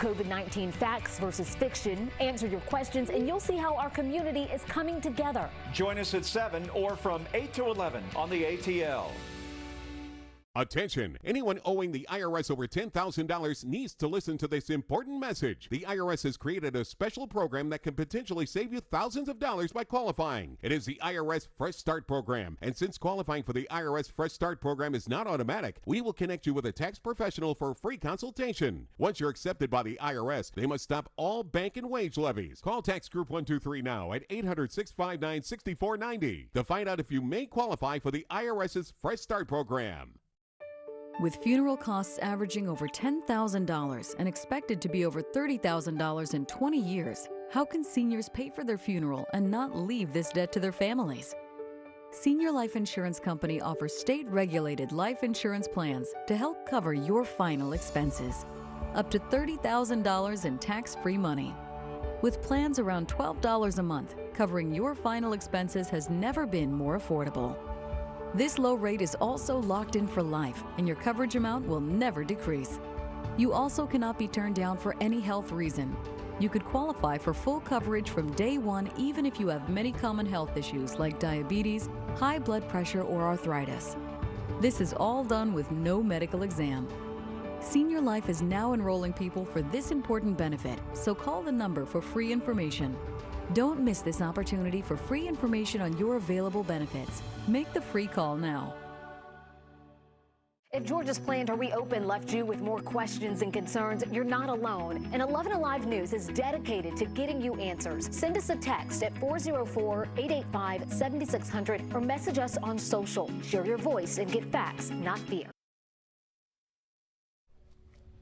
COVID-19 facts versus fiction, answer your questions, and you'll see how our community is coming together. Join us at 7 or from 8 to 11 on the ATL. Attention! Anyone owing the IRS over $10,000 needs to listen to this important message. The IRS has created a special program that can potentially save you thousands of dollars by qualifying. It is the IRS Fresh Start Program. And since qualifying for the IRS Fresh Start Program is not automatic, we will connect you with a tax professional for a free consultation. Once you're accepted by the IRS, they must stop all bank and wage levies. Call Tax Group 123 now at 800-659-6490 to find out if you may qualify for the IRS's Fresh Start Program. With funeral costs averaging over $10,000 and expected to be over $30,000 in 20 years, how can seniors pay for their funeral and not leave this debt to their families? Senior Life Insurance Company offers state-regulated life insurance plans to help cover your final expenses. Up to $30,000 in tax-free money. With plans around $12 a month, covering your final expenses has never been more affordable. This low rate is also locked in for life, and your coverage amount will never decrease. You also cannot be turned down for any health reason. You could qualify for full coverage from day one even if you have many common health issues like diabetes, high blood pressure, or arthritis. This is all done with no medical exam. Senior Life is now enrolling people for this important benefit, so call the number for free information. Don't miss this opportunity for free information on your available benefits. Make the free call now. If Georgia's plan to reopen left you with more questions and concerns, you're not alone. And 11Alive News is dedicated to getting you answers. Send us a text at 404-885-7600 or message us on social. Share your voice and get facts, not fear.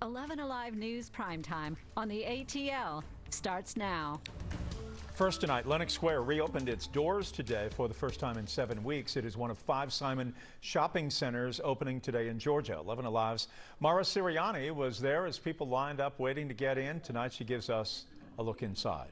11Alive News Primetime on the ATL starts now. First tonight, Lenox Square reopened its doors today for the first time in 7 weeks. It is one of 5 Simon shopping centers opening today in Georgia. 11Alive's Mara Siriani was there as people lined up waiting to get in. Tonight she gives us a look inside.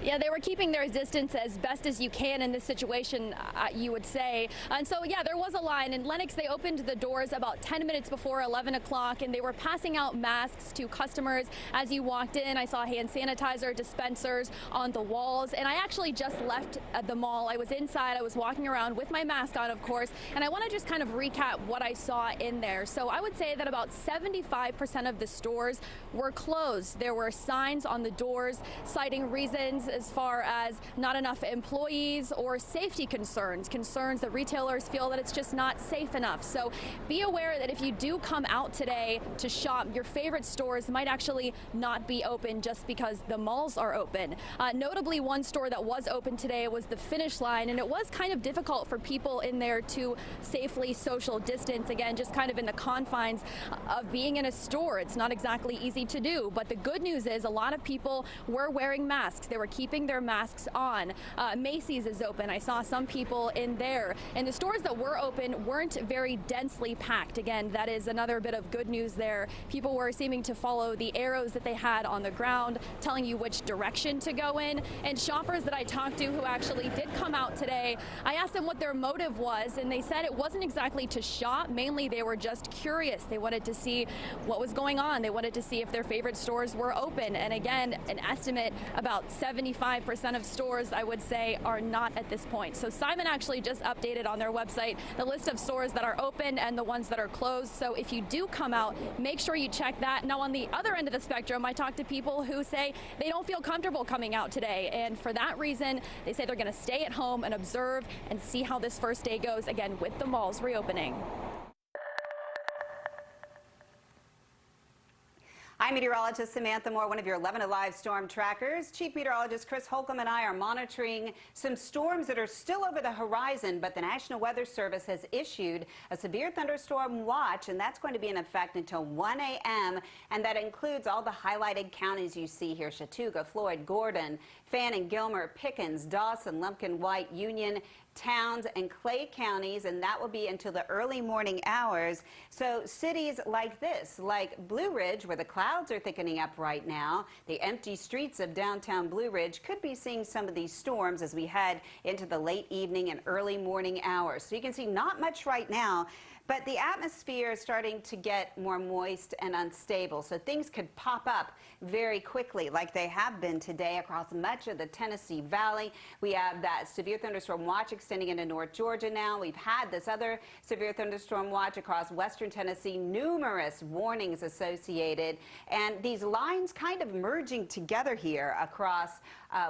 Yeah, they were keeping their distance as best as you can in this situation, you would say. And so, yeah, there was a line. In Lenox, they opened the doors about 10 minutes before 11 o'clock, and they were passing out masks to customers as you walked in. I saw hand sanitizer dispensers on the walls, and I actually just left at the mall. I was inside. I was walking around with my mask on, of course, and I want to just kind of recap what I saw in there. So I would say that about 75% of the stores were closed. There were signs on the doors citing reasons as far as not enough employees or safety concerns that retailers feel that it's just not safe enough. So be aware that if you do come out today to shop, your favorite stores might actually not be open just because the malls are open. Notably, one store that was open today was the Finish Line, and it was kind of difficult for people in there to safely social distance, again, just kind of in the confines of being in a store. It's not exactly easy to do, but the good news is a lot of people were wearing masks. They were keeping their masks on. Macy's is open. I saw some people in there. And the stores that were open weren't very densely packed. Again, that is another bit of good news there. People were seeming to follow the arrows that they had on the ground, telling you which direction to go in. And shoppers that I talked to who actually did come out today, I asked them what their motive was, and they said it wasn't exactly to shop. Mainly, they were just curious. They wanted to see what was going on. They wanted to see if their favorite stores were open. And again, an estimate about 75% of stores, I would say, are not at this point. So Simon actually just updated on their website the list of stores that are open and the ones that are closed. So if you do come out, make sure you check that. Now, on the other end of the spectrum, I talked to people who say they don't feel comfortable coming out today. And for that reason, they say they're going to stay at home and observe and see how this first day goes, again, with the malls reopening. I'm meteorologist Samantha Moore, one of your 11Alive storm trackers. Chief Meteorologist Chris Holcomb and I are monitoring some storms that are still over the horizon, but the National Weather Service has issued a severe thunderstorm watch, and that's going to be in effect until 1 a.m., and that includes all the highlighted counties you see here: Chattooga, Floyd, Gordon, Fannin, Gilmer, Pickens, Dawson, Lumpkin, White, Union, Towns, and Clay counties, and that will be until the early morning hours. So cities like this, like Blue Ridge, where the clouds are thickening up right now, the empty streets of downtown Blue Ridge could be seeing some of these storms as we head into the late evening and early morning hours. So you can see not much right now, But the atmosphere is starting to get more moist and unstable, so things could pop up very quickly like they have been today across much of the Tennessee Valley. We have that severe thunderstorm watch extending into North Georgia now. We've had this other severe thunderstorm watch across western Tennessee, numerous warnings associated, and these lines kind of merging together here across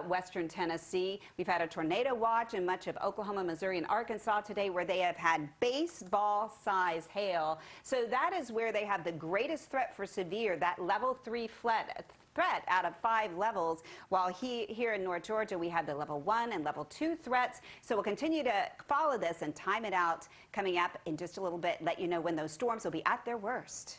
western Tennessee. We've had a tornado watch in much of Oklahoma, Missouri, and Arkansas today where they have had baseball-size hail. So that is where they have the greatest threat for severe, that level 3 threat out of 5 levels, while here in North Georgia we have the level 1 and level 2 threats. So we'll continue to follow this and time it out coming up in just a little bit, let you know when those storms will be at their worst.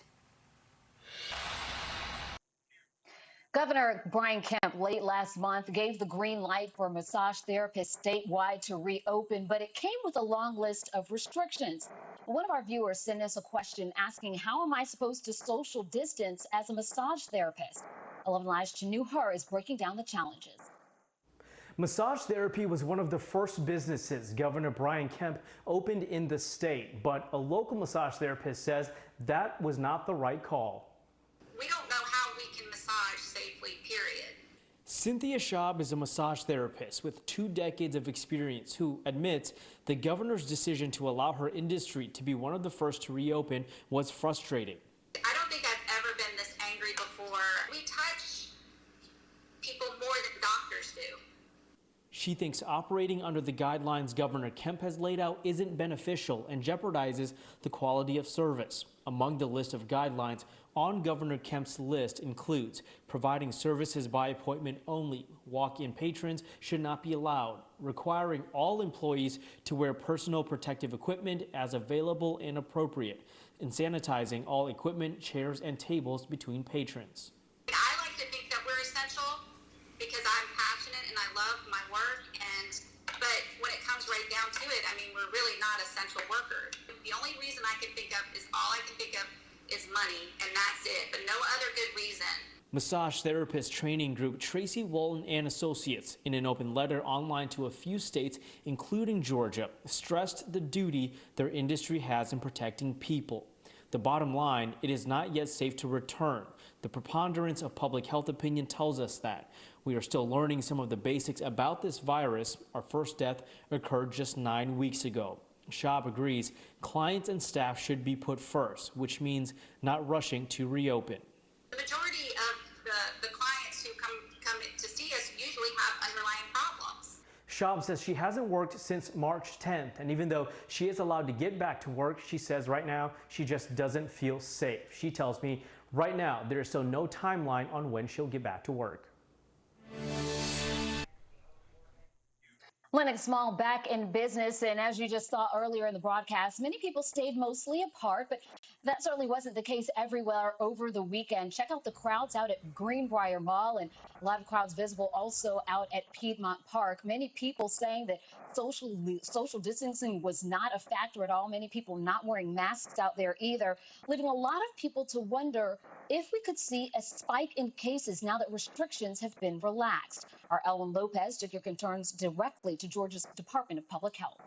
Governor Brian Kemp late last month gave the green light for massage therapists statewide to reopen, but it came with a long list of restrictions. One of our viewers sent us a question asking, how am I supposed to social distance as a massage therapist? 11Alive's Janu Her is breaking down the challenges. Massage therapy was one of the first businesses Governor Brian Kemp opened in the state, but a local massage therapist says that was not the right call. We don't know how we can massage safely, period. Cynthia Schaub is a massage therapist with 2 decades of experience who admits the governor's decision to allow her industry to be one of the first to reopen was frustrating. I don't think I've ever been this angry before. We touch people more than doctors do. She thinks operating under the guidelines Governor Kemp has laid out isn't beneficial and jeopardizes the quality of service. Among the list of guidelines on Governor Kemp's list includes providing services by appointment only, walk-in patrons should not be allowed, requiring all employees to wear personal protective equipment as available and appropriate, and sanitizing all equipment, chairs, and tables between patrons. I like to think that we're essential because I'm passionate and I love my work, but when it comes right down to it, I mean, we're really not essential workers. The only reason I can think of is money, and that's it, but no other good reason. Massage therapist training group Tracy Walton and Associates, in an open letter online to a few states, including Georgia, stressed the duty their industry has in protecting people. The bottom line, it is not yet safe to return. The preponderance of public health opinion tells us that. We are still learning some of the basics about this virus. Our first death occurred just 9 weeks ago. Schaub agrees clients and staff should be put first, which means not rushing to reopen. The majority of the clients who come to see us usually have underlying problems. Schaub says she hasn't worked since March 10th, and even though she is allowed to get back to work, she says right now she just doesn't feel safe. She tells me right now there is still no timeline on when she'll get back to work. Lennox Mall back in business, and as you just saw earlier in the broadcast, many people stayed mostly apart, but that certainly wasn't the case everywhere over the weekend. Check out the crowds out at Greenbrier Mall, and a lot of crowds visible also out at Piedmont Park. Many people saying that social distancing was not a factor at all. Many people not wearing masks out there either, leaving a lot of people to wonder if we could see a spike in cases now that restrictions have been relaxed. Our Ellen Lopez took your concerns directly to Georgia's Department of Public Health.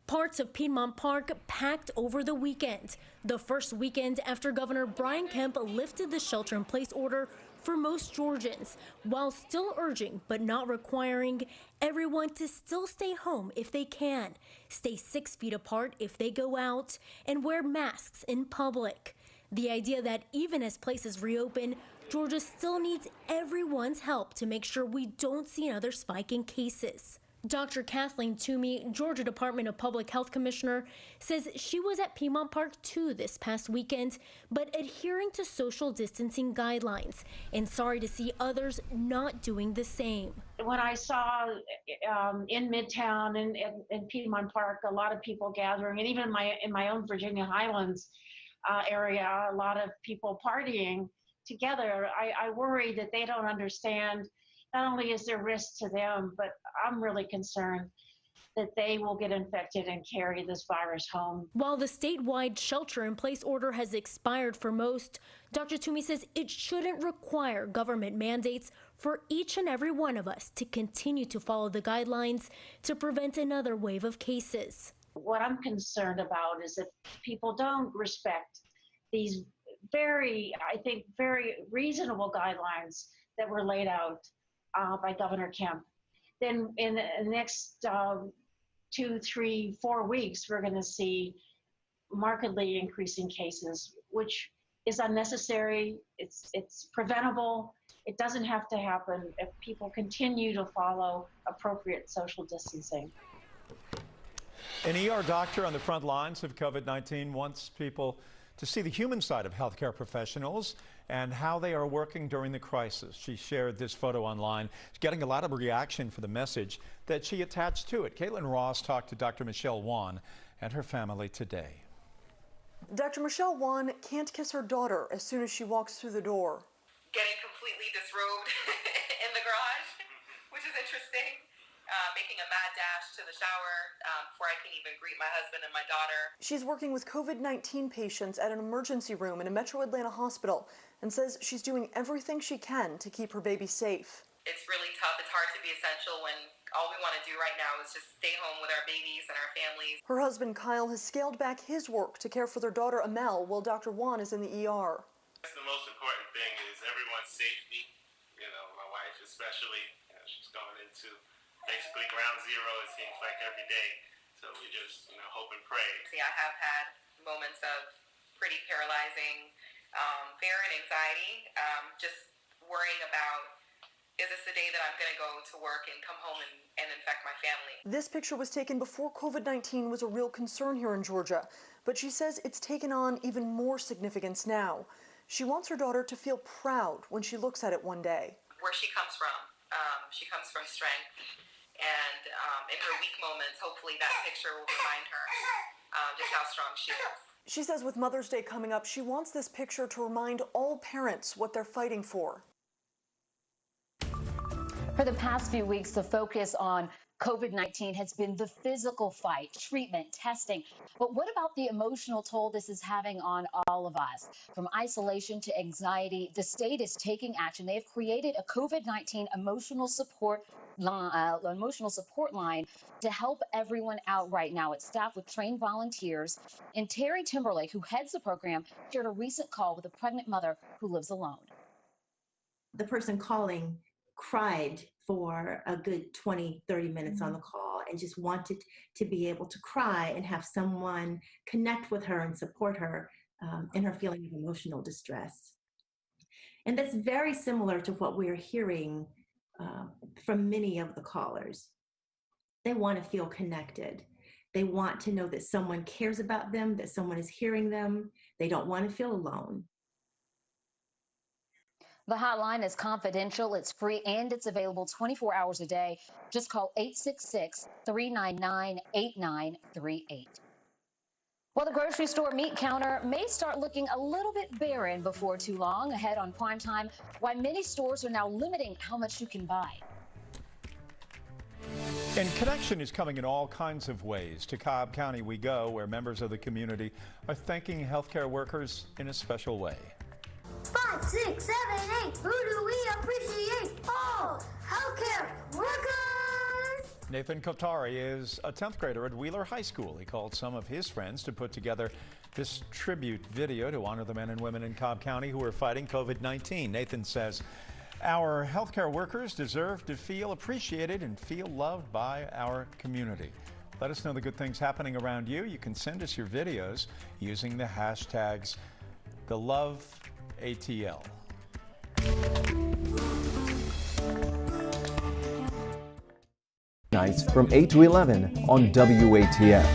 Parts of Piedmont Park packed over the weekend, the first weekend after Governor Brian Kemp lifted the shelter-in-place order for most Georgians, while still urging but not requiring everyone to still stay home if they can, stay 6 feet apart if they go out, and wear masks in public. The idea that even as places reopen, Georgia still needs everyone's help to make sure we don't see another spike in cases. Dr. Kathleen Toomey, Georgia Department of Public Health Commissioner, says she was at Piedmont Park too this past weekend, but adhering to social distancing guidelines, and sorry to see others not doing the same. When I saw in Midtown and in Piedmont Park, a lot of people gathering, and even in my own Virginia Highlands area, a lot of people partying together, I worry that they don't understand. Not only is there risk to them, but I'm really concerned that they will get infected and carry this virus home. While the statewide shelter-in-place order has expired for most, Dr. Toomey says it shouldn't require government mandates for each and every one of us to continue to follow the guidelines to prevent another wave of cases. What I'm concerned about is if people don't respect these very reasonable guidelines that were laid out by Governor Kemp, then in the next 2, 3, 4 weeks, we're going to see markedly increasing cases, which is unnecessary. It's preventable. It doesn't have to happen if people continue to follow appropriate social distancing. An ER doctor on the front lines of COVID-19 wants people to see the human side of healthcare professionals and how they are working during the crisis. She shared this photo online. She's getting a lot of reaction for the message that she attached to it. Caitlin Ross talked to Dr. Michelle Wan and her family today. Dr. Michelle Wan can't kiss her daughter as soon as she walks through the door. Getting completely disrobed in the garage, which is interesting. Making a mad dash to the shower before I can even greet my husband and my daughter. She's working with COVID-19 patients at an emergency room in a Metro Atlanta hospital and says she's doing everything she can to keep her baby safe. It's really tough. It's hard to be essential when all we want to do right now is just stay home with our babies and our families. Her husband Kyle has scaled back his work to care for their daughter Amel while Dr. Wan is in the ER. That's the most important thing is everyone's safety. You know, my wife especially, she's going into basically ground zero, it seems like every day. So we just, hope and pray. See, I have had moments of pretty paralyzing fear and anxiety, just worrying about, is this the day that I'm going to go to work and come home and infect my family? This picture was taken before COVID-19 was a real concern here in Georgia, but she says it's taken on even more significance now. She wants her daughter to feel proud when she looks at it one day. Where she comes from strength. And in her weak moments, hopefully that picture will remind her just how strong she is. She says with Mother's Day coming up, she wants this picture to remind all parents what they're fighting for. For the past few weeks, the focus on COVID-19 has been the physical fight, treatment, testing. But what about the emotional toll this is having on all of us? From isolation to anxiety, the state is taking action. They have created a COVID-19 emotional support line to help everyone out right now. It's staffed with trained volunteers. And Terry Timberlake, who heads the program, shared a recent call with a pregnant mother who lives alone. The person calling cried for a good 20, 30 minutes on the call and just wanted to be able to cry and have someone connect with her and support her in her feeling of emotional distress. And that's very similar to what we're hearing from many of the callers. They want to feel connected. They want to know that someone cares about them, that someone is hearing them. They don't want to feel alone. The hotline is confidential, it's free, and it's available 24 hours a day. Just call 866-399-8938. Well, the grocery store meat counter may start looking a little bit barren before too long. Ahead on Primetime, why many stores are now limiting how much you can buy. And connection is coming in all kinds of ways. To Cobb County we go, where members of the community are thanking healthcare workers in a special way. 5, 6, 7, 8. Who do we appreciate? All healthcare workers! Nathan Kotari is a 10th grader at Wheeler High School. He called some of his friends to put together this tribute video to honor the men and women in Cobb County who are fighting COVID-19. Nathan says, our healthcare workers deserve to feel appreciated and feel loved by our community. Let us know the good things happening around you. You can send us your videos using the hashtags #TheLoveATL. Nights from 8 to 11 on WATL.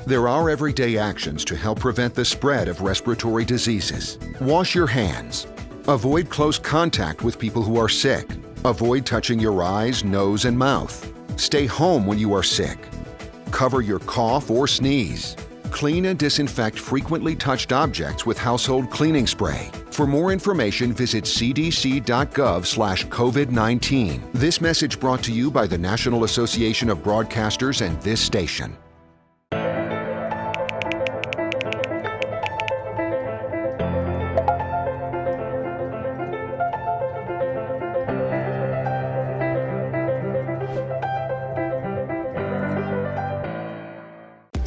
There are everyday actions to help prevent the spread of respiratory diseases. Wash your hands. Avoid close contact with people who are sick. Avoid touching your eyes, nose, and mouth. Stay home when you are sick. Cover your cough or sneeze. Clean and disinfect frequently touched objects with household cleaning spray. For more information, visit cdc.gov/COVID-19. This message brought to you by the National Association of Broadcasters and this station.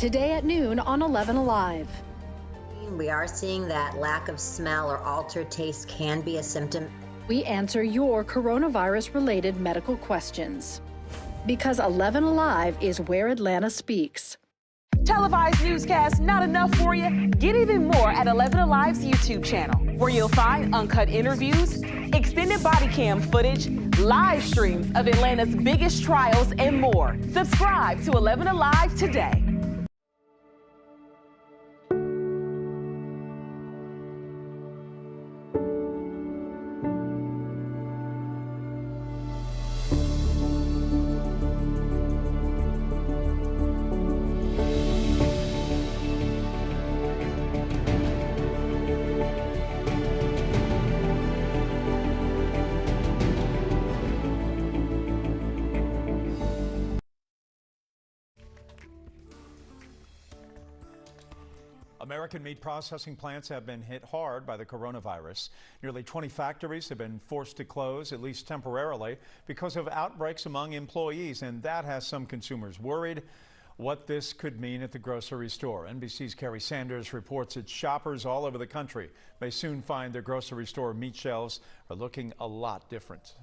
today at noon on 11Alive. We are seeing that lack of smell or altered taste can be a symptom. We answer your coronavirus-related medical questions. Because 11Alive is where Atlanta speaks. Televised newscasts not enough for you? Get even more at 11Alive's YouTube channel, where you'll find uncut interviews, extended body cam footage, live streams of Atlanta's biggest trials, and more. Subscribe to 11Alive today. American meat processing plants have been hit hard by the coronavirus. Nearly 20 factories have been forced to close, at least temporarily, because of outbreaks among employees, and that has some consumers worried what this could mean at the grocery store. NBC's Carrie Sanders reports that shoppers all over the country may soon find their grocery store meat shelves are looking a lot different.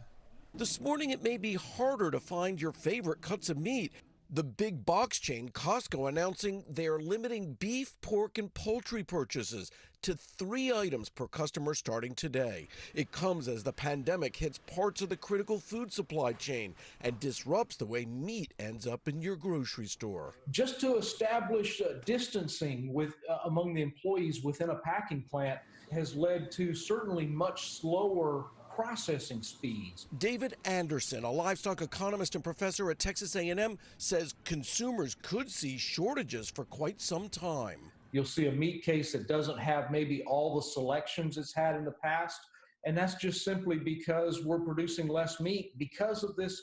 This morning, it may be harder to find your favorite cuts of meat. The big box chain Costco announcing they're limiting beef, pork, and poultry purchases to 3 items per customer starting today. It comes as the pandemic hits parts of the critical food supply chain and disrupts the way meat ends up in your grocery store. Just to establish distancing with among the employees within a packing plant has led to certainly much slower processing speeds. David Anderson, a livestock economist and professor at Texas A&M, says consumers could see shortages for quite some time. You'll see a meat case that doesn't have maybe all the selections it's had in the past, and that's just simply because we're producing less meat because of this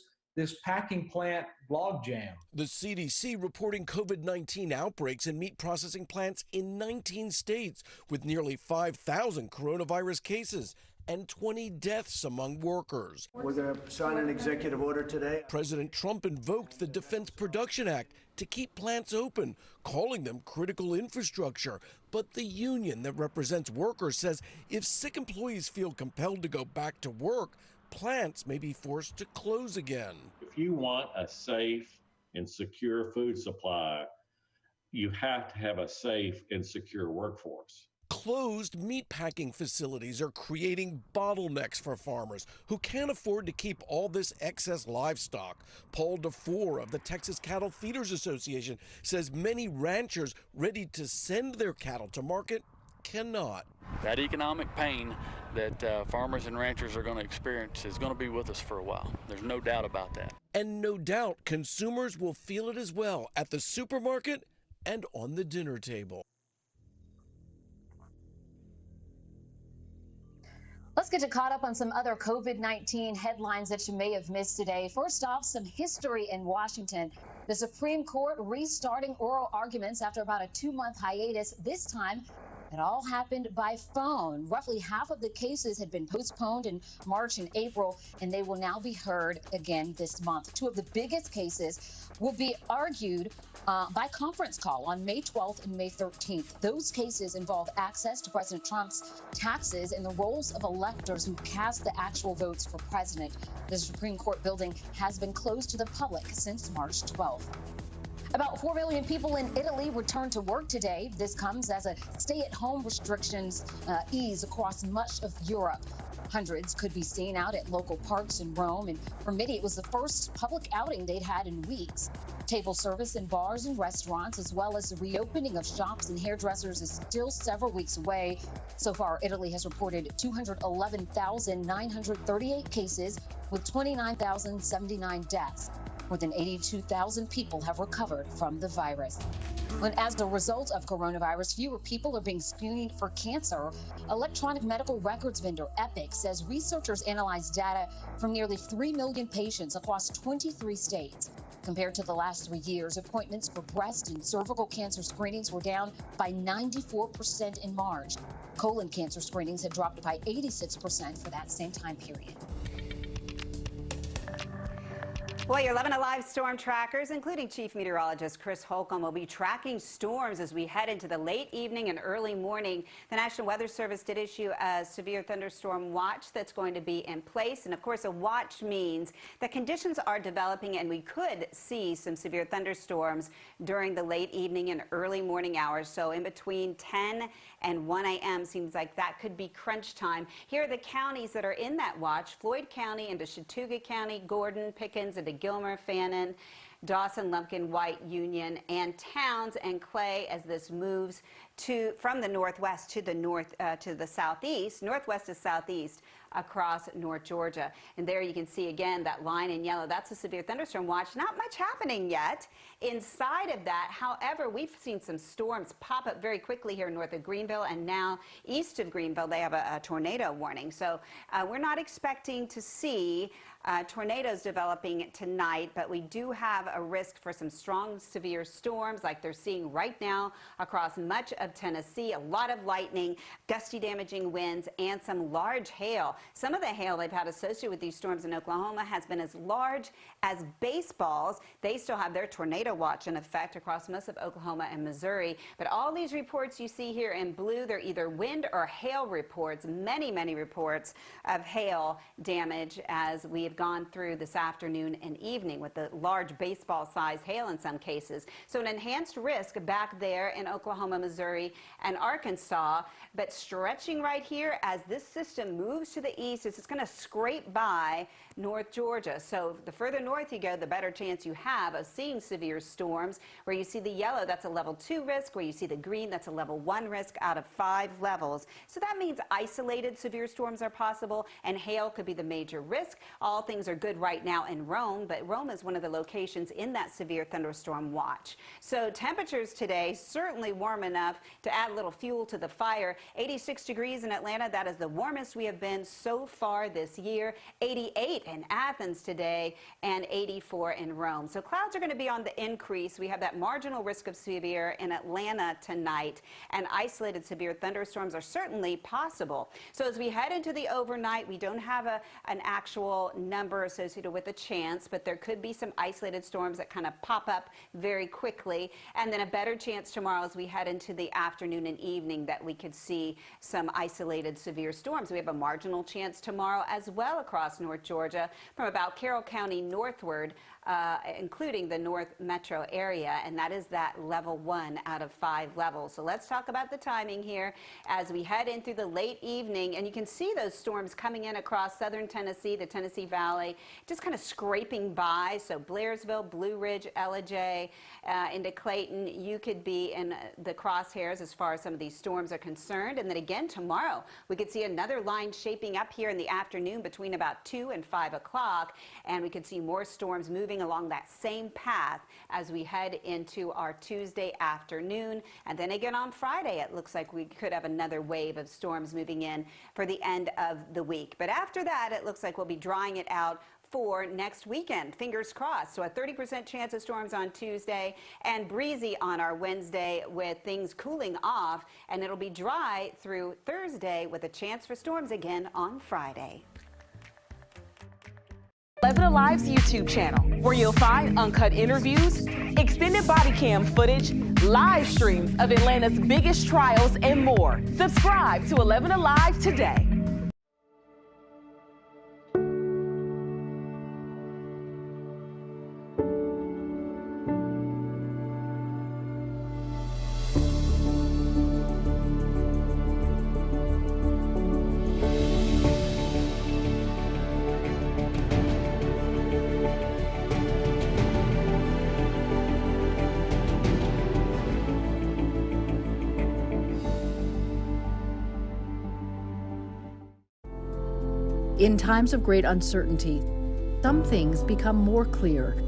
packing plant logjam. The CDC reporting COVID-19 outbreaks in meat processing plants in 19 states, with nearly 5,000 coronavirus cases and 20 deaths among workers. We're going to sign an executive order today. President Trump invoked the Defense Production Act to keep plants open, calling them critical infrastructure. But the union that represents workers says if sick employees feel compelled to go back to work, plants may be forced to close again. If you want a safe and secure food supply, you have to have a safe and secure workforce. Closed meatpacking facilities are creating bottlenecks for farmers who can't afford to keep all this excess livestock. Paul DeFore of the Texas Cattle Feeders Association says many ranchers ready to send their cattle to market cannot. That economic pain that farmers and ranchers are going to experience is going to be with us for a while. There's no doubt about that. And no doubt consumers will feel it as well at the supermarket and on the dinner table. Let's get you caught up on some other COVID-19 headlines that you may have missed today. First off, some history in Washington. The Supreme Court restarting oral arguments after about a 2-month hiatus. This time, it all happened by phone. Roughly half of the cases had been postponed in March and April, and they will now be heard again this month. 2 of the biggest cases will be argued by conference call on May 12th and May 13th. Those cases involve access to President Trump's taxes and the roles of electors who cast the actual votes for president. The Supreme Court building has been closed to the public since March 12th. About 4 million people in Italy returned to work today. This comes as a stay-at-home restrictions ease across much of Europe. Hundreds could be seen out at local parks in Rome, and for many it was the first public outing they'd had in weeks. Table service in bars and restaurants, as well as the reopening of shops and hairdressers, is still several weeks away. So far, Italy has reported 211,938 cases with 29,079 deaths. More than 82,000 people have recovered from the virus. And as a result of coronavirus, fewer people are being screened for cancer. Electronic medical records vendor Epic says researchers analyzed data from nearly 3 million patients across 23 states. Compared to the last 3 years, appointments for breast and cervical cancer screenings were down by 94% in March. Colon cancer screenings had dropped by 86% for that same time period. Well, your 11Alive storm trackers, including Chief Meteorologist Chris Holcomb, will be tracking storms as we head into the late evening and early morning. The National Weather Service did issue a severe thunderstorm watch that's going to be in place. And of course, a watch means that conditions are developing and we could see some severe thunderstorms during the late evening and early morning hours. So in between 10 and 1 a.m. seems like that could be crunch time. Here are the counties that are in that watch: Floyd County into Chattooga County, Gordon, Pickens into Gilmer, Fannin, Dawson, Lumpkin, White, Union, and Towns and Clay as this moves from the northwest to the southeast, northwest to southeast across North Georgia. And there you can see again that line in yellow. That's a severe thunderstorm watch. Not much happening yet inside of that. However, we've seen some storms pop up very quickly here north of Greenville, and now east of Greenville they have a tornado warning. So we're not expecting to see tornadoes developing tonight, but we do have a risk for some strong severe storms like they're seeing right now across much of Tennessee. A lot of lightning, gusty damaging winds, and some large hail. Some of the hail they've had associated with these storms in Oklahoma has been as large as baseballs. They still have their tornado watch in effect across most of Oklahoma and Missouri. But all these reports you see here in blue, they're either wind or hail reports. Many, many reports of hail damage as we have gone through this afternoon and evening with the large baseball-sized hail in some cases. So an enhanced risk back there in Oklahoma, Missouri, and Arkansas, but stretching right here as this system moves to the east, it's going to scrape by North Georgia. So the further north you go, the better chance you have of seeing severe storms. Where you see the yellow, that's a level 2 risk. Where you see the green, that's a level 1 risk out of 5 levels. So that means isolated severe storms are possible, and hail could be the major risk. All things are good right now in Rome, but Rome is one of the locations in that severe thunderstorm watch. So temperatures today certainly warm enough to add a little fuel to the fire. 86 degrees in Atlanta, that is the warmest we have been so far this year. 88 in Athens today and 84 in Rome. So clouds are going to be on the increase. We have that marginal risk of severe in Atlanta tonight, and isolated severe thunderstorms are certainly possible. So as we head into the overnight, we don't have an actual number associated with a chance, but there could be some isolated storms that kind of pop up very quickly, and then a better chance tomorrow as we head into the afternoon and evening that we could see some isolated severe storms. We have a marginal chance tomorrow as well across North Georgia from about Carroll County northward, including the North Metro area, and that is that level 1 out of 5 levels. So let's talk about the timing here as we head in through the late evening, and you can see those storms coming in across southern Tennessee, the Tennessee Valley, just kind of scraping by. So Blairsville, Blue Ridge, Ellijay, into Clayton, you could be in the crosshairs as far as some of these storms are concerned. And then again tomorrow, we could see another line shaping up here in the afternoon between about 2 and 5 o'clock, and we could see more storms moving along that same path as we head into our Tuesday afternoon. And then again on Friday, it looks like we could have another wave of storms moving in for the end of the week. But after that, it looks like we'll be drying it out for next weekend. Fingers crossed. So a 30% chance of storms on Tuesday and breezy on our Wednesday with things cooling off, and it'll be dry through Thursday with a chance for storms again on Friday. 11Alive's YouTube channel, where you'll find uncut interviews, extended body cam footage, live streams of Atlanta's biggest trials, and more. Subscribe to 11Alive today. In times of great uncertainty, some things become more clear.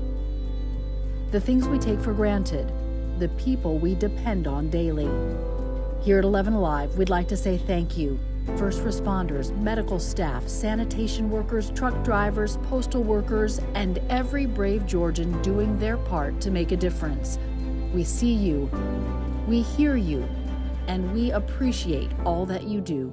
The things we take for granted, the people we depend on daily. Here at 11Alive, we'd like to say thank you. First responders, medical staff, sanitation workers, truck drivers, postal workers, and every brave Georgian doing their part to make a difference. We see you, we hear you, and we appreciate all that you do.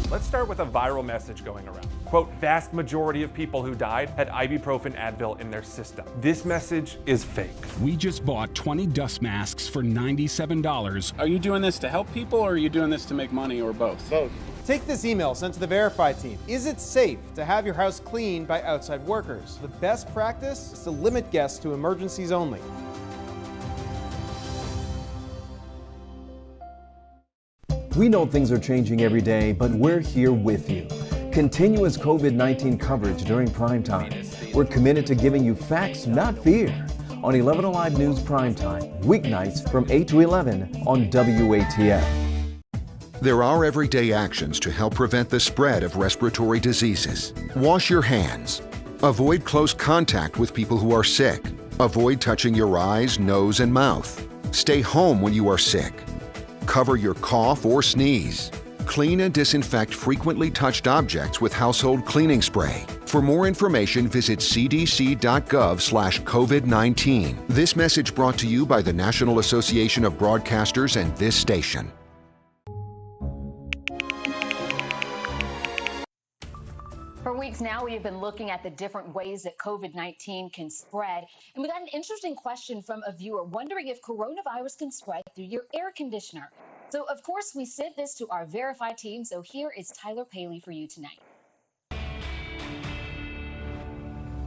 Let's start with a viral message going around. Quote, vast majority of people who died had ibuprofen Advil in their system. This message is fake. We just bought 20 dust masks for $97. Are you doing this to help people, or are you doing this to make money, or both? Both. Take this email sent to the Verify team. Is it safe to have your house cleaned by outside workers? The best practice is to limit guests to emergencies only. We know things are changing every day, but we're here with you. Continuous COVID-19 coverage during primetime. We're committed to giving you facts, not fear. On 11Alive News Primetime, weeknights from 8 to 11 on WATF. There are everyday actions to help prevent the spread of respiratory diseases. Wash your hands. Avoid close contact with people who are sick. Avoid touching your eyes, nose, and mouth. Stay home when you are sick. Cover your cough or sneeze. Clean and disinfect frequently touched objects with household cleaning spray. For more information, visit cdc.gov/COVID-19. This message brought to you by the National Association of Broadcasters and this station. For weeks now, we have been looking at the different ways that COVID-19 can spread. And we got an interesting question from a viewer wondering if coronavirus can spread through your air conditioner. So, of course, we sent this to our Verify team. So here is Tyler Paley for you tonight.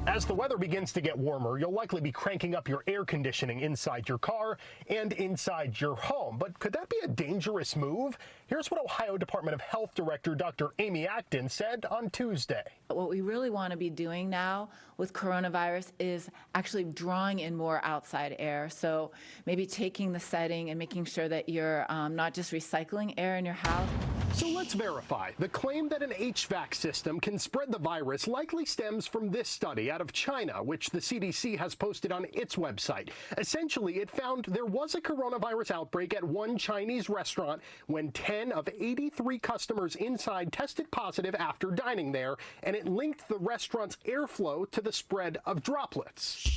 As the weather begins to get warmer, you'll likely be cranking up your air conditioning inside your car and inside your home. But could that be a dangerous move? Here's what Ohio Department of Health Director Dr. Amy Acton said on Tuesday. What we really want to be doing now with coronavirus is actually drawing in more outside air. So maybe taking the setting and making sure that you're not just recycling air in your house. So let's verify. The claim that an HVAC system can spread the virus likely stems from this study out of China, which the CDC has posted on its website. Essentially, it found there was a coronavirus outbreak at one Chinese restaurant when 10 of 83 customers inside tested positive after dining there, and it linked the restaurant's airflow to the spread of droplets.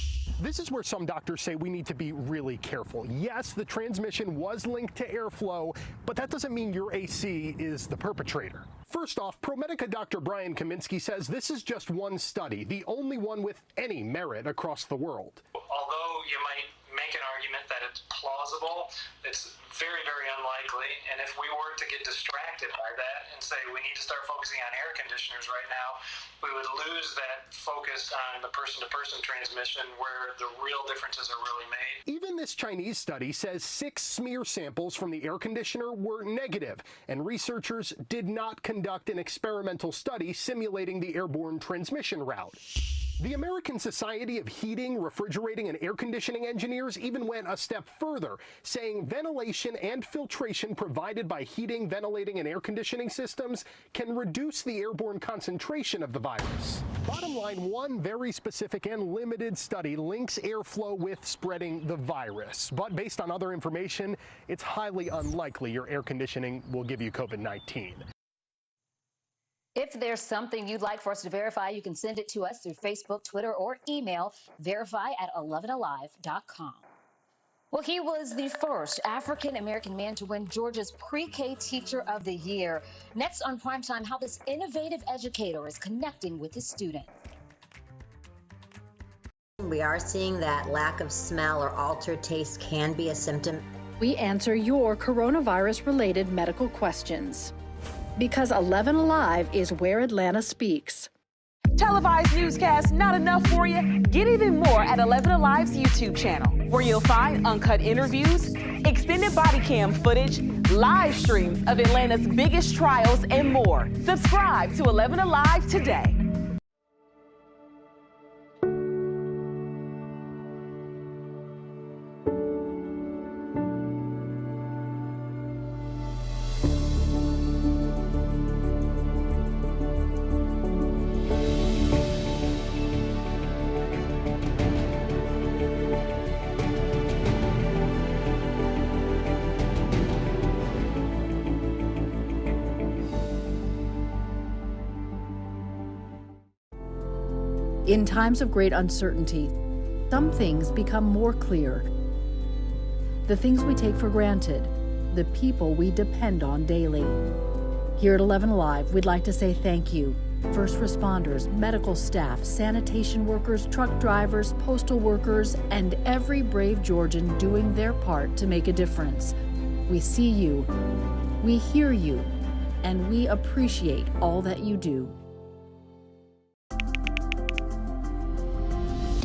This is where some doctors say we need to be really careful. Yes, the transmission was linked to airflow, but that doesn't mean your AC is the perpetrator. First off, ProMedica Dr. Brian Kaminsky says this is just one study, the only one with any merit across the world. Although you might make an argument that it's plausible, it's very, very unlikely. And if we were to get distracted by that and say we need to start focusing on air conditioners right now, we would lose that focus on the person-to-person transmission where the real differences are really made. Even this Chinese study says 6 smear samples from the air conditioner were negative, and researchers did not conduct an experimental study simulating the airborne transmission route. The American Society of Heating, Refrigerating, and Air Conditioning Engineers even went a step further, saying ventilation and filtration provided by heating, ventilating, and air conditioning systems can reduce the airborne concentration of the virus. Bottom line, one very specific and limited study links airflow with spreading the virus. But based on other information, it's highly unlikely your air conditioning will give you COVID-19. If there's something you'd like for us to verify, you can send it to us through Facebook, Twitter, or email verify@11alive.com. Well, he was the first African-American man to win Georgia's Pre-K Teacher of the Year. Next on Primetime, how this innovative educator is connecting with his students. We are seeing that lack of smell or altered taste can be a symptom. We answer your coronavirus-related medical questions. Because 11Alive is where Atlanta speaks. Televised newscasts not enough for you? Get even more at 11Alive's YouTube channel, where you'll find uncut interviews, extended body cam footage, live streams of Atlanta's biggest trials, and more. Subscribe to 11Alive today. In times of great uncertainty, some things become more clear. The things we take for granted, the people we depend on daily. Here at 11Alive, we'd like to say thank you. First responders, medical staff, sanitation workers, truck drivers, postal workers, and every brave Georgian doing their part to make a difference. We see you, we hear you, and we appreciate all that you do.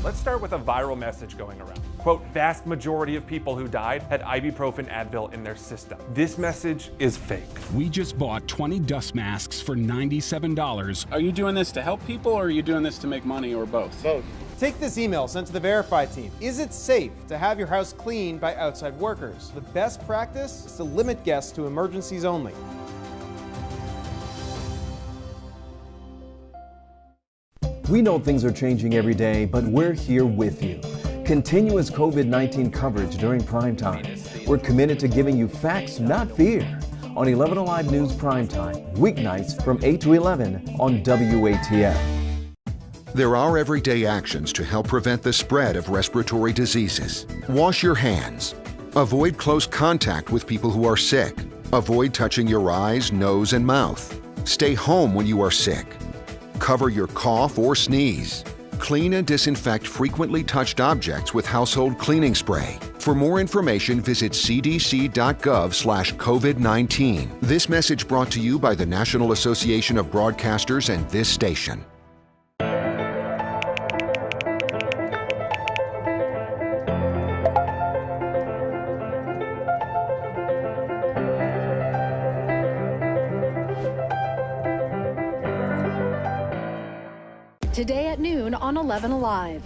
Let's start with a viral message going around. Quote, vast majority of people who died had ibuprofen Advil in their system. This message is fake. We just bought 20 dust masks for $97. Are you doing this to help people or are you doing this to make money or both? Both. Take this email sent to the Verify team. Is it safe to have your house cleaned by outside workers? The best practice is to limit guests to emergencies only. We know things are changing every day, but we're here with you. Continuous COVID-19 coverage during primetime. We're committed to giving you facts, not fear. On 11Alive News Primetime, weeknights from 8 to 11 on WATF. There are everyday actions to help prevent the spread of respiratory diseases. Wash your hands. Avoid close contact with people who are sick. Avoid touching your eyes, nose, and mouth. Stay home when you are sick. Cover your cough or sneeze. Clean and disinfect frequently touched objects with household cleaning spray. For more information, visit cdc.gov/COVID-19. This message brought to you by the National Association of Broadcasters and this station. Today at noon on 11Alive.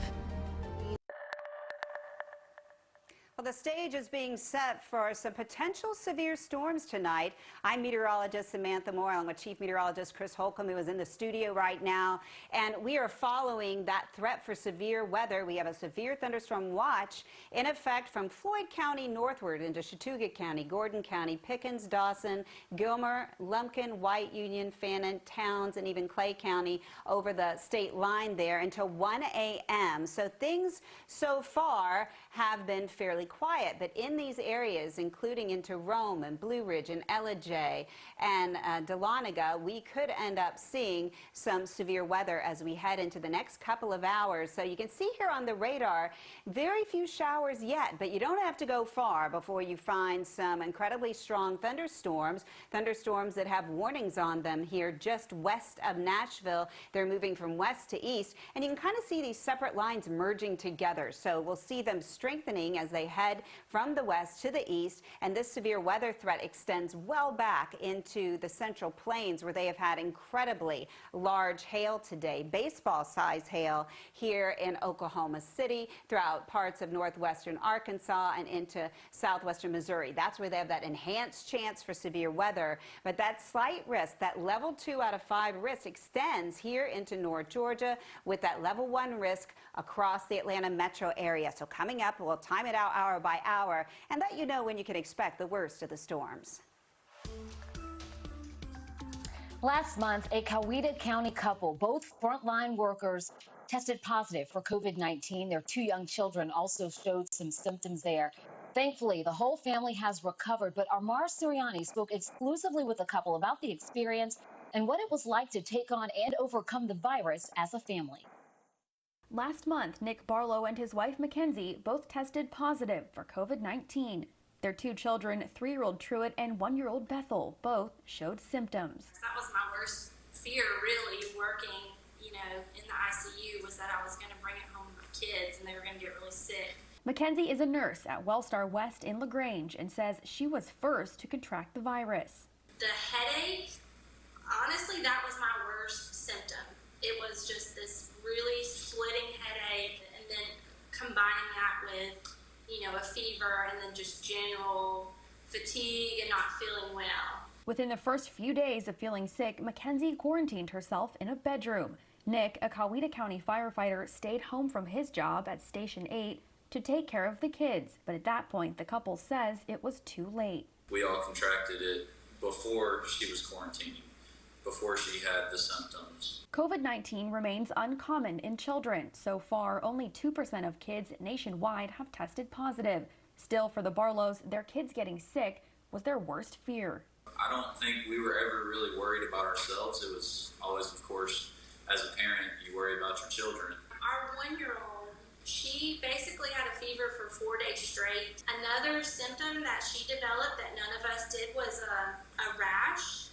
Well, the stage is being set for some potential severe storms tonight. I'm meteorologist Samantha Moore, along with Chief Meteorologist Chris Holcomb, who is in the studio right now. And we are following that threat for severe weather. We have a severe thunderstorm watch in effect from Floyd County northward into Chattooga County, Gordon County, Pickens, Dawson, Gilmer, Lumpkin, White, Union, Fannin, Towns, and even Clay County over the state line there until 1 a.m. So things so far have been fairly quiet, but in these areas, including into Rome and Blue Ridge and Ellijay and Dahlonega, we could end up seeing some severe weather as we head into the next couple of hours. So you can see here on the radar, very few showers yet, but you don't have to go far before you find some incredibly strong thunderstorms that have warnings on them here just west of Nashville. They're moving from west to east, and you can kind of see these separate lines merging together. So we'll see them strengthening as they head from the west to the east, and this severe weather threat extends well back into the Central Plains, where they have had incredibly large hail today, baseball-sized hail here in Oklahoma City, throughout parts of northwestern Arkansas and into southwestern Missouri. That's where they have that enhanced chance for severe weather, but that slight risk, that level 2 out of 5 risk, extends here into North Georgia with that level 1 risk across the Atlanta metro area. So coming up, we'll time it out hour by hour and let you know when you can expect the worst of the storms. Last month, a Coweta County couple, both frontline workers, tested positive for COVID-19. Their 2 young children also showed some symptoms there. Thankfully, the whole family has recovered, but Mara Sirianni spoke exclusively with the couple about the experience and what it was like to take on and overcome the virus as a family. Last month, Nick Barlow and his wife Mackenzie both tested positive for COVID-19. Their 2 children, 3-year-old Truett and 1-year-old Bethel, both showed symptoms. That was my worst fear, really, working, in the ICU, was that I was going to bring it home to my kids and they were going to get really sick. Mackenzie is a nurse at Wellstar West in LaGrange and says she was first to contract the virus. The headache, honestly, that was my worst symptom. It was just this really splitting headache, and then combining that with, a fever and then just general fatigue and not feeling well. Within the first few days of feeling sick, Mackenzie quarantined herself in a bedroom. Nick, a Coweta County firefighter, stayed home from his job at Station 8 to take care of the kids, but at that point, the couple says it was too late. We all contracted it before she was quarantining, before she had the symptoms. COVID-19 remains uncommon in children. So far, only 2% of kids nationwide have tested positive. Still, for the Barlows, their kids getting sick was their worst fear. I don't think we were ever really worried about ourselves. It was always, of course, as a parent, you worry about your children. Our 1-year-old, she basically had a fever for 4 days straight. Another symptom that she developed that none of us did was a rash.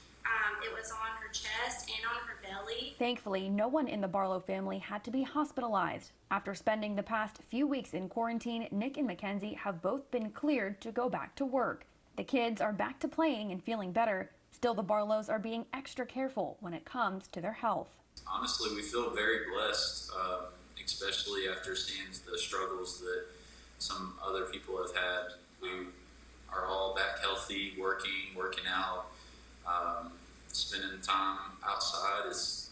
It was on her chest and on her belly. Thankfully, no one in the Barlow family had to be hospitalized. After spending the past few weeks in quarantine, Nick and Mackenzie have both been cleared to go back to work. The kids are back to playing and feeling better. Still, the Barlows are being extra careful when it comes to their health. Honestly, we feel very blessed, especially after seeing the struggles that some other people have had. We are all back healthy, working out, spending time outside is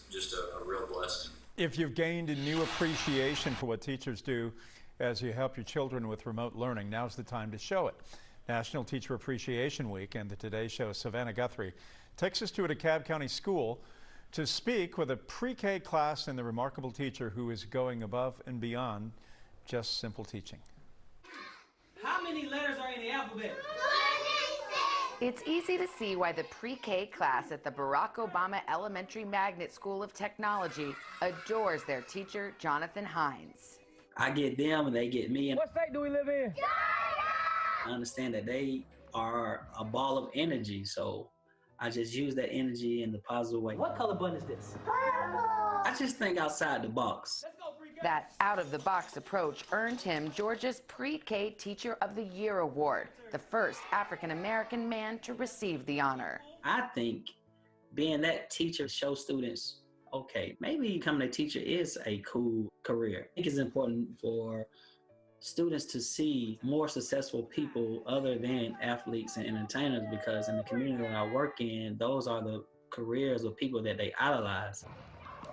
just a real blessing. If you've gained a new appreciation for what teachers do as you help your children with remote learning, now's the time to show it. National Teacher Appreciation Week and the Today Show's Savannah Guthrie takes us to a DeKalb County school to speak with a pre-K class and the remarkable teacher who is going above and beyond just simple teaching. How many letters are in the alphabet? It's easy to see why the pre-K class at the Barack Obama Elementary Magnet School of Technology adores their teacher, Jonathan Hines. I get them and they get me. What state do we live in? I understand that they are a ball of energy, so I just use that energy in the positive way. What color button is this? I just think outside the box. That out-of-the-box approach earned him Georgia's Pre-K Teacher of the Year award, the first African-American man to receive the honor. I think being that teacher shows students, okay, maybe becoming a teacher is a cool career. I think it's important for students to see more successful people other than athletes and entertainers, because in the community that I work in, those are the careers of people that they idolize.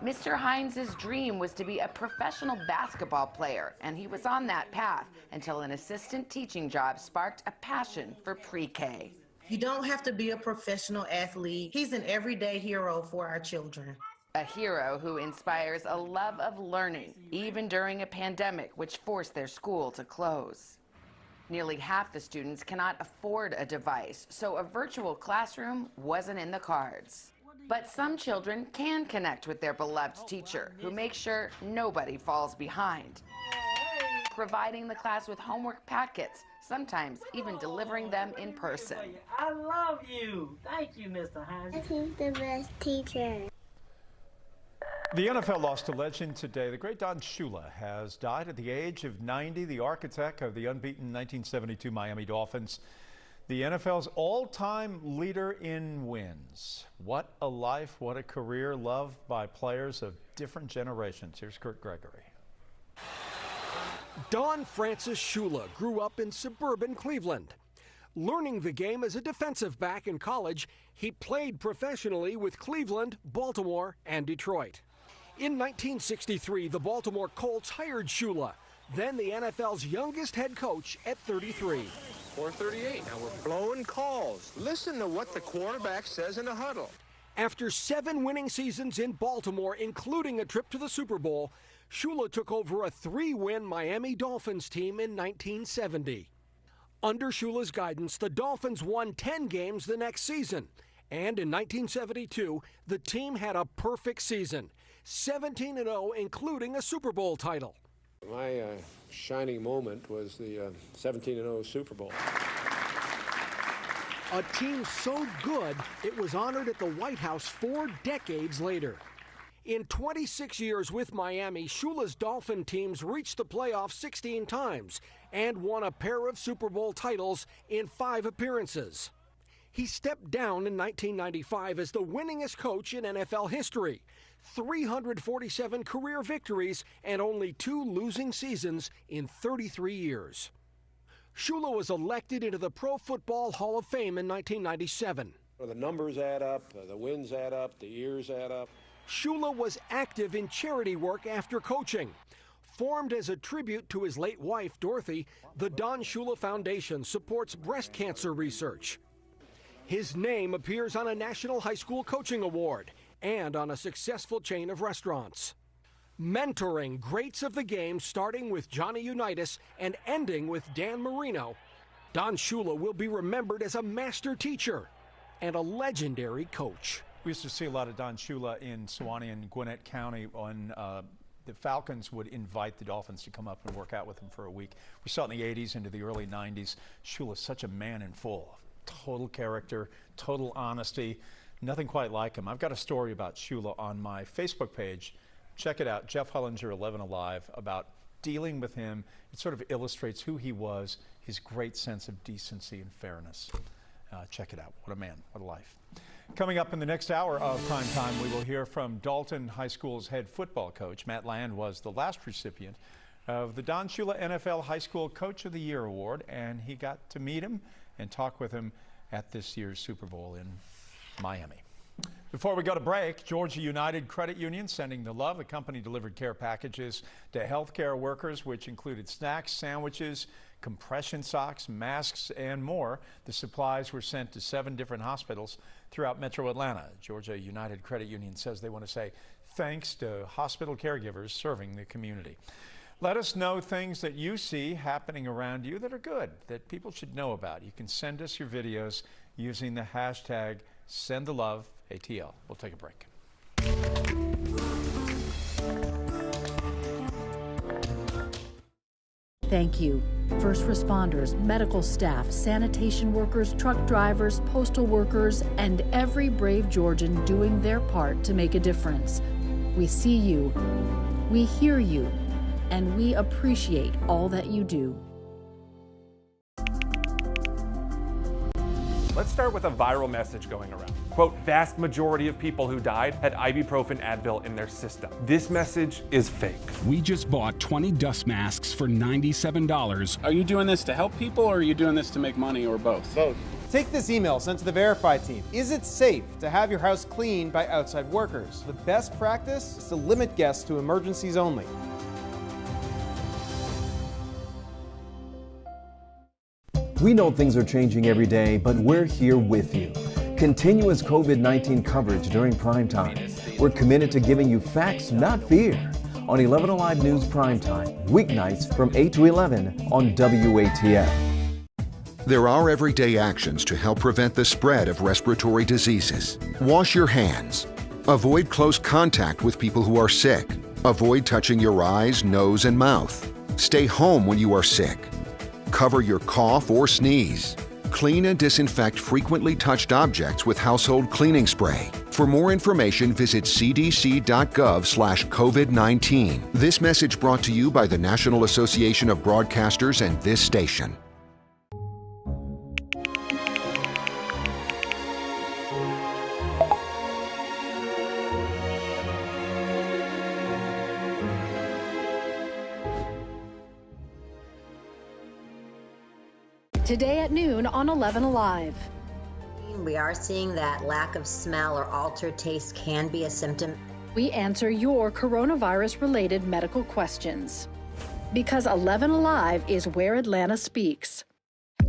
Mr. Hines' dream was to be a professional basketball player, and he was on that path until an assistant teaching job sparked a passion for pre-K. You don't have to be a professional athlete. He's an everyday hero for our children. A hero who inspires a love of learning, even during a pandemic which forced their school to close. Nearly half the students cannot afford a device, so a virtual classroom wasn't in the cards. But some children can connect with their beloved teacher, who makes sure nobody falls behind, providing the class with homework packets, sometimes even delivering them in person. I love you. Thank you, Mr. Hines. He's the best teacher. The NFL lost a legend today. The great Don Shula has died at the age of 90, the architect of the unbeaten 1972 Miami Dolphins, the NFL's all-time leader in wins. What a life, what a career, loved by players of different generations. Here's Kurt Gregory. Don Francis Shula grew up in suburban Cleveland. Learning the game as a defensive back in college, he played professionally with Cleveland, Baltimore, and Detroit. In 1963, the Baltimore Colts hired Shula, then the NFL's youngest head coach at 33. 4:38. Now we're blowing calls. Listen to what the quarterback says in the huddle. After 7 winning seasons in Baltimore, including a trip to the Super Bowl, Shula took over a 3-win Miami Dolphins team in 1970. Under Shula's guidance, the Dolphins won 10 games the next season. And in 1972, the team had a perfect season, 17-0, including a Super Bowl title. My shining moment was the 17-0 Super Bowl. A team so good, it was honored at the White House 4 decades later. In 26 years with Miami, Shula's Dolphin teams reached the playoffs 16 times and won a pair of Super Bowl titles in 5 appearances. He stepped down in 1995 as the winningest coach in NFL history. 347 career victories and only 2 losing seasons in 33 years. Shula was elected into the Pro Football Hall of Fame in 1997. The numbers add up, the wins add up, the years add up. Shula was active in charity work after coaching. Formed as a tribute to his late wife, Dorothy, the Don Shula Foundation supports breast cancer research. His name appears on a National High School Coaching Award and on a successful chain of restaurants. Mentoring greats of the game, starting with Johnny Unitas and ending with Dan Marino, Don Shula will be remembered as a master teacher and a legendary coach. We used to see a lot of Don Shula in Sewanee and Gwinnett County when the Falcons would invite the Dolphins to come up and work out with them for a week. We saw it in the 80s into the early 90s. Shula's such a man in full. Total character, total honesty. Nothing quite like him. I've got a story about Shula on my Facebook page. Check it out, Jeff Hullinger, 11Alive, about dealing with him. It sort of illustrates who he was, his great sense of decency and fairness. Check it out. What a man, what a life. Coming up in the next hour of Primetime, we will hear from Dalton High School's head football coach. Matt Land was the last recipient of the Don Shula NFL High School Coach of the Year Award, and he got to meet him and talk with him at this year's Super Bowl in Miami. Before we go to break, Georgia United Credit Union sending the love. The company delivered care packages to healthcare workers, which included snacks, sandwiches, compression socks, masks, and more. The supplies were sent to 7 different hospitals throughout Metro Atlanta. Georgia United Credit Union says they want to say thanks to hospital caregivers serving the community. Let us know things that you see happening around you that are good, that people should know about. You can send us your videos using the hashtag #SendTheLoveATL. We'll take a break. Thank you. First responders, medical staff, sanitation workers, truck drivers, postal workers, and every brave Georgian doing their part to make a difference. We see you, we hear you, and we appreciate all that you do. Let's start with a viral message going around. Quote, vast majority of people who died had ibuprofen Advil in their system. This message is fake. We just bought 20 dust masks for $97. Are you doing this to help people or are you doing this to make money or both? Both. Take this email sent to the Verify team. Is it safe to have your house cleaned by outside workers? The best practice is to limit guests to emergencies only. We know things are changing every day, but we're here with you. Continuous COVID-19 coverage during primetime. We're committed to giving you facts, not fear. On 11Alive News Primetime, weeknights from 8 to 11 on WATF. There are everyday actions to help prevent the spread of respiratory diseases. Wash your hands. Avoid close contact with people who are sick. Avoid touching your eyes, nose, and mouth. Stay home when you are sick. Cover your cough or sneeze. Clean and disinfect frequently touched objects with household cleaning spray. For more information, visit cdc.gov/COVID-19. This message brought to you by the National Association of Broadcasters and this station. Today at noon on 11Alive. We are seeing that lack of smell or altered taste can be a symptom. We answer your coronavirus-related medical questions. Because 11Alive is where Atlanta speaks.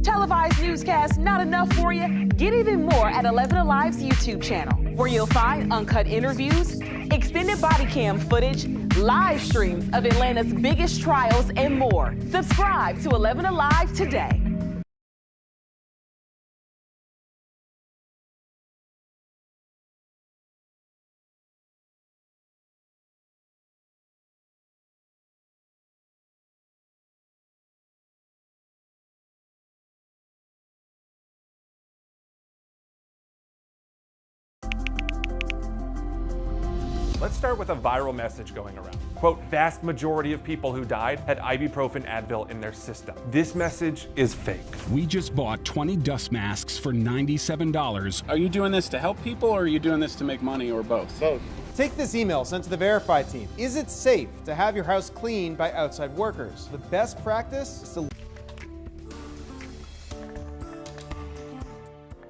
Televised newscasts not enough for you? Get even more at 11Alive's YouTube channel, where you'll find uncut interviews, extended body cam footage, live streams of Atlanta's biggest trials, and more. Subscribe to 11Alive today. Let's start with a viral message going around. Quote, vast majority of people who died had ibuprofen Advil in their system. This message is fake. We just bought 20 dust masks for $97. Are you doing this to help people or are you doing this to make money or both? Both. Take this email sent to the Verify team. Is it safe to have your house cleaned by outside workers? The best practice is to...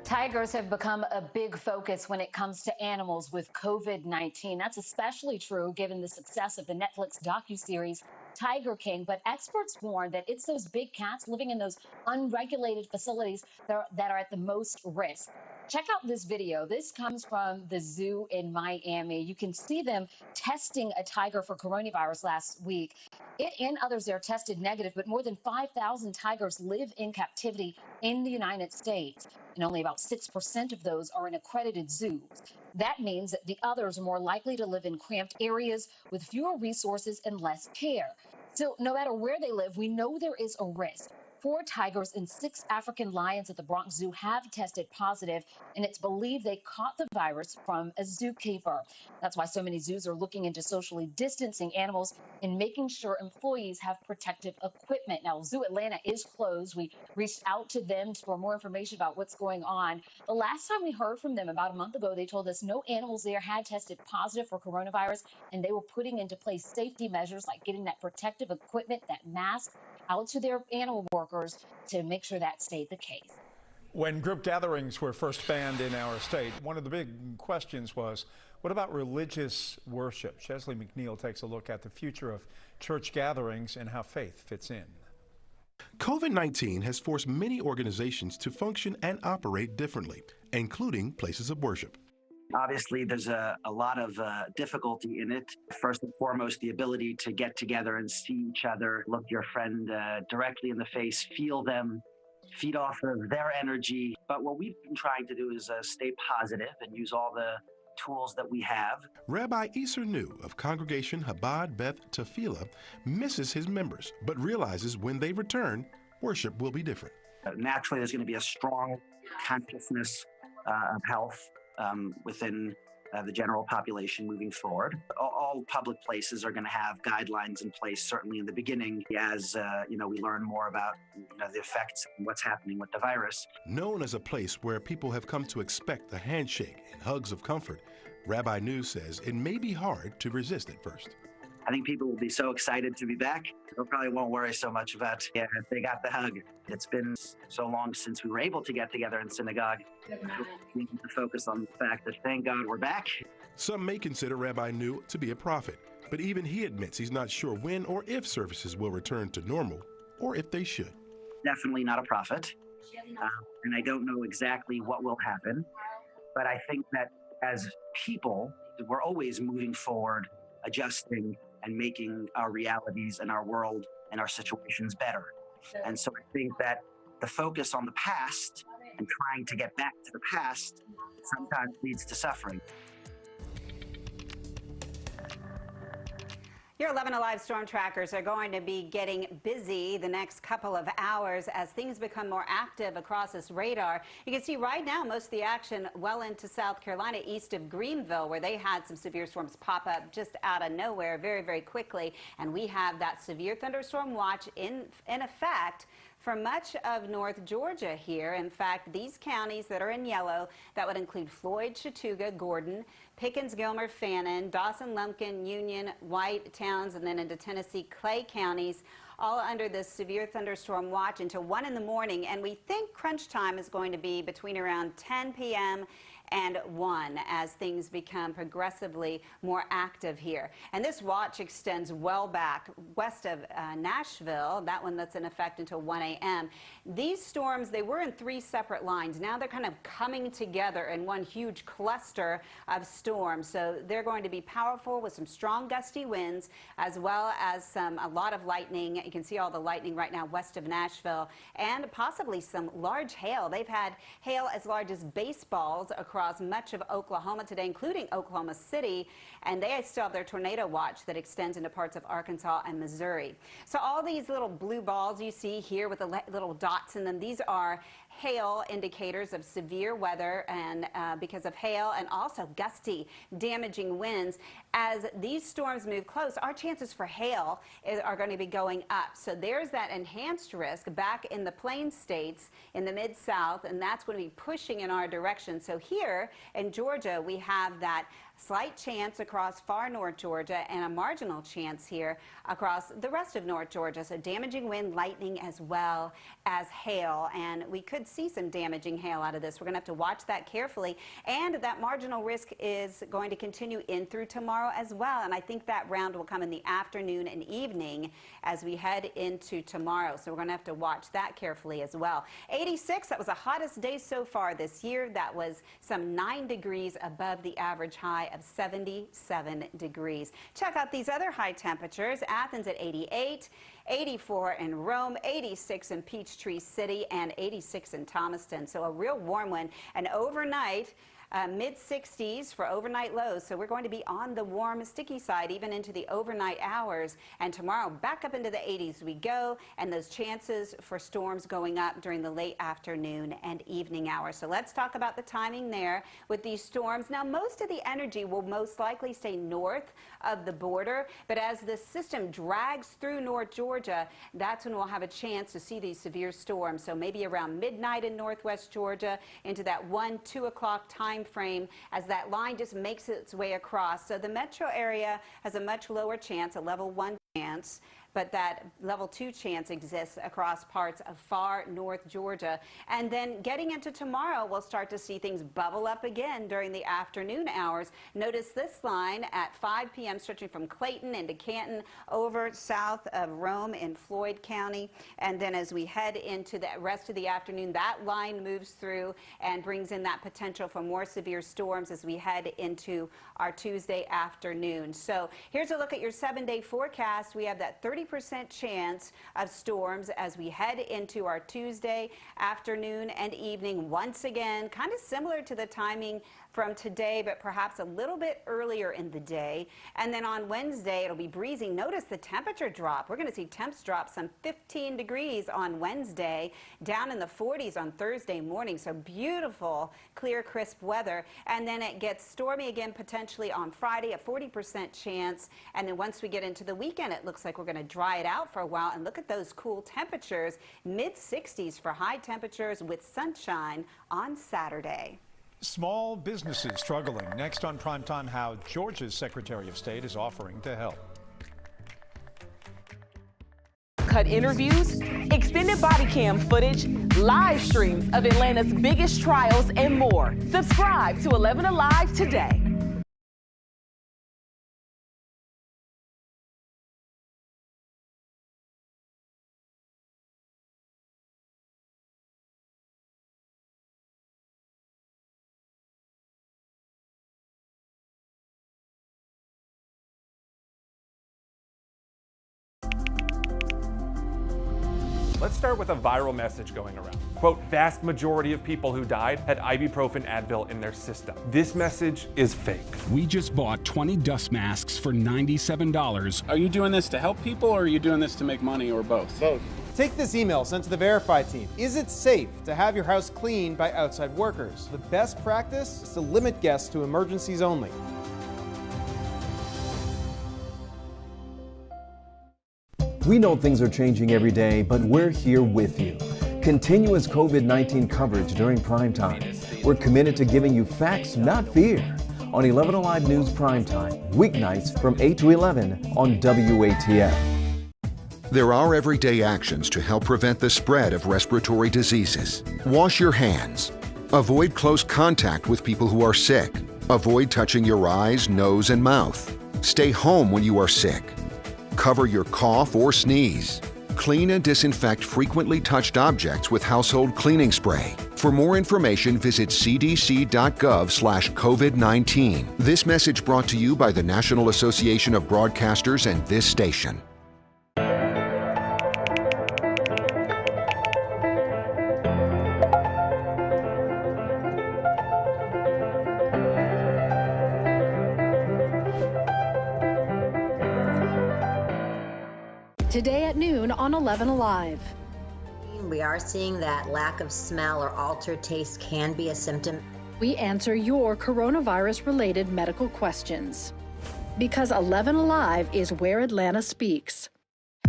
Tigers have become a big focus when it comes to animals with COVID-19. That's especially true given the success of the Netflix docuseries Tiger King. But experts warn that it's those big cats living in those unregulated facilities that are at the most risk. Check out this video. This comes from the zoo in Miami. You can see them testing a tiger for coronavirus last week. It and others there tested negative, but more than 5,000 tigers live in captivity in the United States, and only about 6% of those are in accredited zoos. That means that the others are more likely to live in cramped areas with fewer resources and less care. So no matter where they live, we know there is a risk. 4 tigers and 6 African lions at the Bronx Zoo have tested positive, and it's believed they caught the virus from a zookeeper. That's why so many zoos are looking into socially distancing animals and making sure employees have protective equipment. Now, Zoo Atlanta is closed. We reached out to them for more information about what's going on. The last time we heard from them about a month ago, they told us no animals there had tested positive for coronavirus, and they were putting into place safety measures like getting that protective equipment, that mask, out to their animal workers to make sure that stayed the case. When group gatherings were first banned in our state, one of the big questions was, what about religious worship? Chesley McNeil takes a look at the future of church gatherings and how faith fits in. COVID-19 has forced many organizations to function and operate differently, including places of worship. Obviously, there's a lot of difficulty in it. First and foremost, the ability to get together and see each other, look your friend directly in the face, feel them, feed off of their energy. But what we've been trying to do is stay positive and use all the tools that we have. Rabbi Iser New of Congregation Chabad Beth Tefillah misses his members, but realizes when they return, worship will be different. Naturally, there's going to be a strong consciousness of health within the general population moving forward. All public places are going to have guidelines in place, certainly in the beginning, as we learn more about the effects and what's happening with the virus. Known as a place where people have come to expect a handshake and hugs of comfort, Rabbi New says it may be hard to resist at first. I think people will be so excited to be back, they probably won't worry so much about if they got the hug. It's been so long since we were able to get together in synagogue. We need to focus on the fact that, thank God, we're back. Some may consider Rabbi New to be a prophet, but even he admits he's not sure when or if services will return to normal, or if they should. Definitely not a prophet, and I don't know exactly what will happen, but I think that as people, we're always moving forward, adjusting, and making our realities and our world and our situations better. And so I think that the focus on the past and trying to get back to the past sometimes leads to suffering. Your 11Alive storm trackers are going to be getting busy the next couple of hours as things become more active across this radar. You can see right now most of the action well into South Carolina, east of Greenville, where they had some severe storms pop up just out of nowhere very, very quickly. And we have that severe thunderstorm watch in effect for much of North Georgia here. In fact, these counties that are in yellow, that would include Floyd, Chattooga, Gordon, Pickens, Gilmer, Fannin, Dawson, Lumpkin, Union, White, Towns, and then into Tennessee, Clay counties, all under this severe thunderstorm watch until 1 in the morning. And we think crunch time is going to be between around 10 p.m. and 1 as things become progressively more active here. And this watch extends well back west of Nashville, that one that's in effect until 1 a.m. These storms, they were in 3 separate lines. Now they're kind of coming together in one huge cluster of storms. So they're going to be powerful with some strong gusty winds as well as a lot of lightning. You can see all the lightning right now west of Nashville and possibly some large hail. They've had hail as large as baseballs across much of Oklahoma today, including Oklahoma City, and they still have their tornado watch that extends into parts of Arkansas and Missouri. So all these little blue balls you see here with the little dots in them, these are hail indicators of severe weather and because of hail and also gusty, damaging winds. As these storms move close, our chances for hail are going to be going up. So there's that enhanced risk back in the Plains states in the Mid-South, and that's going to be pushing in our direction. So here in Georgia, we have that slight chance across far North Georgia and a marginal chance here across the rest of North Georgia. So damaging wind, lightning, as well as hail. And we could see some damaging hail out of this. We're going to have to watch that carefully. And that marginal risk is going to continue in through tomorrow as well. And I think that round will come in the afternoon and evening as we head into tomorrow. So we're going to have to watch that carefully as well. 86, that was the hottest day so far this year. That was some 9 degrees above the average high high of 77 degrees. Check out these other high temperatures. Athens at 88, 84 in Rome, 86 in Peachtree City, and 86 in Thomaston. So a real warm one. And overnight, mid-60s for overnight lows, so we're going to be on the warm, sticky side even into the overnight hours. And tomorrow, back up into the 80s we go, and those chances for storms going up during the late afternoon and evening hours. So let's talk about the timing there with these storms. Now, most of the energy will most likely stay north of the border, but as the system drags through North Georgia, that's when we'll have a chance to see these severe storms. So maybe around midnight in northwest Georgia into that 1, 2 o'clock time frame as that line just makes its way across. So the metro area has a much lower chance, a level 1 chance, but that level 2 chance exists across parts of far north Georgia. And then getting into tomorrow, we'll start to see things bubble up again during the afternoon hours. Notice this line at 5 p.m. stretching from Clayton into Canton over south of Rome in Floyd County. And then as we head into the rest of the afternoon, that line moves through and brings in that potential for more severe storms as we head into our Tuesday afternoon. So here's a look at your 7-day forecast. We have that 30% chance of storms as we head into our Tuesday afternoon and evening. Once again, kind of similar to the timing from today, but perhaps a little bit earlier in the day. And then on Wednesday, it'll be breezy. Notice the temperature drop. We're going to see temps drop some 15 degrees on Wednesday, down in the 40s on Thursday morning. So beautiful, clear, crisp weather. And then it gets stormy again potentially on Friday, a 40% chance. And then once we get into the weekend, it looks like we're going to dry it out for a while. And look at those cool temperatures, mid-60s for high temperatures with sunshine on Saturday. Small businesses struggling. Next on Primetime, how Georgia's Secretary of State is offering to help. Cut interviews, extended body cam footage, live streams of Atlanta's biggest trials, and more. Subscribe to 11Alive today. Let's start with a viral message going around. Quote, vast majority of people who died had ibuprofen Advil in their system. This message is fake. We just bought 20 dust masks for $97. Are you doing this to help people or are you doing this to make money or both? Both. Take this email sent to the Verify team. Is it safe to have your house cleaned by outside workers? The best practice is to limit guests to emergencies only. We know things are changing every day, but we're here with you. Continuous COVID-19 coverage during primetime. We're committed to giving you facts, not fear. On 11Alive News Primetime, weeknights from 8 to 11 on WATF. There are everyday actions to help prevent the spread of respiratory diseases. Wash your hands. Avoid close contact with people who are sick. Avoid touching your eyes, nose, and mouth. Stay home when you are sick. Cover your cough or sneeze. Clean and disinfect frequently touched objects with household cleaning spray. For more information, visit cdc.gov/COVID-19. This message brought to you by the National Association of Broadcasters and this station. Today at noon on 11Alive. We are seeing that lack of smell or altered taste can be a symptom. We answer your coronavirus-related medical questions. Because 11Alive is where Atlanta speaks.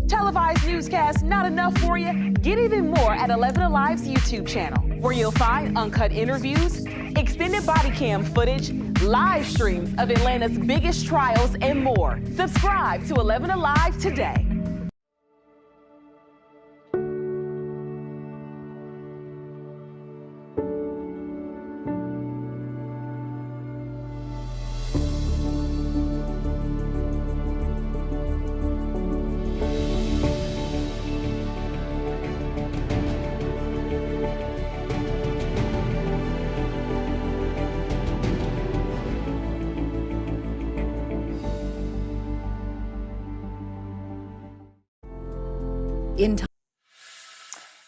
Televised newscasts not enough for you? Get even more at 11Alive's YouTube channel, where you'll find uncut interviews, extended body cam footage, live streams of Atlanta's biggest trials, and more. Subscribe to 11Alive today.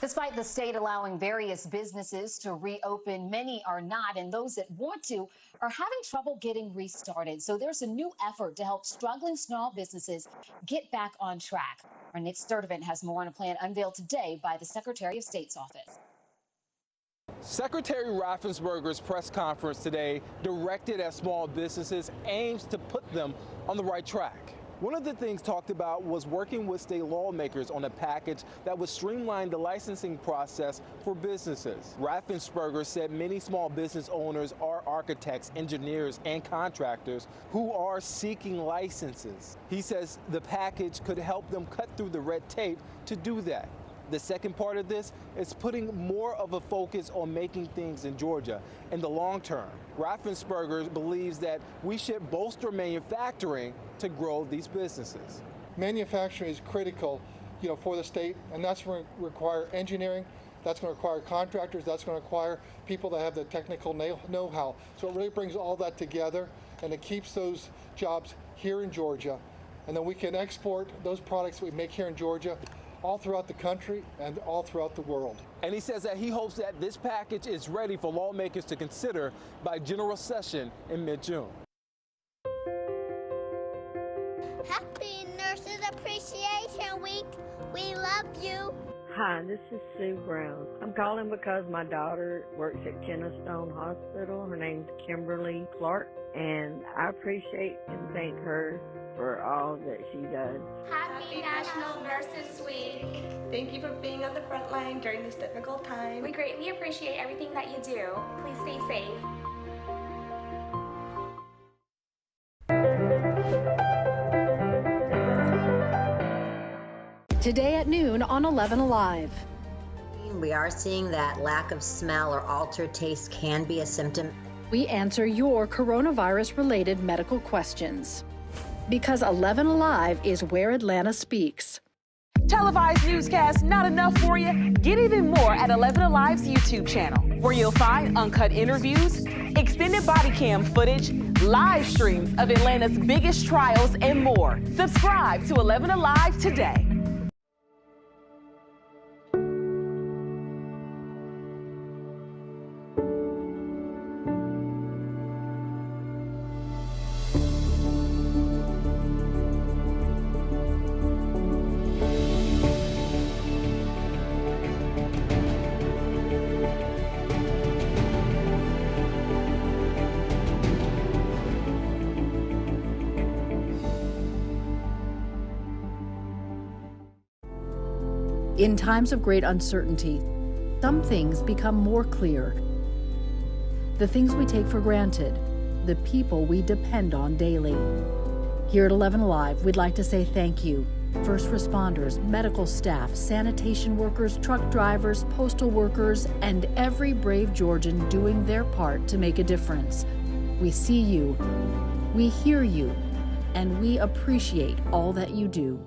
Despite the state allowing various businesses to reopen, many are not, and those that want to are having trouble getting restarted. So there's a new effort to help struggling small businesses get back on track. Our Nick Sturdivant has more on a plan unveiled today by the Secretary of State's office. Secretary Raffensperger's press conference today, directed at small businesses, aims to put them on the right track. One of the things talked about was working with state lawmakers on a package that would streamline the licensing process for businesses. Raffensperger said many small business owners are architects, engineers, and contractors who are seeking licenses. He says the package could help them cut through the red tape to do that. The second part of this is putting more of a focus on making things in Georgia in the long term. Raffensperger believes that we should bolster manufacturing to grow these businesses. Manufacturing is critical, for the state, and that's going to require engineering, that's going to require contractors, that's going to require people that have the technical know-how. So it really brings all that together, and it keeps those jobs here in Georgia, and then we can export those products that we make here in Georgia all throughout the country and all throughout the world. And he says that he hopes that this package is ready for lawmakers to consider by general session in mid-June. Happy Nurses Appreciation Week. We love you. Hi, this is Sue Brown. I'm calling because my daughter works at Kennestone Hospital. Her name's Kimberly Clark, and I appreciate and thank her for all that she does. Happy National Nurses Week. Thank you for being on the front line during this difficult time. We greatly appreciate everything that you do. Please stay safe. Today at noon on 11Alive. We are seeing that lack of smell or altered taste can be a symptom. We answer your coronavirus-related medical questions. Because 11Alive is where Atlanta speaks. Televised newscasts not enough for you? Get even more at 11Alive's YouTube channel, where you'll find uncut interviews, extended body cam footage, live streams of Atlanta's biggest trials, and more. Subscribe to 11Alive today. In times of great uncertainty, some things become more clear. The things we take for granted, the people we depend on daily. Here at 11Alive, we'd like to say thank you. First responders, medical staff, sanitation workers, truck drivers, postal workers, and every brave Georgian doing their part to make a difference. We see you, we hear you, and we appreciate all that you do.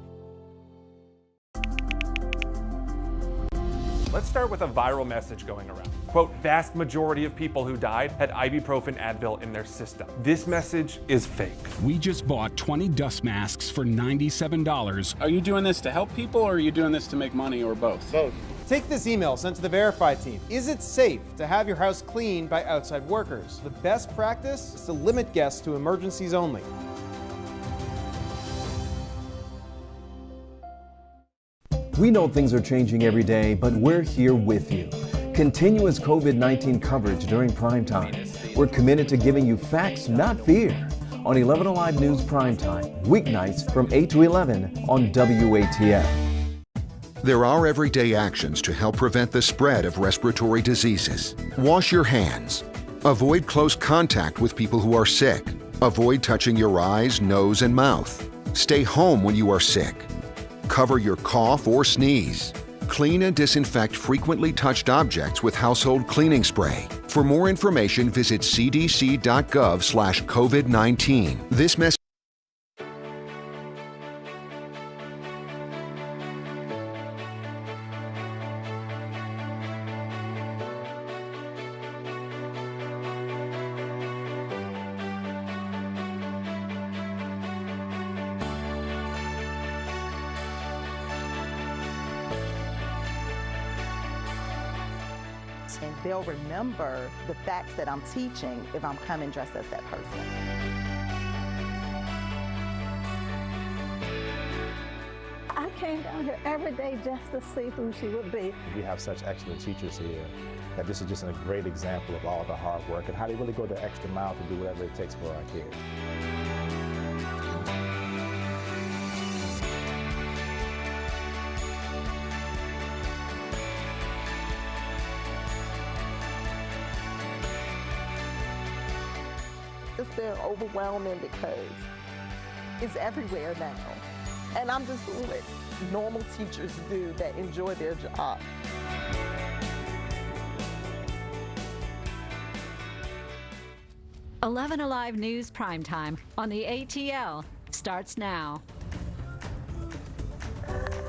Let's start with a viral message going around. Quote, vast majority of people who died had ibuprofen Advil in their system. This message is fake. We just bought 20 dust masks for $97. Are you doing this to help people, or are you doing this to make money, or both? Both. Take this email sent to the Verify team. Is it safe to have your house cleaned by outside workers? The best practice is to limit guests to emergencies only. We know things are changing every day, but we're here with you. Continuous COVID-19 coverage during primetime. We're committed to giving you facts, not fear. On 11Alive News Primetime, weeknights from 8 to 11 on WATF. There are everyday actions to help prevent the spread of respiratory diseases. Wash your hands. Avoid close contact with people who are sick. Avoid touching your eyes, nose, and mouth. Stay home when you are sick. Cover your cough or sneeze. Clean and disinfect frequently touched objects with household cleaning spray. For more information, visit cdc.gov/COVID-19. This message And they'll remember the facts that I'm teaching if I'm coming dressed as that person. I came down here every day just to see who she would be. We have such excellent teachers here that this is just a great example of all the hard work and how they really go the extra mile to do whatever it takes for our kids. It's been overwhelming because it's everywhere now. And I'm just doing what normal teachers do that enjoy their job. "11Alive News Primetime on the ATL starts now.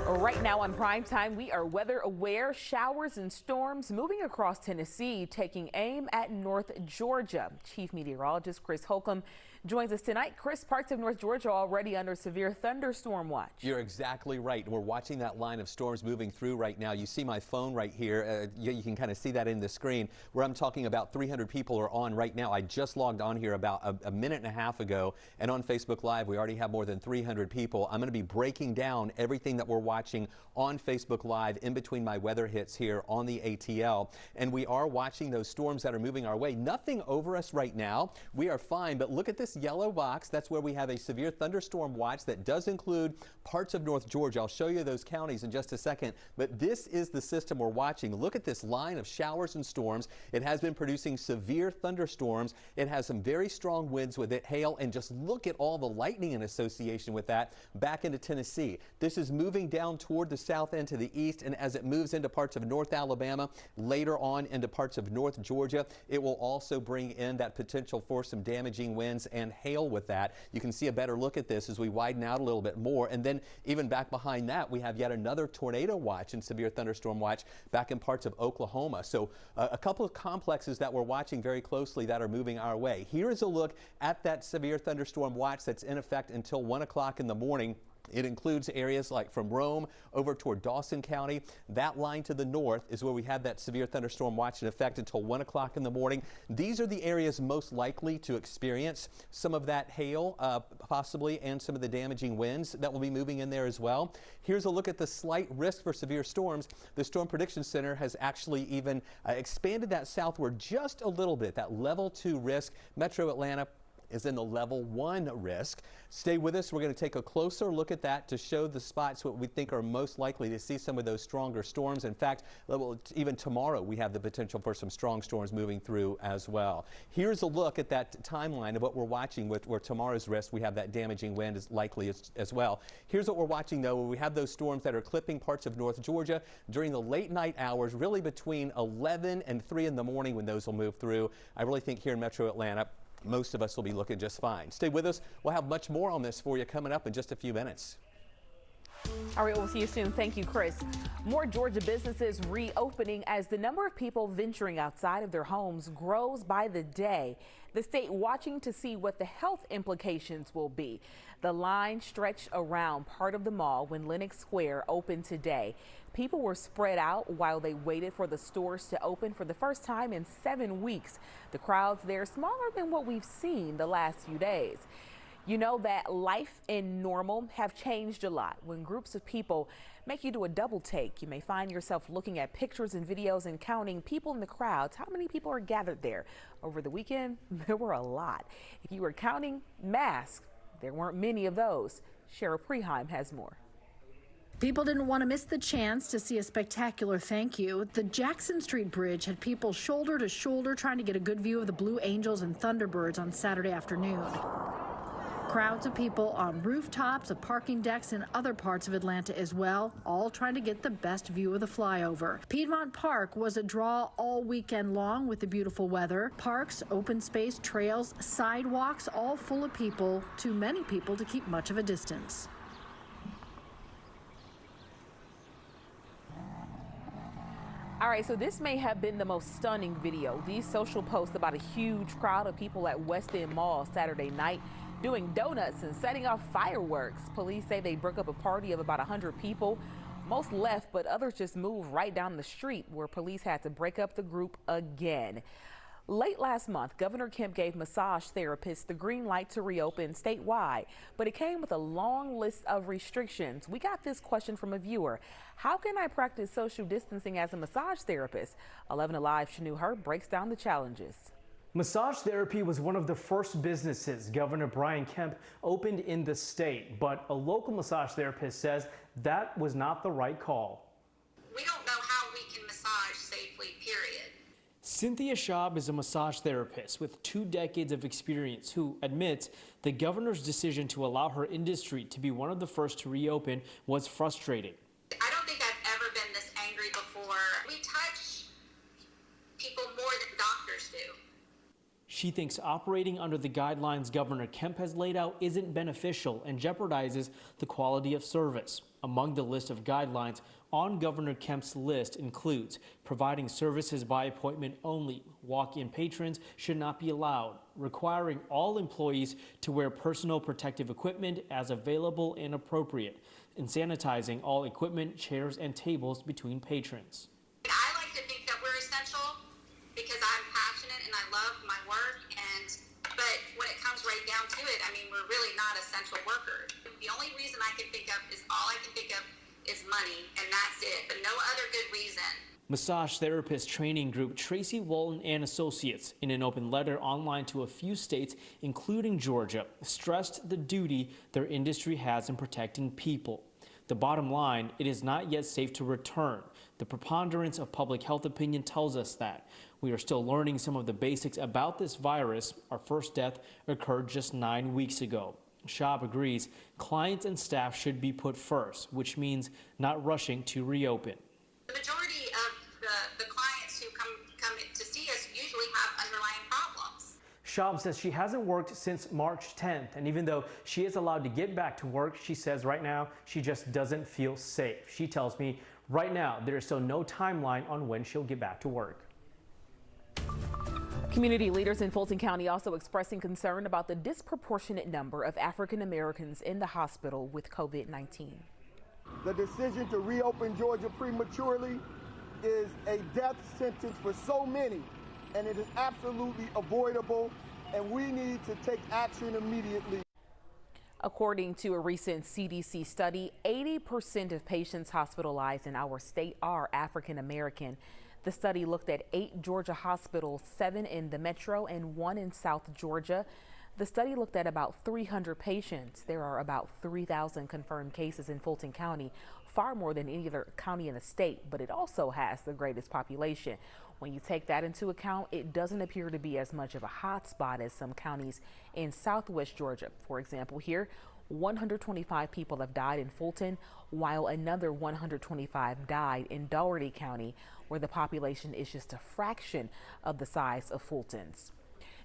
Right now on Primetime, we are weather aware. Showers and storms moving across Tennessee, taking aim at North Georgia. Chief Meteorologist Chris Holcomb joins us tonight. Chris, parts of North Georgia already under severe thunderstorm watch. You're exactly right. We're watching that line of storms moving through right now. You see my phone right here. You can kind of see that in the screen where I'm talking about 300 people are on right now. I just logged on here about a minute and a half ago, and on Facebook Live we already have more than 300 people. I'm going to be breaking down everything that we're watching on Facebook Live in between my weather hits here on the ATL, and we are watching those storms that are moving our way. Nothing over us right now. We are fine, but look at this yellow box. That's where we have a severe thunderstorm watch that does include parts of North Georgia. I'll show you those counties in just a second, but this is the system we're watching. Look at this line of showers and storms. It has been producing severe thunderstorms. It has some very strong winds with it, hail, and just look at all the lightning in association with that back into Tennessee. This is moving down toward the south end to the east, and as it moves into parts of North Alabama, later on into parts of North Georgia, it will also bring in that potential for some damaging winds and hail with that. You can see a better look at this as we widen out a little bit more, and then even back behind that we have yet another tornado watch and severe thunderstorm watch back in parts of Oklahoma. So a couple of complexes that we're watching very closely that are moving our way. Here is a look at that severe thunderstorm watch that's in effect until 1 o'clock in the morning. It includes areas like from Rome over toward Dawson County. That line to the north is where we have that severe thunderstorm watch in effect until 1 o'clock in the morning. These are the areas most likely to experience some of that hail, possibly, and some of the damaging winds that will be moving in there as well. Here's a look at the slight risk for severe storms. The Storm Prediction Center has actually even expanded that southward just a little bit. That level 2 risk, Metro Atlanta is in the level 1 risk. Stay with us. We're going to take a closer look at that to show the spots what we think are most likely to see some of those stronger storms. In fact, even tomorrow we have the potential for some strong storms moving through as well. Here's a look at that timeline of what we're watching with where tomorrow's risk we have that damaging wind is likely as well. Here's what we're watching though, where we have those storms that are clipping parts of North Georgia during the late night hours, really between 11 and 3 in the morning when those will move through. I really think here in Metro Atlanta, most of us will be looking just fine. Stay with us. We'll have much more on this for you coming up in just a few minutes. All right, we'll see you soon. Thank you, Chris. More Georgia businesses reopening as the number of people venturing outside of their homes grows by the day. The state watching to see what the health implications will be. The line stretched around part of the mall when Lenox Square opened today. People were spread out while they waited for the stores to open for the first time in 7 weeks. The crowds there smaller than what we've seen the last few days. You know that life and normal have changed a lot. When groups of people make you do a double take, you may find yourself looking at pictures and videos and counting people in the crowds. How many people are gathered there? Over the weekend, there were a lot. If you were counting masks, there weren't many of those. Cheryl Preheim has more. People didn't want to miss the chance to see a spectacular thank you. The Jackson Street Bridge had people shoulder to shoulder trying to get a good view of the Blue Angels and Thunderbirds on Saturday afternoon. Crowds of people on rooftops, of parking decks, and other parts of Atlanta as well, all trying to get the best view of the flyover. Piedmont Park was a draw all weekend long with the beautiful weather. Parks, open space, trails, sidewalks, all full of people, too many people to keep much of a distance. All right, so this may have been the most stunning video. These social posts about a huge crowd of people at West End Mall Saturday night doing donuts and setting off fireworks. Police say they broke up a party of about 100 people. Most left, but others just moved right down the street, where police had to break up the group again. Late last month, Governor Kemp gave massage therapists the green light to reopen statewide, but it came with a long list of restrictions. We got this question from a viewer. How can I practice social distancing as a massage therapist? 11Alive Shanu Hurt breaks down the challenges. Massage therapy was one of the first businesses Governor Brian Kemp opened in the state, but a local massage therapist says that was not the right call. We don't know how we can massage safely, period. Cynthia Schaub is a massage therapist with 2 decades of experience who admits the governor's decision to allow her industry to be one of the first to reopen was frustrating. I don't think I've ever been this angry before. We touch people more than doctors do. She thinks operating under the guidelines Governor Kemp has laid out isn't beneficial and jeopardizes the quality of service. Among the list of guidelines on Governor Kemp's list includes providing services by appointment only, walk-in patrons should not be allowed, requiring all employees to wear personal protective equipment as available and appropriate, and sanitizing all equipment, chairs, and tables between patrons. I like to think that we're essential because I'm passionate and I love my work, but when it comes right down to it, I mean, we're really not essential workers. The only reason I can think of is money, and that's it, but no other good reason. Massage therapist training group Tracy Walton and Associates, in an open letter online to a few states, including Georgia, stressed the duty their industry has in protecting people. The bottom line, it is not yet safe to return. The preponderance of public health opinion tells us that. We are still learning some of the basics about this virus. Our first death occurred just 9 weeks ago. Schaub agrees clients and staff should be put first, which means not rushing to reopen. The majority of the clients who come to see us usually have underlying problems. Schaub says she hasn't worked since March 10th, and even though she is allowed to get back to work, she says right now she just doesn't feel safe. She tells me right now there is still no timeline on when she'll get back to work. Community leaders in Fulton County also expressing concern about the disproportionate number of African Americans in the hospital with COVID-19. The decision to reopen Georgia prematurely is a death sentence for so many, and it is absolutely avoidable, and we need to take action immediately. According to a recent CDC study, 80% of patients hospitalized in our state are African American. The study looked at 8 Georgia hospitals, 7 in the metro and 1 in South Georgia. The study looked at about 300 patients. There are about 3,000 confirmed cases in Fulton County, far more than any other county in the state, but it also has the greatest population. When you take that into account, it doesn't appear to be as much of a hot spot as some counties in southwest Georgia. For example, here, 125 people have died in Fulton, while another 125 died in Dougherty County, where the population is just a fraction of the size of Fulton's.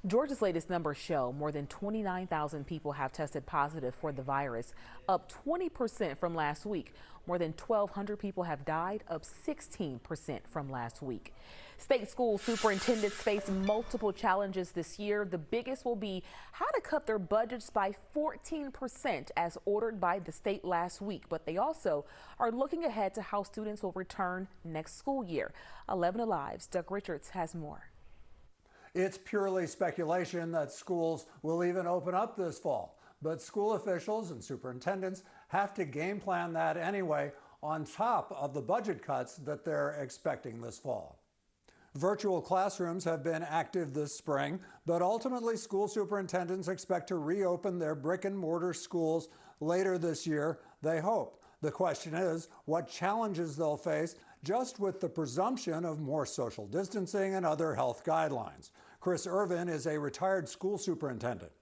Georgia's latest numbers show more than 29,000 people have tested positive for the virus, up 20% from last week. More than 1,200 people have died, up 16% from last week. State school superintendents face multiple challenges this year. The biggest will be how to cut their budgets by 14% as ordered by the state last week. But they also are looking ahead to how students will return next school year. 11Alive's Doug Richards has more. It's purely speculation that schools will even open up this fall, but school officials and superintendents have to game plan that anyway on top of the budget cuts that they're expecting this fall. Virtual classrooms have been active this spring, but ultimately school superintendents expect to reopen their brick and mortar schools later this year, they hope. The question is what challenges they'll face just with the presumption of more social distancing and other health guidelines. Chris Irvin is a retired school superintendent.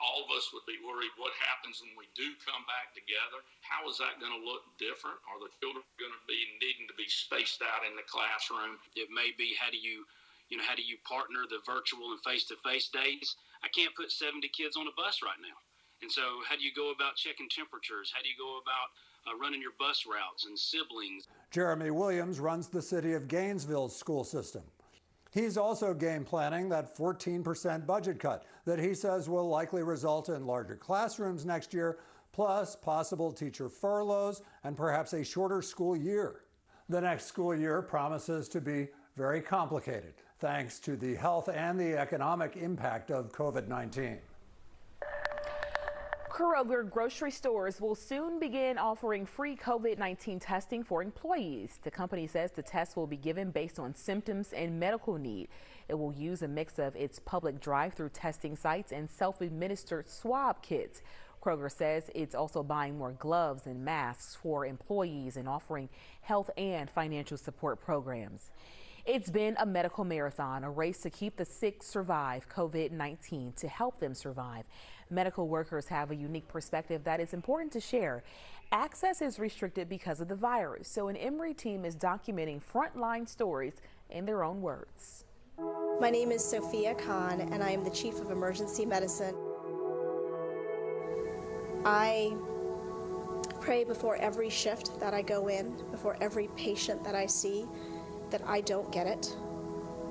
All of us would be worried what happens when we do come back together. How is that going to look different? Are the children going to be needing to be spaced out in the classroom? It may be how do you partner the virtual and face-to-face days? I can't put 70 kids on a bus right now. And so how do you go about checking temperatures? How do you go about running your bus routes and siblings? Jeremy Williams runs the city of Gainesville's school system. He's also game planning that 14% budget cut that he says will likely result in larger classrooms next year, plus possible teacher furloughs and perhaps a shorter school year. The next school year promises to be very complicated, thanks to the health and the economic impact of COVID-19. Kroger grocery stores will soon begin offering free COVID-19 testing for employees. The company says the test will be given based on symptoms and medical need. It will use a mix of its public drive-through testing sites and self-administered swab kits. Kroger says it's also buying more gloves and masks for employees and offering health and financial support programs. It's been a medical marathon, a race to keep the sick survive COVID-19, to help them survive. Medical workers have a unique perspective that is important to share. Access is restricted because of the virus, so an Emory team is documenting frontline stories in their own words. My name is Sophia Khan, and I am the Chief of Emergency Medicine. I pray before every shift that I go in, before every patient that I see, that I don't get it.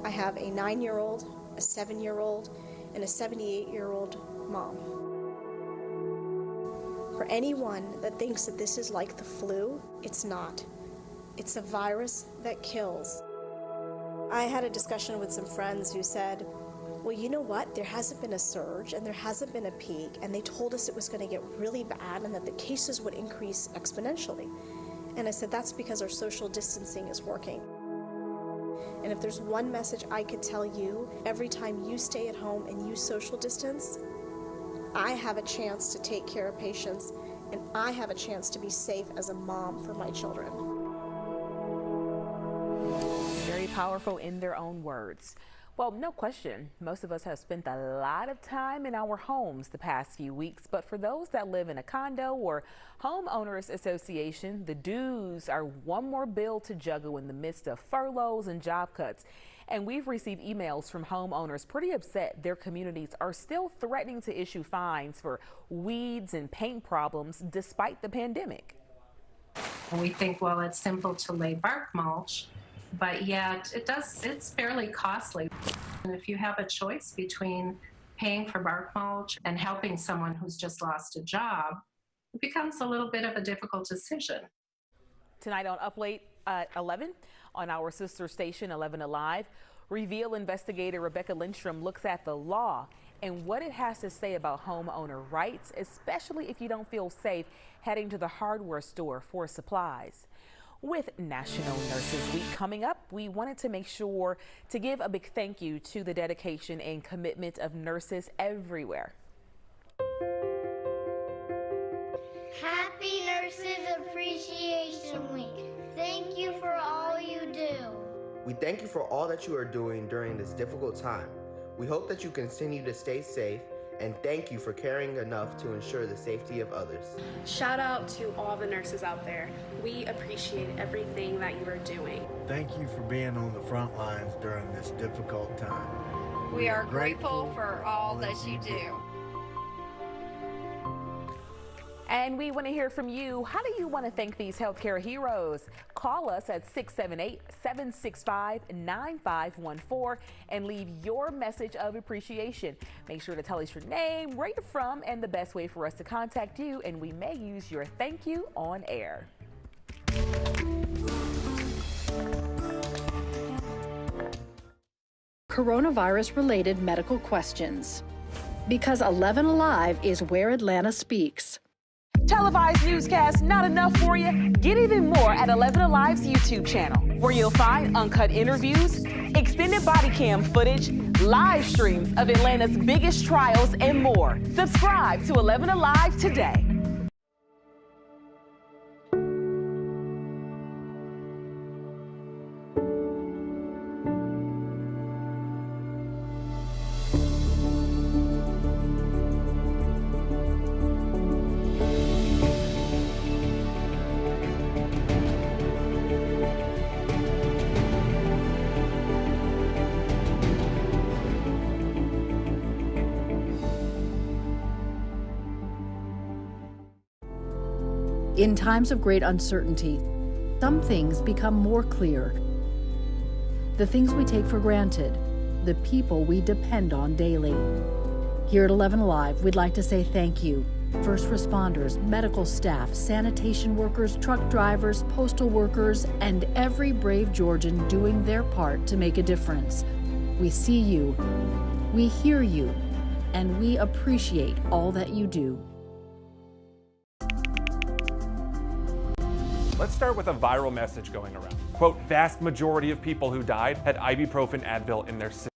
I have a 9-year-old, a 7-year-old, and a 78-year-old mom. For anyone that thinks that this is like the flu, it's not. It's a virus that kills. I had a discussion with some friends who said, well, you know what? There hasn't been a surge and there hasn't been a peak, and they told us it was going to get really bad and that the cases would increase exponentially. And I said, that's because our social distancing is working. And if there's one message I could tell you, every time you stay at home and you social distance, I have a chance to take care of patients, and I have a chance to be safe as a mom for my children. Very powerful in their own words. Well, no question, most of us have spent a lot of time in our homes the past few weeks, but for those that live in a condo or homeowners association, the dues are one more bill to juggle in the midst of furloughs and job cuts. And we've received emails from homeowners pretty upset their communities are still threatening to issue fines for weeds and paint problems despite the pandemic. And we think, well, it's simple to lay bark mulch, but yet it's fairly costly. And if you have a choice between paying for bark mulch and helping someone who's just lost a job, it becomes a little bit of a difficult decision. Tonight on Up Late at 11 on our sister station 11Alive, Reveal investigator Rebecca Lindstrom looks at the law and what it has to say about homeowner rights, especially if you don't feel safe heading to the hardware store for supplies. With National Nurses Week coming up, we wanted to make sure to give a big thank you to the dedication and commitment of nurses everywhere. Happy Nurses Appreciation Week. Thank you for all you do. We thank you for all that you are doing during this difficult time. We hope that you continue to stay safe, and thank you for caring enough to ensure the safety of others. Shout out to all the nurses out there. We appreciate everything that you are doing. Thank you for being on the front lines during this difficult time. We are grateful for all that you do. And we want to hear from you. How do you want to thank these healthcare heroes? Call us at 678-765-9514 and leave your message of appreciation. Make sure to tell us your name, where you're from, and the best way for us to contact you, and we may use your thank you on air. Coronavirus-related medical questions. Because 11Alive is where Atlanta speaks. Televised newscasts not enough for you? Get even more at 11Alive's YouTube channel, where you'll find uncut interviews, extended body cam footage, live streams of Atlanta's biggest trials, and more. Subscribe to 11Alive today. In times of great uncertainty, some things become more clear. The things we take for granted, the people we depend on daily. Here at 11Alive, we'd like to say thank you. First responders, medical staff, sanitation workers, truck drivers, postal workers, and every brave Georgian doing their part to make a difference. We see you, we hear you, and we appreciate all that you do. Let's start with a viral message going around. Quote, vast majority of people who died had ibuprofen Advil in their system.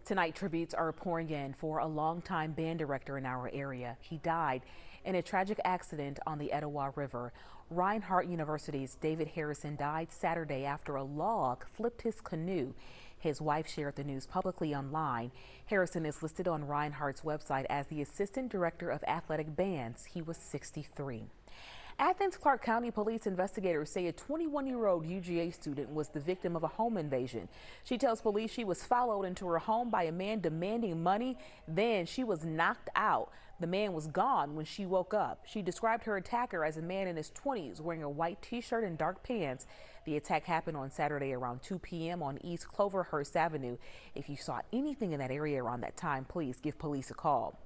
Tonight, tributes are pouring in for a longtime band director in our area. He died in a tragic accident on the Etowah River. Reinhardt University's David Harrison died Saturday after a log flipped his canoe. His wife shared the news publicly online. Harrison is listed on Reinhardt's website as the Assistant Director of Athletic Bands. He was 63. Athens-Clarke County police investigators say a 21-year-old UGA student was the victim of a home invasion. She tells police she was followed into her home by a man demanding money. Then she was knocked out. The man was gone when she woke up. She described her attacker as a man in his 20s wearing a white t-shirt and dark pants. The attack happened on Saturday around 2 p.m. on East Cloverhurst Avenue. If you saw anything in that area around that time, please give police a call.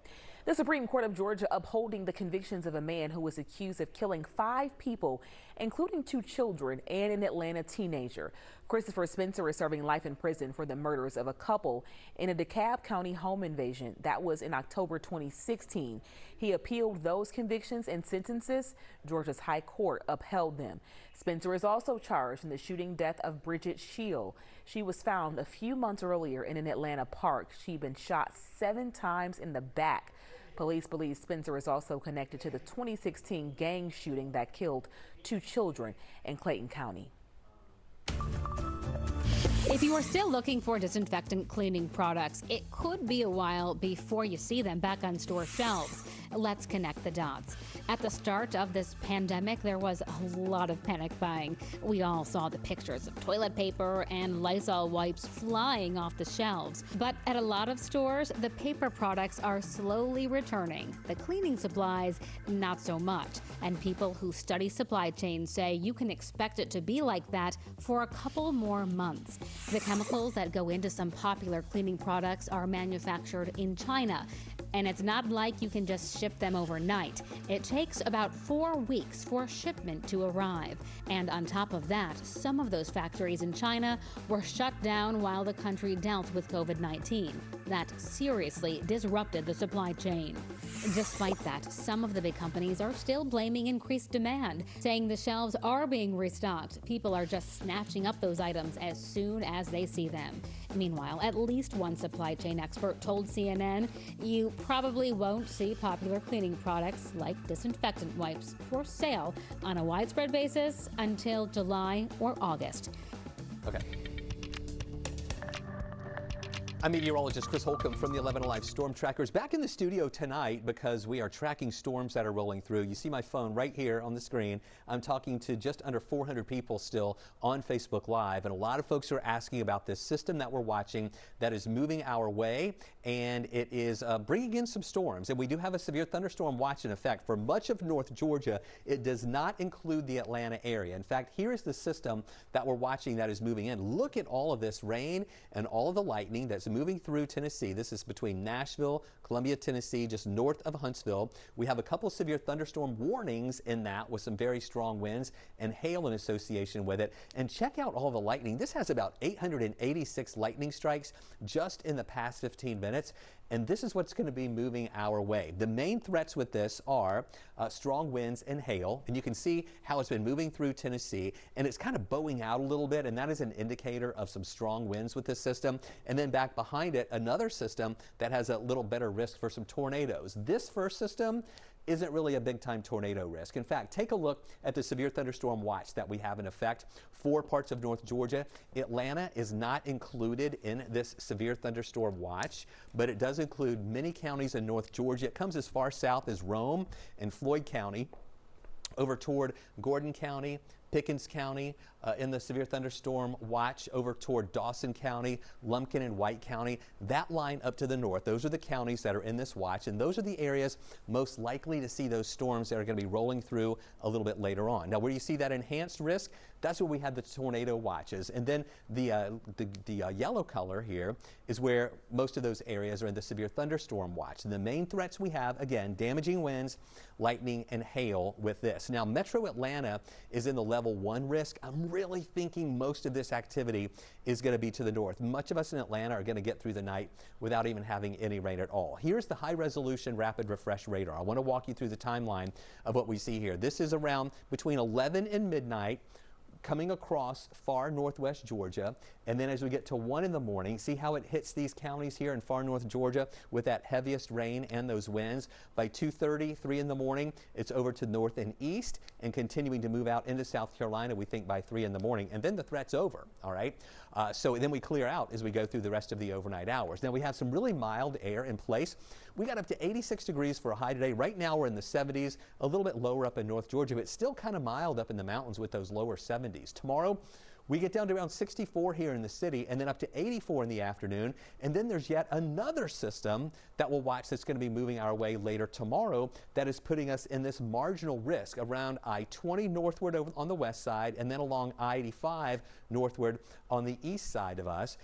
The Supreme Court of Georgia upholding the convictions of a man who was accused of killing 5 people, including 2 children and an Atlanta teenager. Christopher Spencer is serving life in prison for the murders of a couple in a DeKalb County home invasion that was in October 2016. He appealed those convictions and sentences. Georgia's High Court upheld them. Spencer is also charged in the shooting death of Bridget Shield. She was found a few months earlier in an Atlanta park. She'd been shot 7 times in the back. Police believe Spencer is also connected to the 2016 gang shooting that killed 2 children in Clayton County. If you are still looking for disinfectant cleaning products, it could be a while before you see them back on store shelves. Let's connect the dots. At the start of this pandemic, there was a lot of panic buying. We all saw the pictures of toilet paper and Lysol wipes flying off the shelves. But at a lot of stores, the paper products are slowly returning. The cleaning supplies, not so much. And people who study supply chains say you can expect it to be like that for a couple more months. The chemicals that go into some popular cleaning products are manufactured in China. And it's not like you can just ship them overnight. It takes about 4 weeks for shipment to arrive. And on top of that, some of those factories in China were shut down while the country dealt with COVID-19. That seriously disrupted the supply chain. Despite that, some of the big companies are still blaming increased demand, saying the shelves are being restocked. People are just snatching up those items as soon as they see them. Meanwhile, at least one supply chain expert told CNN, you probably won't see popular cleaning products like disinfectant wipes for sale on a widespread basis until July or August. Okay. I'm meteorologist Chris Holcomb from the 11Alive Storm Trackers, back in the studio tonight because we are tracking storms that are rolling through. You see my phone right here on the screen. I'm talking to just under 400 people still on Facebook Live, and a lot of folks are asking about this system that we're watching that is moving our way, and it is bringing in some storms. And we do have a severe thunderstorm watch in effect for much of North Georgia. It does not include the Atlanta area. In fact, here is the system that we're watching that is moving in. Look at all of this rain and all of the lightning that's moving through Tennessee. This is between Nashville, Columbia, Tennessee, just north of Huntsville. We have a couple severe thunderstorm warnings in that with some very strong winds and hail in association with it. And check out all the lightning. This has about 886 lightning strikes just in the past 15 minutes. And this is what's going to be moving our way. The main threats with this are strong winds and hail. And you can see how it's been moving through Tennessee. And it's kind of bowing out a little bit. And that is an indicator of some strong winds with this system. And then back behind it, another system that has a little better risk for some tornadoes. This first system isn't really a big-time tornado risk. In fact, take a look at the severe thunderstorm watch that we have in effect for parts of North Georgia. Atlanta is not included in this severe thunderstorm watch, but it does include many counties in North Georgia. It comes as far south as Rome and Floyd County, over toward Gordon County, Pickens County in the severe thunderstorm watch over toward Dawson County, Lumpkin and White County. That line up to the north, those are the counties that are in this watch, and those are the areas most likely to see those storms that are going to be rolling through a little bit later on. Now, where you see that enhanced risk, that's where we have the tornado watches. And then the yellow color here is where most of those areas are in the severe thunderstorm watch. And the main threats we have, again, damaging winds, lightning, and hail with this. Now, Metro Atlanta is in the level 1 risk. I'm really thinking most of this activity is going to be to the north. Much of us in Atlanta are going to get through the night without even having any rain at all. Here's the high resolution rapid refresh radar. I want to walk you through the timeline of what we see here. This is around between 11 and midnight, coming across far northwest Georgia, and then as we get to 1 in the morning, see how it hits these counties here in far north Georgia with that heaviest rain and those winds. By 2:30, 3 in the morning, it's over to north and east and continuing to move out into South Carolina, we think by 3 in the morning, and then the threat's over, all right? So then we clear out as we go through the rest of the overnight hours. Now we have some really mild air in place. We got up to 86 degrees for a high today. Right now we're in the 70s, a little bit lower up in North Georgia, but still kind of mild up in the mountains with those lower 70s. Tomorrow, we get down to around 64 here in the city and then up to 84 in the afternoon. And then there's yet another system that we'll watch that's going to be moving our way later tomorrow that is putting us in this marginal risk around I-20 northward over on the west side and then along I-85 northward on the east side of us.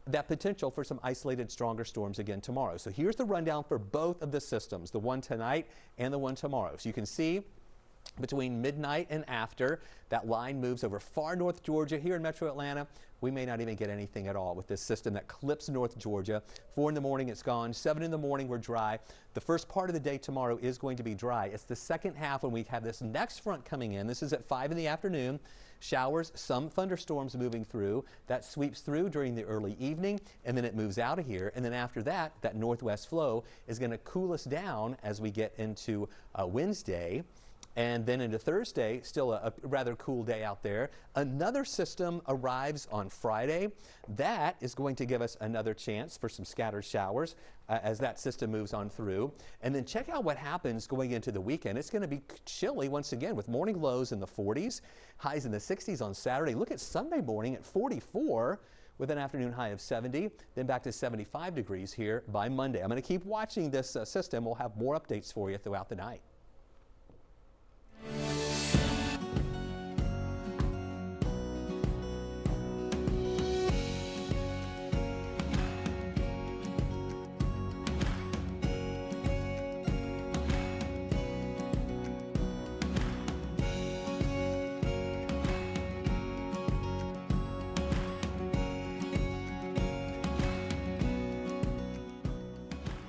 That potential for some isolated stronger storms again tomorrow. So here's the rundown for both of the systems, the one tonight and the one tomorrow. So you can see between midnight and after, that line moves over far north Georgia. Here in Metro Atlanta, we may not even get anything at all with this system that clips North Georgia. 4 in the morning, it's gone. 7 in the morning, we're dry. The first part of the day tomorrow is going to be dry. It's the second half when we have this next front coming in. This is at 5 in the afternoon. Showers, some thunderstorms moving through. That sweeps through during the early evening, and then it moves out of here. And then after that, that northwest flow is going to cool us down as we get into Wednesday. And then into Thursday, still a rather cool day out there. Another system arrives on Friday. That is going to give us another chance for some scattered showers as that system moves on through. And then check out what happens going into the weekend. It's going to be chilly once again with morning lows in the 40s, highs in the 60s on Saturday. Look at Sunday morning at 44. With an afternoon high of 70, then back to 75 degrees here by Monday. I'm going to keep watching this system. We'll have more updates for you throughout the night.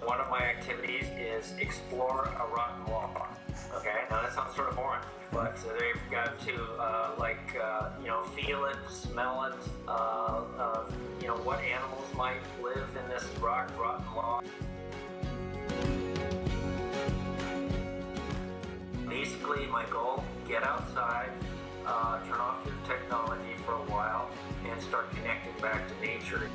One of my activities is explore a rotten wall. Okay, now that sounds sort of boring, but they've got to feel it, smell it, what animals might live in this rotten wall. Basically, my goal: get outside, turn off your technology for a while, and start connecting back to nature.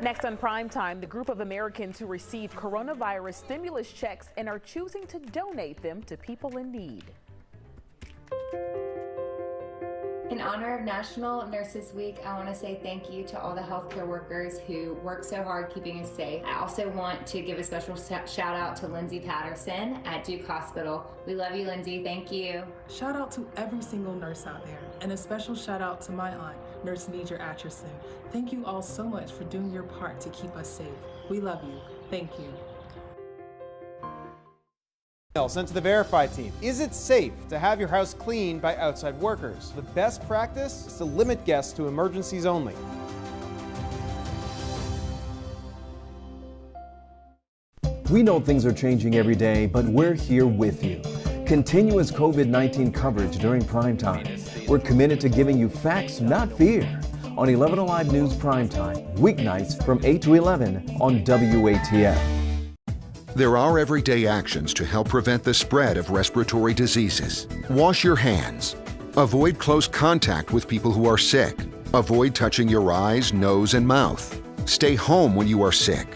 Next on Primetime, the group of Americans who received coronavirus stimulus checks and are choosing to donate them to people in need. In honor of National Nurses Week, I want to say thank you to all the healthcare workers who work so hard keeping us safe. I also want to give a special shout out to Lindsay Patterson at Duke Hospital. We love you, Lindsay. Thank you. Shout out to every single nurse out there, and a special shout out to my aunt, Nurse Neidra Atcherson. Thank you all so much for doing your part to keep us safe. We love you. Thank you. Sent to the Verify team. Is it safe to have your house cleaned by outside workers? The best practice is to limit guests to emergencies only. We know things are changing every day, but we're here with you. Continuous COVID-19 coverage during primetime. We're committed to giving you facts, not fear. On 11Alive News Primetime, weeknights from 8 to 11 on WATF. There are everyday actions to help prevent the spread of respiratory diseases. Wash your hands. Avoid close contact with people who are sick. Avoid touching your eyes, nose, and mouth. Stay home when you are sick.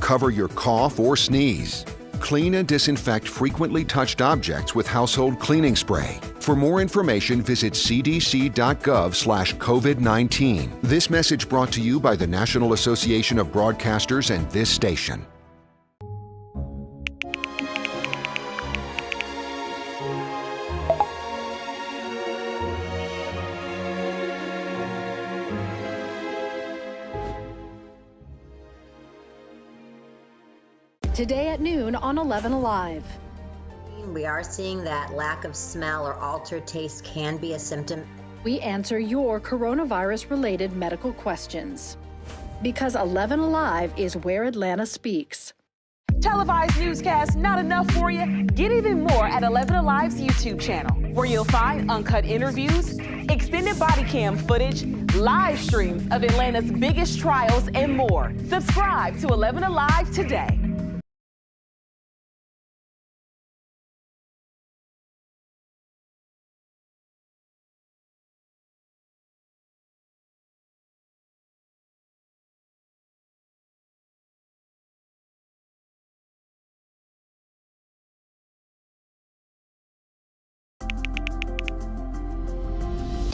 Cover your cough or sneeze. Clean and disinfect frequently touched objects with household cleaning spray. For more information, visit cdc.gov/COVID-19. This message brought to you by the National Association of Broadcasters and this station. Today at noon on 11Alive. We are seeing that lack of smell or altered taste can be a symptom. We answer your coronavirus-related medical questions. Because 11Alive is where Atlanta speaks. Televised newscasts not enough for you? Get even more at 11Alive's YouTube channel, where you'll find uncut interviews, extended body cam footage, live streams of Atlanta's biggest trials, and more. Subscribe to 11Alive today.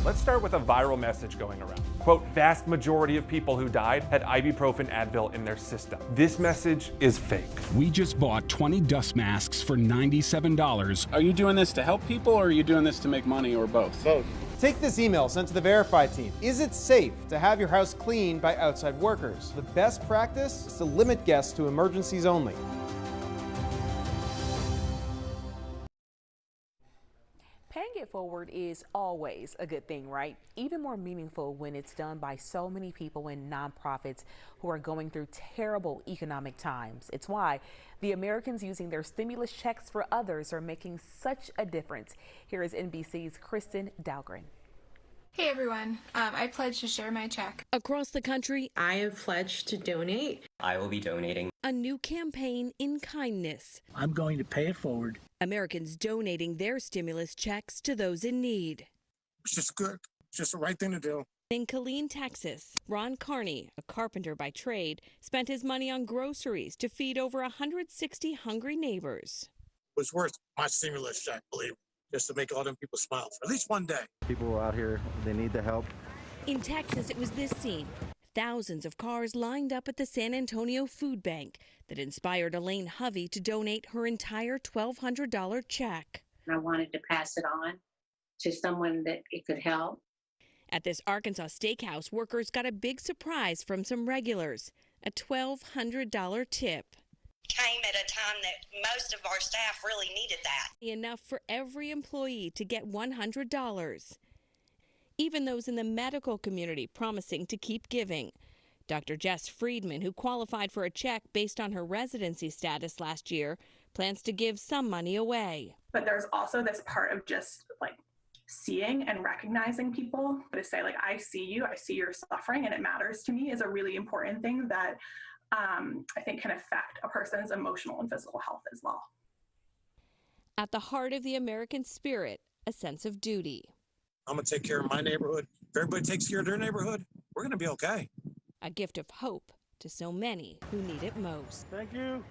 Let's start with a viral message going around. Quote, vast majority of people who died had ibuprofen Advil in their system. This message is fake. We just bought 20 dust masks for $97. Are you doing this to help people or are you doing this to make money or both? Both. Take this email sent to the Verify team. Is it safe to have your house cleaned by outside workers? The best practice is to limit guests to emergencies only. Paying it forward is always a good thing, right? Even more meaningful when it's done by so many people and nonprofits who are going through terrible economic times. It's why the Americans using their stimulus checks for others are making such a difference. Here is NBC's Kristen Dahlgren. Hey everyone, I pledge to share my check. Across the country, I have pledged to donate. I will be donating. A new campaign in kindness. I'm going to pay it forward. Americans donating their stimulus checks to those in need. It's just good. It's just the right thing to do. In Killeen, Texas, Ron Carney, a carpenter by trade, spent his money on groceries to feed over 160 hungry neighbors. It was worth my stimulus check, believe me, just to make all them people smile for at least one day. People out here, they need the help. In Texas, it was this scene. Thousands of cars lined up at the San Antonio Food Bank that inspired Elaine Hovey to donate her entire $1,200 check. I wanted to pass it on to someone that it could help. At this Arkansas steakhouse, workers got a big surprise from some regulars, a $1,200 tip. Came at a time that most of our staff really needed that. Enough for every employee to get $100. Even those in the medical community promising to keep giving. Dr. Jess Friedman, who qualified for a check based on her residency status last year, plans to give some money away. But there's also this part of just like seeing and recognizing people, to say like, I see you, I see your suffering, and it matters to me, is a really important thing that I think can affect a person's emotional and physical health as well. At the heart of the American spirit, a sense of duty. I'm going to take care of my neighborhood. If everybody takes care of their neighborhood, we're going to be okay. A gift of hope to so many who need it most. Thank you.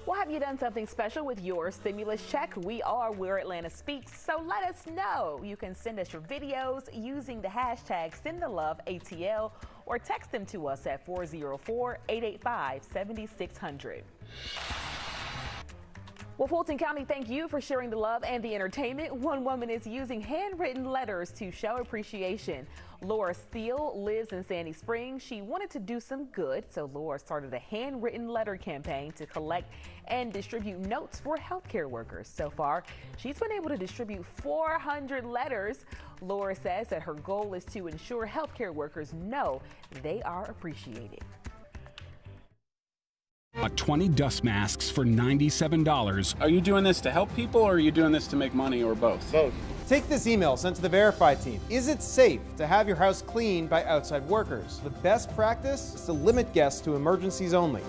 Well, have you done something special with your stimulus check? We are Where Atlanta Speaks, so let us know. You can send us your videos using the hashtag SendTheLoveATL or text them to us at 404-885-7600. Well, Fulton County, thank you for sharing the love and the entertainment. One woman is using handwritten letters to show appreciation. Laura Steele lives in Sandy Springs. She wanted to do some good, so Laura started a handwritten letter campaign to collect and distribute notes for healthcare workers. So far, she's been able to distribute 400 letters. Laura says that her goal is to ensure healthcare workers know they are appreciated. 20 dust masks for $97. Are you doing this to help people or are you doing this to make money or both? Both. Take this email sent to the Verify team. Is it safe to have your house cleaned by outside workers? The best practice is to limit guests to emergencies only.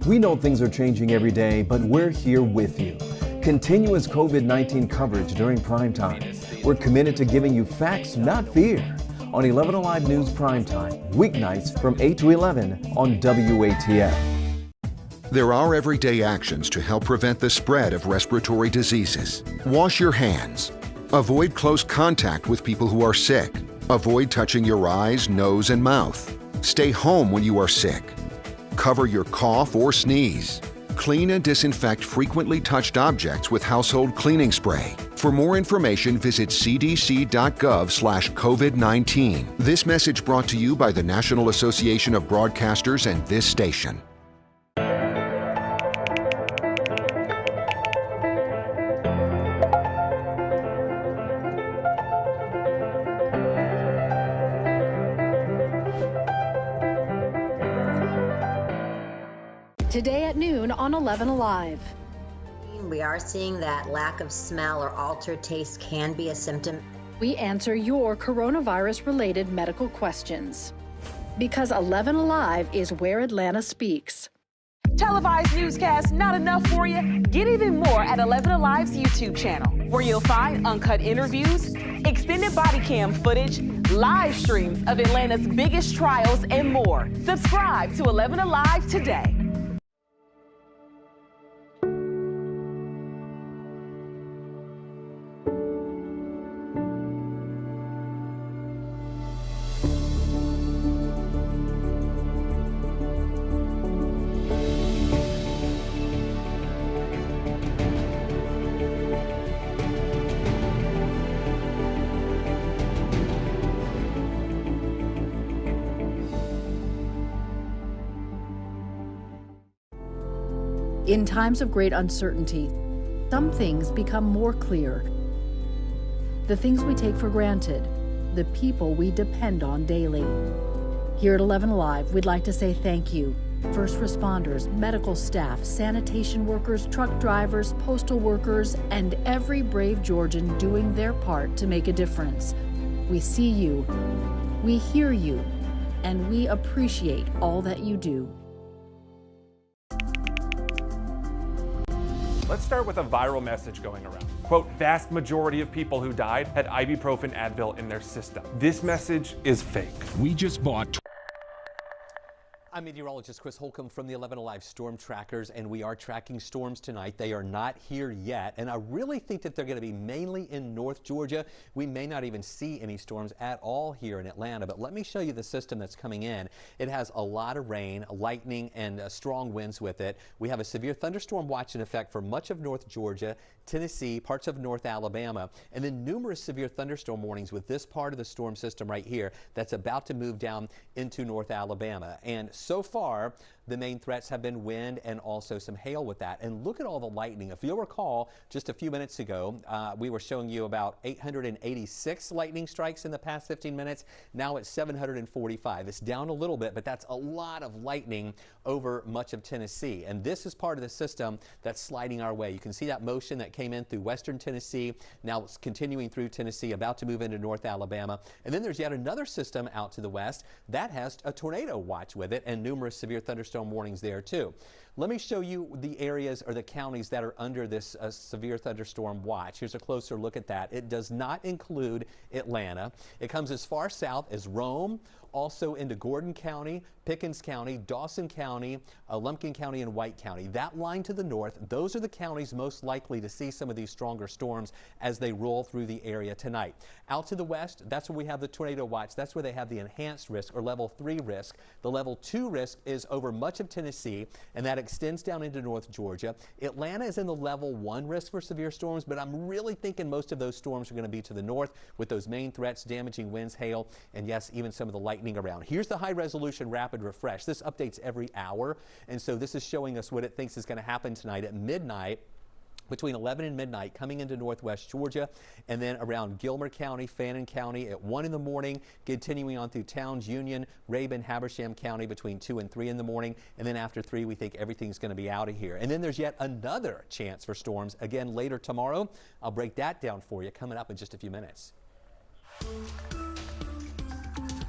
We know things are changing every day, but we're here with you. Continuous COVID-19 coverage during Primetime. We're committed to giving you facts, not fear. on 11Alive News Primetime, weeknights from 8 to 11 on WATF. There are everyday actions to help prevent the spread of respiratory diseases. Wash your hands. Avoid close contact with people who are sick. Avoid touching your eyes, nose, and mouth. Stay home when you are sick. Cover your cough or sneeze. Clean and disinfect frequently touched objects with household cleaning spray. For more information, visit cdc.gov/COVID-19. This message brought to you by the National Association of Broadcasters and this station. Today at noon on 11Alive. We are seeing that lack of smell or altered taste can be a symptom. We answer your coronavirus-related medical questions. Because 11Alive is where Atlanta speaks. Televised newscasts not enough for you? Get even more at 11Alive's YouTube channel, where you'll find uncut interviews, extended body cam footage, live streams of Atlanta's biggest trials, and more. Subscribe to 11Alive today. In times of great uncertainty, some things become more clear. The things we take for granted, the people we depend on daily. Here at 11Alive, we'd like to say thank you. First responders, medical staff, sanitation workers, truck drivers, postal workers, and every brave Georgian doing their part to make a difference. We see you, we hear you, and we appreciate all that you do. Let's start with a viral message going around. Quote, vast majority of people who died had ibuprofen Advil in their system. This message is fake. We just bought. I'm meteorologist Chris Holcomb from the 11Alive Storm Trackers, and we are tracking storms tonight. They are not here yet, and I really think that they're going to be mainly in North Georgia. We may not even see any storms at all here in Atlanta, but let me show you the system that's coming in. It has a lot of rain, lightning, and strong winds with it. We have a severe thunderstorm watch in effect for much of North Georgia, Tennessee, parts of North Alabama, and then numerous severe thunderstorm warnings with this part of the storm system right here that's about to move down into North Alabama. And so far, the main threats have been wind and also some hail with that. And look at all the lightning. If you'll recall, just a few minutes ago, we were showing you about 886 lightning strikes in the past 15 minutes. Now it's 745. It's down a little bit, but that's a lot of lightning over much of Tennessee. And this is part of the system that's sliding our way. You can see that motion that came in through western Tennessee. Now it's continuing through Tennessee, about to move into North Alabama. And then there's yet another system out to the west that has a tornado watch with it and numerous severe thunderstorm warnings there too. Let me show you the areas or the counties that are under this severe thunderstorm watch. Here's a closer look at that. It does not include Atlanta. It comes as far south as Rome, also into Gordon County, Pickens County, Dawson County, Lumpkin County, and White County. That line to the north, those are the counties most likely to see some of these stronger storms as they roll through the area tonight. Out to the west, that's where we have the tornado watch. That's where they have the enhanced risk or level 3 risk. The level 2 risk is over much of Tennessee, and that extends down into North Georgia. Atlanta is in the level 1 risk for severe storms, but I'm really thinking most of those storms are going to be to the north with those main threats, damaging winds, hail, and yes, even some of the lightning around. Here's the high resolution rapid refresh. This updates every hour, and so this is showing us what it thinks is going to happen tonight at midnight, between 11 and midnight, coming into northwest Georgia, and then around Gilmer County, Fannin County at 1 in the morning, continuing on through Towns, Union, Rabun, Habersham County between 2 and 3 in the morning, and then after 3 we think everything's going to be out of here. And then there's yet another chance for storms again later tomorrow. I'll break that down for you coming up in just a few minutes.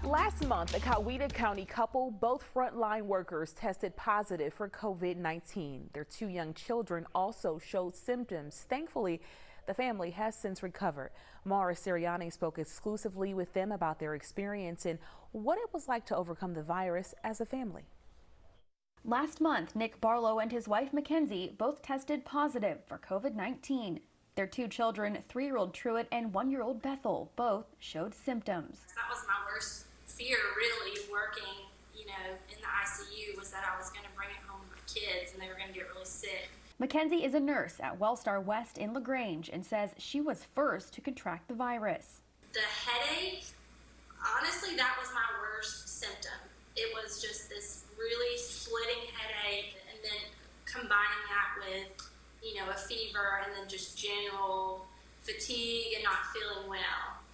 Last month, a Coweta County couple, both frontline workers, tested positive for COVID-19. Their 2 young children also showed symptoms. Thankfully, The family has since recovered. Mara Sirianni spoke exclusively with them about their experience and what it was like to overcome the virus as a family. Last month, Nick Barlow and his wife Mackenzie both tested positive for COVID-19. Their two children, 3-year-old Truett and 1-year-old Bethel, both showed symptoms. That was my worst fear, really, working, in the ICU, was that I was going to bring it home to my kids and they were going to get really sick. Mackenzie is a nurse at Wellstar West in LaGrange and says she was first to contract the virus. The headache, honestly, that was my worst symptom. It was just this really splitting headache, and then combining that with, a fever and then just general fatigue and not feeling well.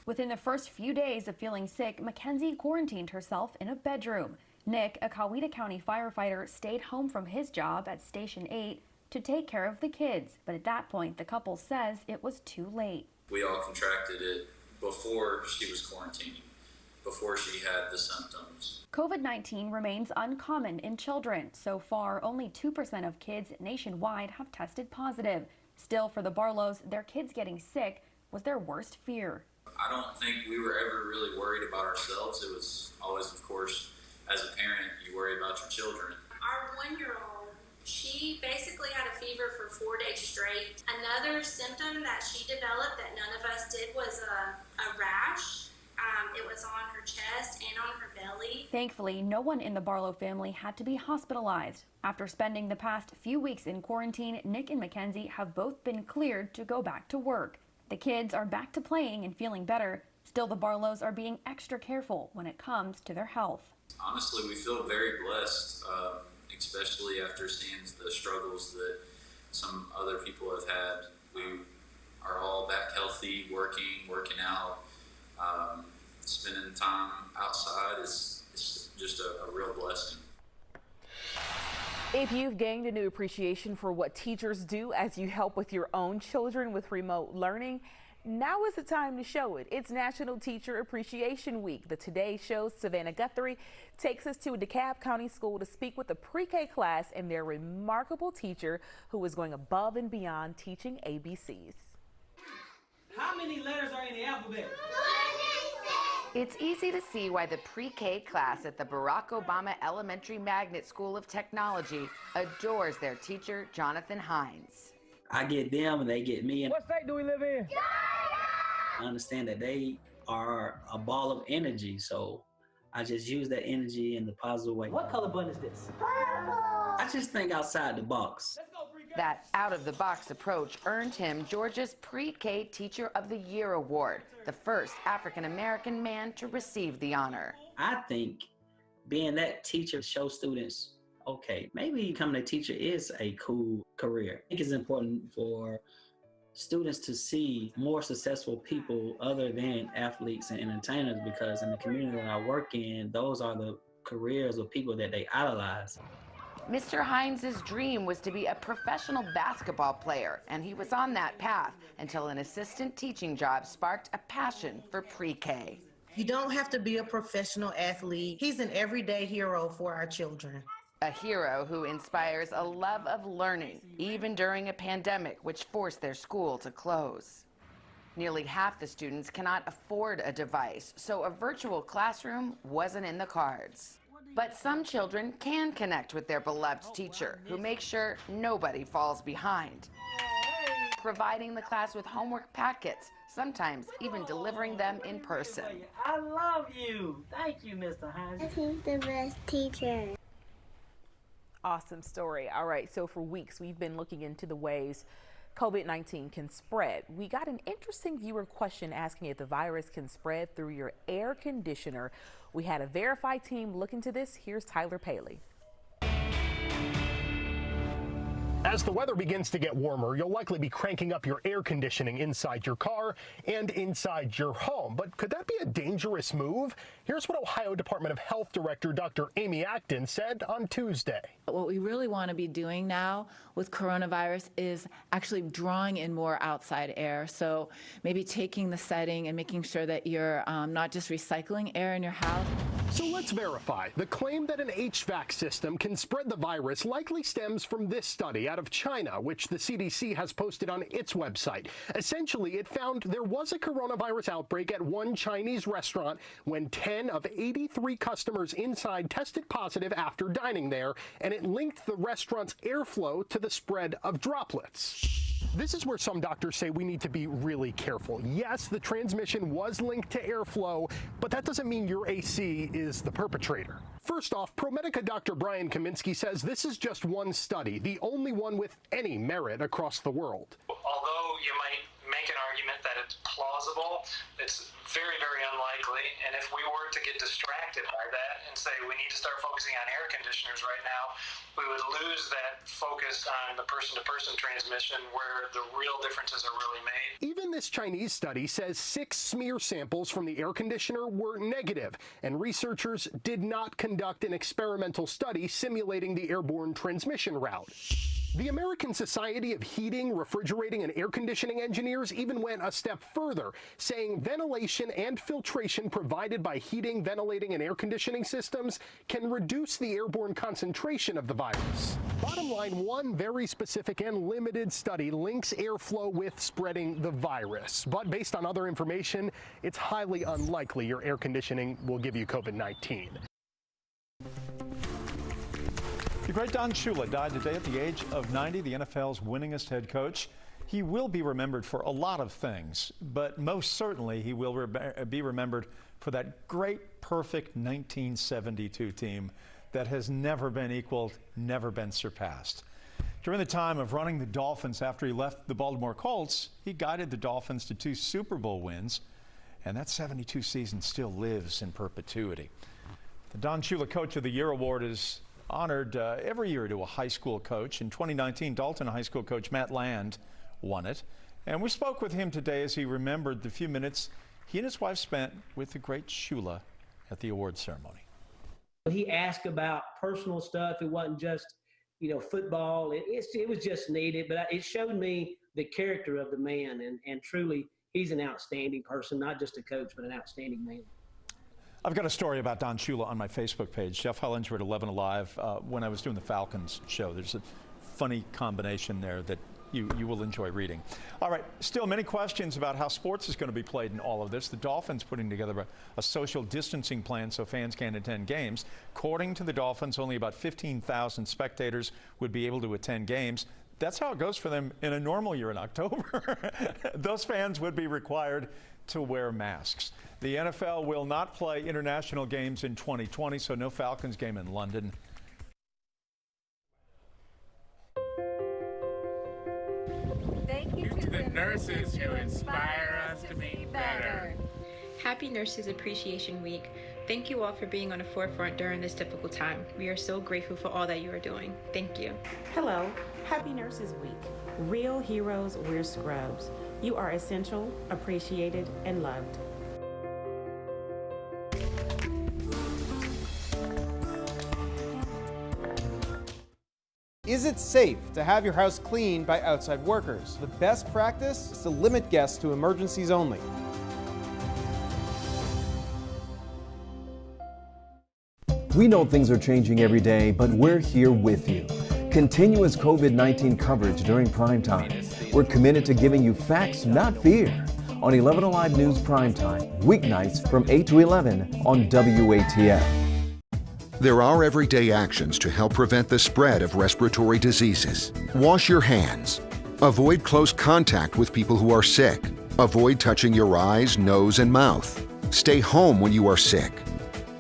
Within the first few days of feeling sick, Mackenzie quarantined herself in a bedroom. Nick, a Coweta County firefighter, stayed home from his job at Station 8 to take care of the kids, but at that point, the couple says it was too late. We all contracted it before she was quarantining, before she had the symptoms. COVID-19 remains uncommon in children. So far, only 2% of kids nationwide have tested positive. Still, for the Barlows, their kids getting sick was their worst fear. I don't think we were ever really worried about ourselves. It was always, of course, as a parent, you worry about your children. Our 1-year-old, she basically had a fever for 4 days straight. Another symptom that she developed that none of us did was a rash. It was on her chest and on her belly. Thankfully, no one in the Barlow family had to be hospitalized. After spending the past few weeks in quarantine, Nick and Mackenzie have both been cleared to go back to work. The kids are back to playing and feeling better. Still, the Barlows are being extra careful when it comes to their health. Honestly, we feel very blessed, especially after seeing the struggles that some other people have had. We are all back healthy, working out. Spending time outside is just a real blessing. If you've gained a new appreciation for what teachers do as you help with your own children with remote learning, now is the time to show it. It's National Teacher Appreciation Week. The Today Show's Savannah Guthrie takes us to a DeKalb County school to speak with a pre-K class and their remarkable teacher who is going above and beyond teaching ABCs. How many letters are in the alphabet? It's easy to see why the pre-K class at the Barack Obama Elementary Magnet School of Technology adores their teacher, Jonathan Hines. I get them and they get me. What state do we live in? I understand that they are a ball of energy, so I just use that energy in the positive way. What color button is this? I just think outside the box. That out-of-the-box approach earned him Georgia's Pre-K Teacher of the Year award, the first African-American man to receive the honor. I think being that teacher shows students, okay, maybe becoming a teacher is a cool career. I think it's important for students to see more successful people other than athletes and entertainers, because in the community that I work in, those are the careers of people that they idolize. Mr. Hines' dream was to be a professional basketball player, and he was on that path until an assistant teaching job sparked a passion for pre-K. You don't have to be a professional athlete. He's an everyday hero for our children. A hero who inspires a love of learning, even during a pandemic which forced their school to close. Nearly half the students cannot afford a device, so a virtual classroom wasn't in the cards. But some children can connect with their beloved teacher, who makes sure nobody falls behind. Providing the class with homework packets, sometimes even delivering them in person. I love you. Thank you, Mr. Hines. He's the best teacher. Awesome story. All right, so for weeks we've been looking into the ways COVID-19 can spread. We got an interesting viewer question asking if the virus can spread through your air conditioner. We had a verified team look into this. Here's Tyler Paley. As the weather begins to get warmer, you'll likely be cranking up your air conditioning inside your car and inside your home. But could that be a dangerous move? Here's what Ohio Department of Health Director Dr. Amy Acton said on Tuesday. What we really want to be doing now with coronavirus is actually drawing in more outside air. So maybe taking the setting and making sure that you're not just recycling air in your house. So let's verify. The claim that an HVAC system can spread the virus likely stems from this study out of China, which the CDC has posted on its website. Essentially, it found there was a coronavirus outbreak at one Chinese restaurant when 10 of 83 customers inside tested positive after dining there, and it linked the restaurant's airflow to the spread of droplets. This is where some doctors say we need to be really careful. Yes, the transmission was linked to airflow, but that doesn't mean your AC is the perpetrator. First off, ProMedica Dr. Brian Kaminsky says this is just one study, the only one with any merit across the world. Although you might make an argument that it's plausible, it's very, very unlikely. And if we were to get distracted by that and say we need to start focusing on air conditioners right now, we would lose that focus on the person-to-person transmission where the real differences are really made. Even this Chinese study says 6 smear samples from the air conditioner were negative, and researchers did not conduct an experimental study simulating the airborne transmission route. The American Society of Heating, Refrigerating, and Air Conditioning Engineers even went a step further, saying ventilation and filtration provided by heating, ventilating, and air conditioning systems can reduce the airborne concentration of the virus. Bottom line, one very specific and limited study links airflow with spreading the virus. But based on other information, it's highly unlikely your air conditioning will give you COVID-19. The great Don Shula died today at the age of 90, the NFL's winningest head coach. He will be remembered for a lot of things, but most certainly he will be remembered for that great, perfect 1972 team that has never been equaled, never been surpassed. During the time of running the Dolphins after he left the Baltimore Colts, he guided the Dolphins to 2 Super Bowl wins, and that 72 season still lives in perpetuity. The Don Shula Coach of the Year Award is honored every year to a high school coach. In 2019, Dalton High School coach Matt Land won it. And we spoke with him today as he remembered the few minutes he and his wife spent with the great Shula at the award ceremony. He asked about personal stuff. It wasn't just, football. It was just needed, but it showed me the character of the man. And truly, he's an outstanding person, not just a coach, but an outstanding man. I've got a story about Don Shula on my Facebook page. Jeff Hellinger at 11Alive when I was doing the Falcons show. There's a funny combination there that you will enjoy reading. All right, still many questions about how sports is going to be played in all of this. The Dolphins putting together a social distancing plan so fans can't attend games. According to the Dolphins, only about 15,000 spectators would be able to attend games. That's how it goes for them in a normal year in October. Those fans would be required to wear masks. The NFL will not play international games in 2020, so no Falcons game in London. Thank you to the nurses who inspire us to be better. Happy Nurses Appreciation Week. Thank you all for being on the forefront during this difficult time. We are so grateful for all that you are doing. Thank you. Hello. Happy Nurses Week. Real heroes wear scrubs. You are essential, appreciated, and loved. Is it safe to have your house cleaned by outside workers? The best practice is to limit guests to emergencies only. We know things are changing every day, but we're here with you. Continuous COVID-19 coverage during primetime. We're committed to giving you facts, not fear. On 11Alive News Primetime, weeknights from 8 to 11 on WATF. There are everyday actions to help prevent the spread of respiratory diseases. Wash your hands. Avoid close contact with people who are sick. Avoid touching your eyes, nose, and mouth. Stay home when you are sick.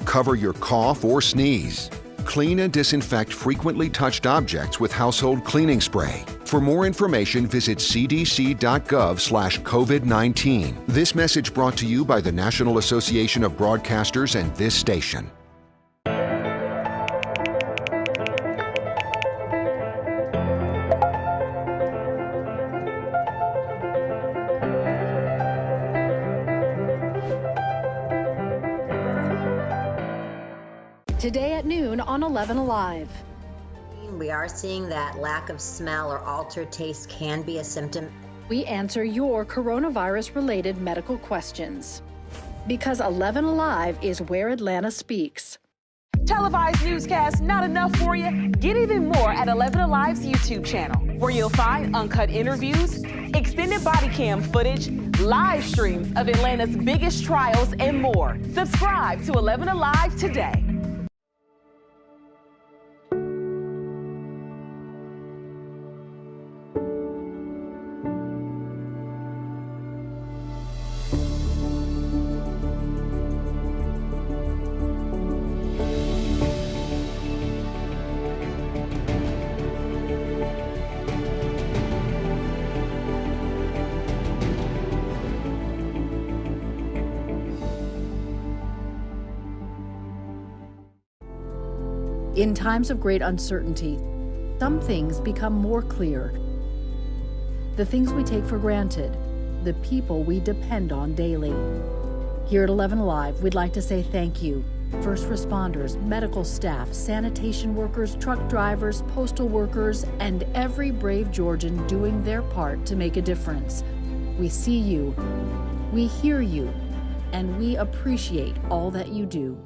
Cover your cough or sneeze. Clean and disinfect frequently touched objects with household cleaning spray. For more information, visit cdc.gov/COVID-19. This message brought to you by the National Association of Broadcasters and this station. Today at noon on 11Alive. We are seeing that lack of smell or altered taste can be a symptom. We answer your coronavirus-related medical questions. Because 11Alive is where Atlanta speaks. Televised newscasts not enough for you? Get even more at 11Alive's YouTube channel, where you'll find uncut interviews, extended body cam footage, live streams of Atlanta's biggest trials, and more. Subscribe to 11Alive today. In times of great uncertainty, some things become more clear. The things we take for granted, the people we depend on daily. Here at 11Alive, we'd like to say thank you. First responders, medical staff, sanitation workers, truck drivers, postal workers, and every brave Georgian doing their part to make a difference. We see you, we hear you, and we appreciate all that you do.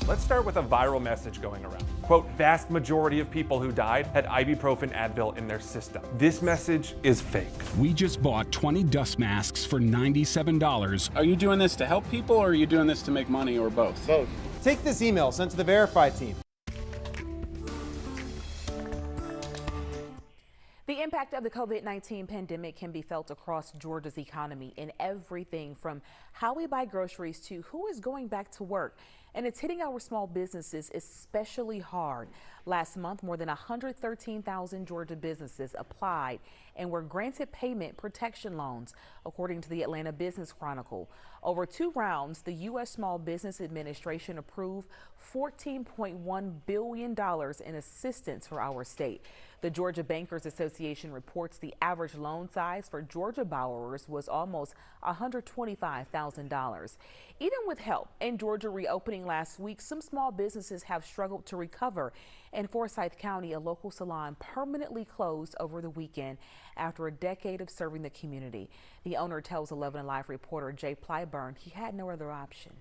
Let's start with a viral message going around. Quote, vast majority of people who died had ibuprofen Advil in their system. This message is fake. We just bought 20 dust masks for $97. Are you doing this to help people or are you doing this to make money or both? Both. Take this email sent to the Verify team. The impact of the COVID-19 pandemic can be felt across Georgia's economy in everything from how we buy groceries to who is going back to work. And it's hitting our small businesses especially hard. Last month, more than 113,000 Georgia businesses applied and were granted payment protection loans, according to the Atlanta Business Chronicle. Over 2 rounds, the U.S. Small Business Administration approved $14.1 billion in assistance for our state. The Georgia Bankers Association reports the average loan size for Georgia borrowers was almost $125,000. Even with help and Georgia reopening last week, some small businesses have struggled to recover. In Forsyth County, a local salon permanently closed over the weekend after a decade of serving the community. The owner tells 11Alive reporter Jay Plyburn he had no other option.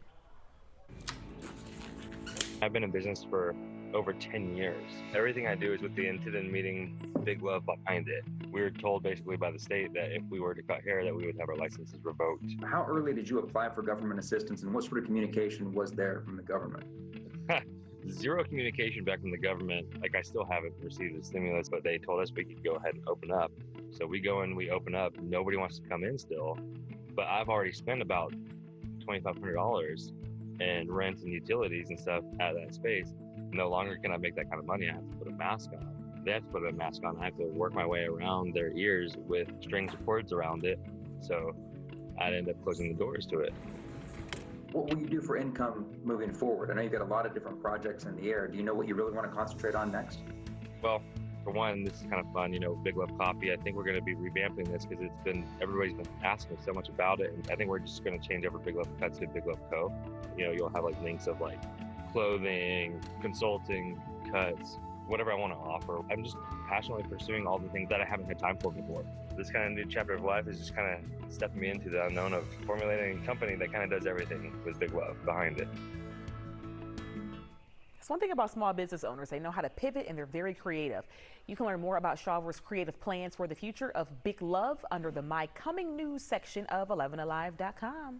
I've been in business for over 10 years. Everything I do is with the intent of meeting big love behind it. We were told basically by the state that if we were to cut hair that we would have our licenses revoked. How early did you apply for government assistance and what sort of communication was there from the government? Zero communication back from the government. Like, I still haven't received a stimulus, but they told us we could go ahead and open up. So we go and we open up. Nobody wants to come in still, but I've already spent about $2,500 in rent and utilities and stuff out of that space. No longer can I make that kind of money. I have to put a mask on. They have to put a mask on. I have to work my way around their ears with strings of cords around it. So I'd end up closing the doors to it. What will you do for income moving forward? I know you've got a lot of different projects in the air. Do you know what you really want to concentrate on next? Well, for one, this is kind of fun, Big Love Coffee. I think we're going to be revamping this because everybody's been asking so much about it. And I think we're just going to change over Big Love Cuts to Big Love Co. You'll have like links of like clothing, consulting, cuts, whatever I want to offer. I'm just passionately pursuing all the things that I haven't had time for before. This kind of new chapter of life is just kind of stepping me into the unknown of formulating a company that kind of does everything with big love behind it. That's one thing about small business owners. They know how to pivot and they're very creative. You can learn more about Shawver's creative plans for the future of Big Love under the My Coming News section of 11alive.com.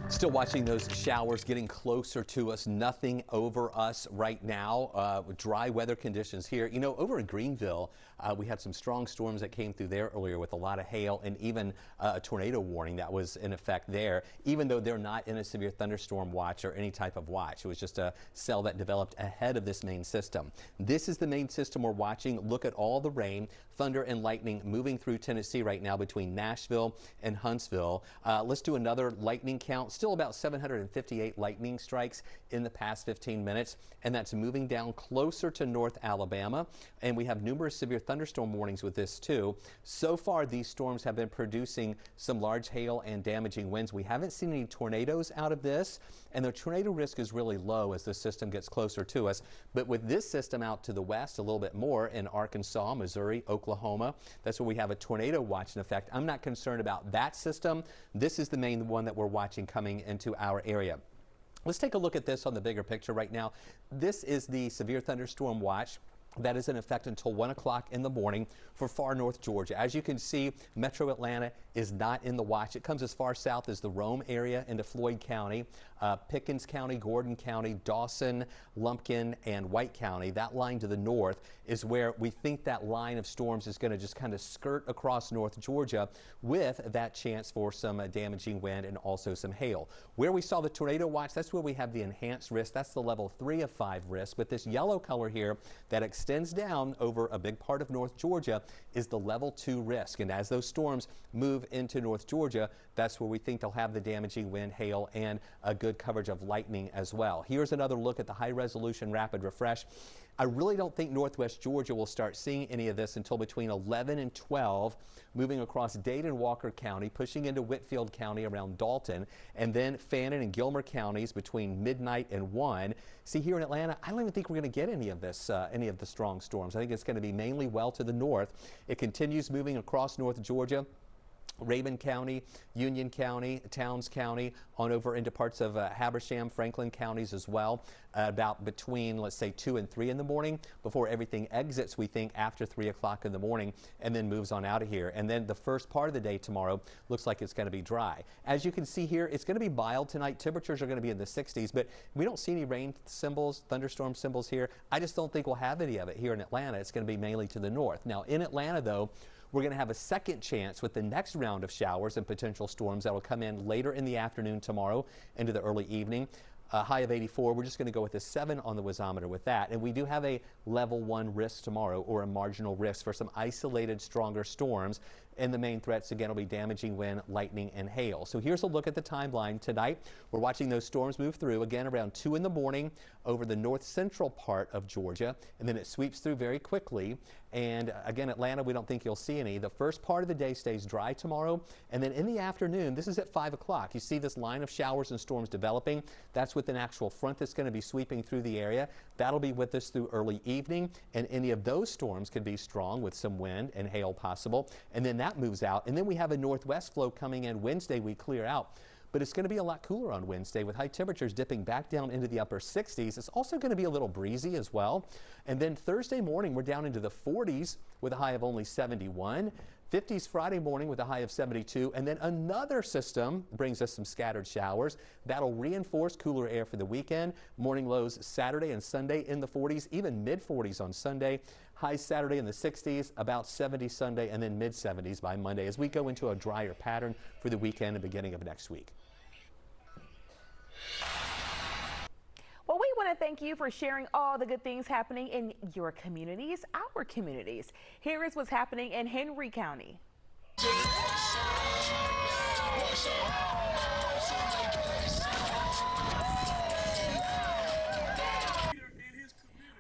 Still watching those showers getting closer to us. Nothing over us right now. Dry weather conditions here. Over in Greenville, we had some strong storms that came through there earlier with a lot of hail and even a tornado warning that was in effect there, even though they're not in a severe thunderstorm watch or any type of watch. It was just a cell that developed ahead of this main system. This is the main system we're watching. Look at all the rain, thunder and lightning moving through Tennessee right now between Nashville and Huntsville. Let's do another lightning count. still about 758 lightning strikes in the past 15 minutes, and that's moving down closer to North Alabama. And we have numerous severe thunderstorm warnings with this too. So far, these storms have been producing some large hail and damaging winds. We haven't seen any tornadoes out of this, and the tornado risk is really low as the system gets closer to us. But with this system out to the west a little bit more in Arkansas, Missouri, Oklahoma, that's where we have a tornado watch in effect. I'm not concerned about that system. This is the main one that we're watching coming into our area. Let's take a look at this on the bigger picture right now. This is the severe thunderstorm watch that is in effect until 1 o'clock in the morning for far north Georgia. As you can see, Metro Atlanta is not in the watch. It comes as far south as the Rome area into Floyd County, Pickens County, Gordon County, Dawson, Lumpkin, and White County. That line to the north is where we think that line of storms is going to just kind of skirt across North Georgia with that chance for some damaging wind and also some hail. Where we saw the tornado watch, that's where we have the enhanced risk. That's the level 3 of 5 risk. But this yellow color here that extends down over a big part of North Georgia is the level 2 risk. And as those storms move into North Georgia, that's where we think they'll have the damaging wind, hail, and a good coverage of lightning as well. Here's another look at the high resolution rapid refresh. I really don't think Northwest Georgia will start seeing any of this until between 11 and 12, moving across Dade and Walker County, pushing into Whitfield County around Dalton, and then Fannin and Gilmer counties between midnight and 1. See, here in Atlanta, I don't even think we're going to get any of this, any of the strong storms. I think it's going to be mainly well to the north. It continues moving across North Georgia, Raven County, Union County, Towns County, on over into parts of Habersham, Franklin counties as well, about between, let's say, 2 and 3 in the morning before everything exits, we think, after 3 o'clock in the morning and then moves on out of here. And then the first part of the day tomorrow looks like it's going to be dry. As you can see here, it's going to be mild tonight. Temperatures are going to be in the 60s, but we don't see any rain symbols, thunderstorm symbols here. I just don't think we'll have any of it here in Atlanta. It's going to be mainly to the north. Now, in Atlanta, though, we're going to have a second chance with the next round of showers and potential storms that will come in later in the afternoon tomorrow into the early evening. A high of 84. We're just going to go with a 7 on the wazometer with that. And we do have a level 1 risk tomorrow, or a marginal risk for some isolated stronger storms. And the main threats, again, will be damaging wind, lightning, and hail. So here's a look at the timeline tonight. We're watching those storms move through, again, around 2 in the morning over the north central part of Georgia. And then it sweeps through very quickly. And again, Atlanta, we don't think you'll see any. The first part of the day stays dry tomorrow. And then in the afternoon, this is at 5 o'clock. You see this line of showers and storms developing. That's with an actual front that's going to be sweeping through the area. That'll be with us through early evening. And any of those storms could be strong with some wind and hail possible. And then that moves out. And then we have a northwest flow coming in Wednesday. We clear out. But it's going to be a lot cooler on Wednesday with high temperatures dipping back down into the upper 60s. It's also going to be a little breezy as well. And then Thursday morning, we're down into the 40s with a high of only 71. 50s Friday morning with a high of 72. And then another system brings us some scattered showers. That'll reinforce cooler air for the weekend. Morning lows Saturday and Sunday in the 40s, even mid 40s on Sunday. High Saturday in the 60s, about 70 Sunday, and then mid 70s by Monday as we go into a drier pattern for the weekend and beginning of next week. Well, we want to thank you for sharing all the good things happening in your communities, our communities. Here is what's happening in Henry County.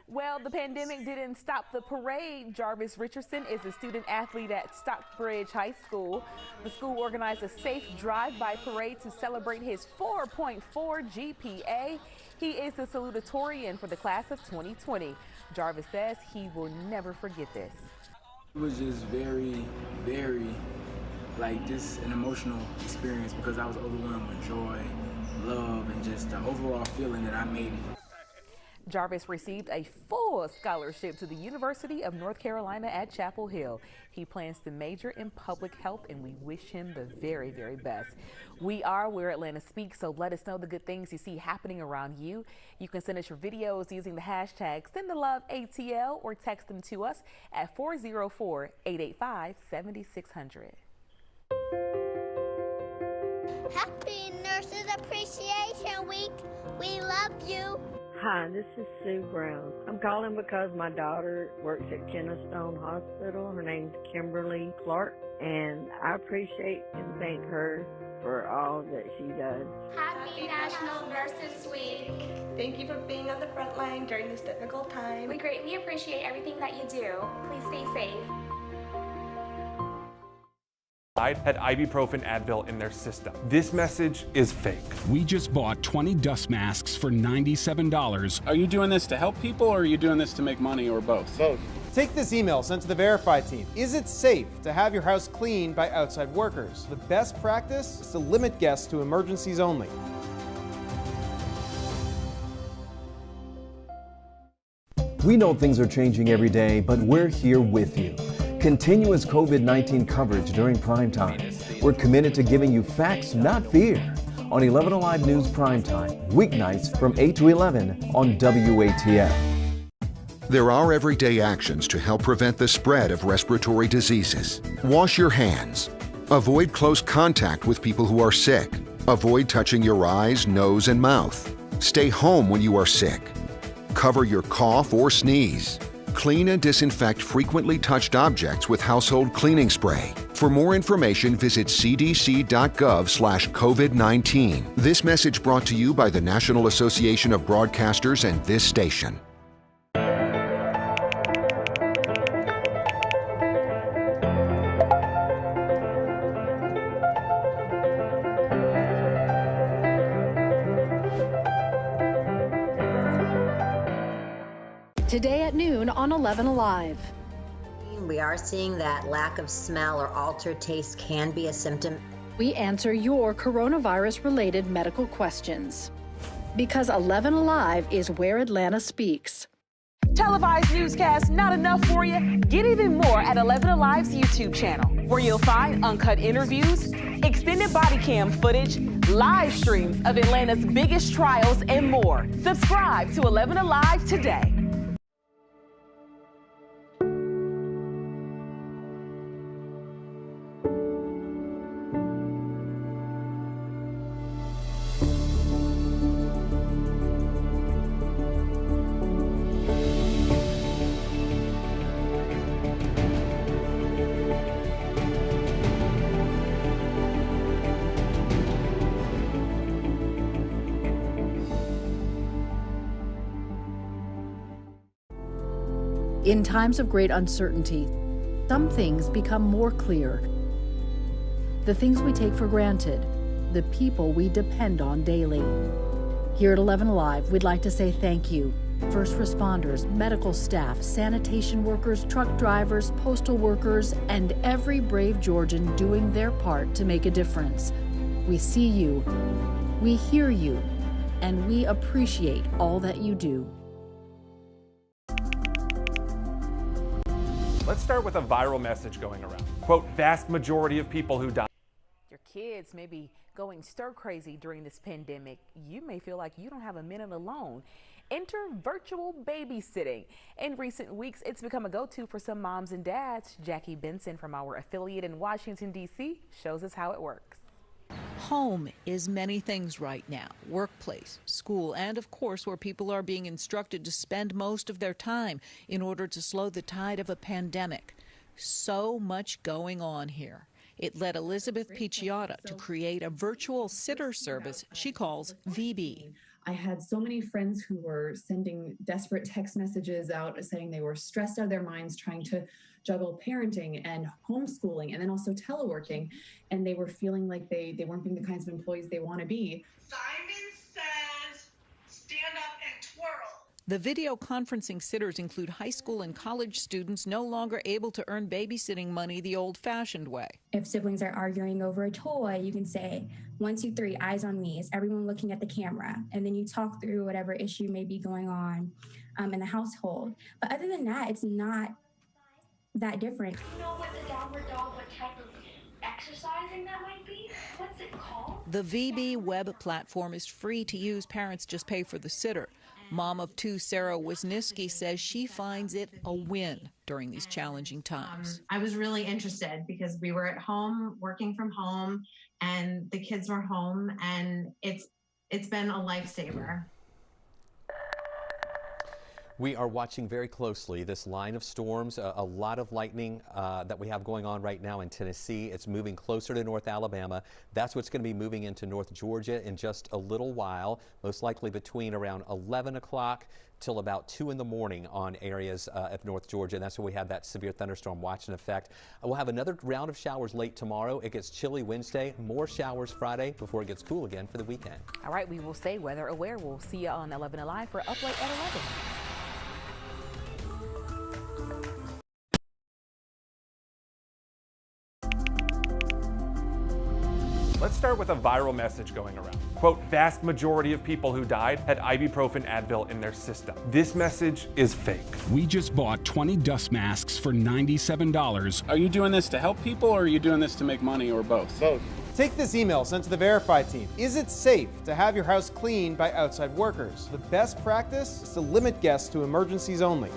Well, the pandemic didn't stop the parade. Jarvis Richardson is a student athlete at Stockbridge High School. The school organized a safe drive-by parade to celebrate his 4.4 GPA. He is the salutatorian for the class of 2020. Jarvis says he will never forget this. It was just very, just an emotional experience because I was overwhelmed with joy, love, and just the overall feeling that I made it. Jarvis received a full scholarship to the University of North Carolina at Chapel Hill. He plans to major in public health, and we wish him the very, very best. We are Where Atlanta Speaks, so let us know the good things you see happening around you. You can send us your videos using the hashtag SendTheLoveATL or text them to us at 404-885-7600. Happy Nurses Appreciation Week. We love you. Hi, this is Sue Brown. I'm calling because my daughter works at Kennestone Hospital. Her name's Kimberly Clark, and I appreciate and thank her for all that she does. Happy National Nurses Week. Thank you for being on the front line during this difficult time. We greatly appreciate everything that you do. Please stay safe. Had ibuprofen Advil in their system. This message is fake. We just bought 20 dust masks for $97. Are you doing this to help people or are you doing this to make money or both? Both. Take this email sent to the Verify team. Is it safe to have your house cleaned by outside workers? The best practice is to limit guests to emergencies only. We know things are changing every day, but we're here with you. Continuous COVID-19 coverage during primetime. We're committed to giving you facts, not fear. On 11Alive News Primetime, weeknights from 8 to 11 on WATF. There are everyday actions to help prevent the spread of respiratory diseases. Wash your hands. Avoid close contact with people who are sick. Avoid touching your eyes, nose, and mouth. Stay home when you are sick. Cover your cough or sneeze. Clean and disinfect frequently touched objects with household cleaning spray. For more information, visit cdc.gov/COVID-19. This message brought to you by the National Association of Broadcasters and this station. Today at noon on 11Alive. We are seeing that lack of smell or altered taste can be a symptom. We answer your coronavirus-related medical questions. Because 11Alive is where Atlanta speaks. Televised newscasts not enough for you? Get even more at 11Alive's YouTube channel, where you'll find uncut interviews, extended body cam footage, live streams of Atlanta's biggest trials, and more. Subscribe to 11Alive today. In times of great uncertainty, some things become more clear. The things we take for granted, the people we depend on daily. Here at 11Alive, we'd like to say thank you. First responders, medical staff, sanitation workers, truck drivers, postal workers, and every brave Georgian doing their part to make a difference. We see you, we hear you, and we appreciate all that you do. Let's start with a viral message going around. Quote, vast majority of people who die. Your kids may be going stir crazy during this pandemic. You may feel like you don't have a minute alone. Enter virtual babysitting. In recent weeks, it's become a go-to for some moms and dads. Jackie Benson from our affiliate in Washington, D.C. shows us how it works. Home is many things right now. Workplace, school, and of course where people are being instructed to spend most of their time in order to slow the tide of a pandemic. So much going on here. It led Elizabeth Picchiotta to create a virtual sitter service she calls VB. I had so many friends who were sending desperate text messages out saying they were stressed out of their minds trying to juggle parenting and homeschooling and then also teleworking, and they were feeling like they weren't being the kinds of employees they want to be. Simon says, stand up and twirl. The video conferencing sitters include high school and college students no longer able to earn babysitting money the old-fashioned way. If siblings are arguing over a toy, you can say, 1, 2, 3, eyes on me. Is everyone looking at the camera? And then you talk through whatever issue may be going on in the household. But other than that, it's not that different. You know what the downward dog, what type of exercising that might be? What's it called? The VB web platform is free to use. Parents just pay for the sitter. Mom of 2, Sarah Wisniewski, says she finds it a win during these challenging times. I was really interested because we were at home, working from home, and the kids were home, and it's been a lifesaver. We are watching very closely this line of storms, a lot of lightning that we have going on right now in Tennessee. It's moving closer to North Alabama. That's what's going to be moving into North Georgia in just a little while, most likely between around 11 o'clock till about 2 in the morning on areas of North Georgia. And that's where we have that severe thunderstorm watch in effect. We'll have another round of showers late tomorrow. It gets chilly Wednesday, more showers Friday before it gets cool again for the weekend. All right, we will stay weather aware. We'll see you on 11Alive for Up Late at 11. Let's start with a viral message going around. Quote, vast majority of people who died had ibuprofen Advil in their system. This message is fake. We just bought 20 dust masks for $97. Are you doing this to help people or are you doing this to make money or both? Both. Take this email sent to the Verify team. Is it safe to have your house cleaned by outside workers? The best practice is to limit guests to emergencies only.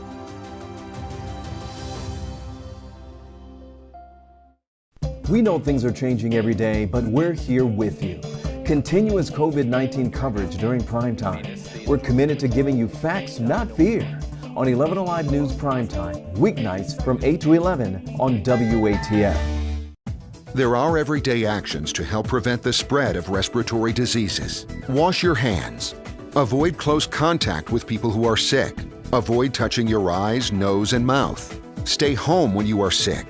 We know things are changing every day, but we're here with you. Continuous COVID-19 coverage during primetime. We're committed to giving you facts, not fear. On 11Alive News Primetime, weeknights from 8 to 11 on WATF. There are everyday actions to help prevent the spread of respiratory diseases. Wash your hands. Avoid close contact with people who are sick. Avoid touching your eyes, nose, and mouth. Stay home when you are sick.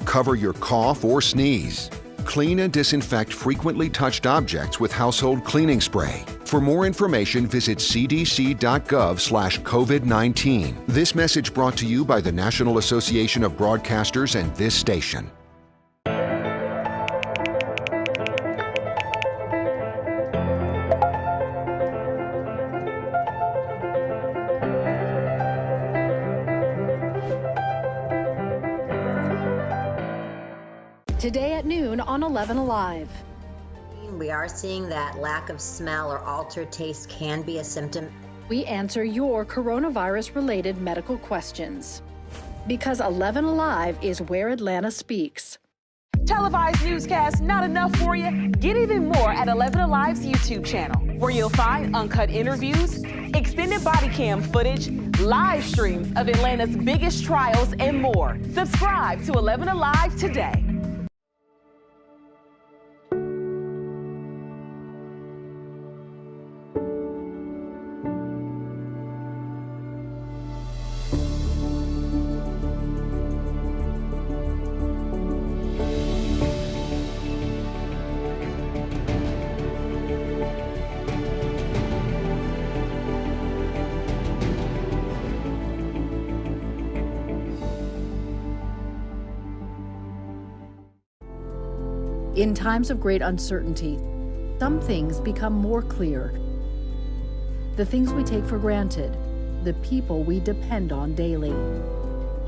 Cover your cough or sneeze. Clean and disinfect frequently touched objects with household cleaning spray. For more information, visit cdc.gov/COVID-19. This message brought to you by the National Association of Broadcasters and this station. Today at noon on 11Alive. We are seeing that lack of smell or altered taste can be a symptom. We answer your coronavirus-related medical questions. Because 11Alive is where Atlanta speaks. Televised newscasts not enough for you? Get even more at 11Alive's YouTube channel, where you'll find uncut interviews, extended body cam footage, live streams of Atlanta's biggest trials, and more. Subscribe to 11Alive today. In times of great uncertainty, some things become more clear. The things we take for granted, the people we depend on daily.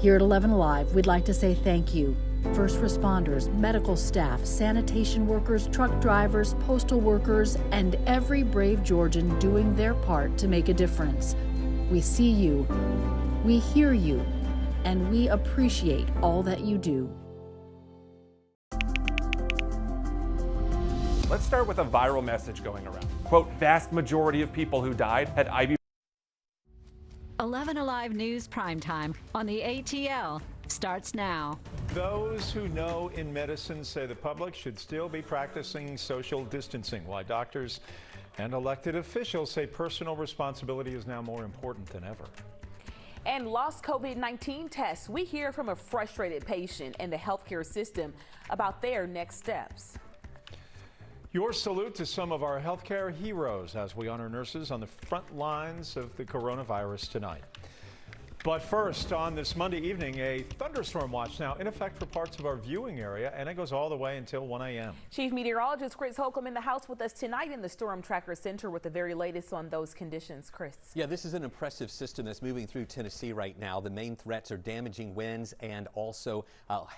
Here at 11Alive, we'd like to say thank you. First responders, medical staff, sanitation workers, truck drivers, postal workers, and every brave Georgian doing their part to make a difference. We see you, we hear you, and we appreciate all that you do. Let's start with a viral message going around. Quote, vast majority of people who died had ibuprofen. 11Alive News Primetime on the ATL starts now. Those who know in medicine say the public should still be practicing social distancing, while doctors and elected officials say personal responsibility is now more important than ever. And lost COVID-19 tests. We hear from a frustrated patient in the healthcare system about their next steps. Your salute to some of our healthcare heroes as we honor nurses on the front lines of the coronavirus tonight. But first, on this Monday evening, a thunderstorm watch now in effect for parts of our viewing area, and it goes all the way until 1 a.m. Chief Meteorologist Chris Holcomb in the house with us tonight in the Storm Tracker Center with the very latest on those conditions. Chris. Yeah, this is an impressive system that's moving through Tennessee right now. The main threats are damaging winds and also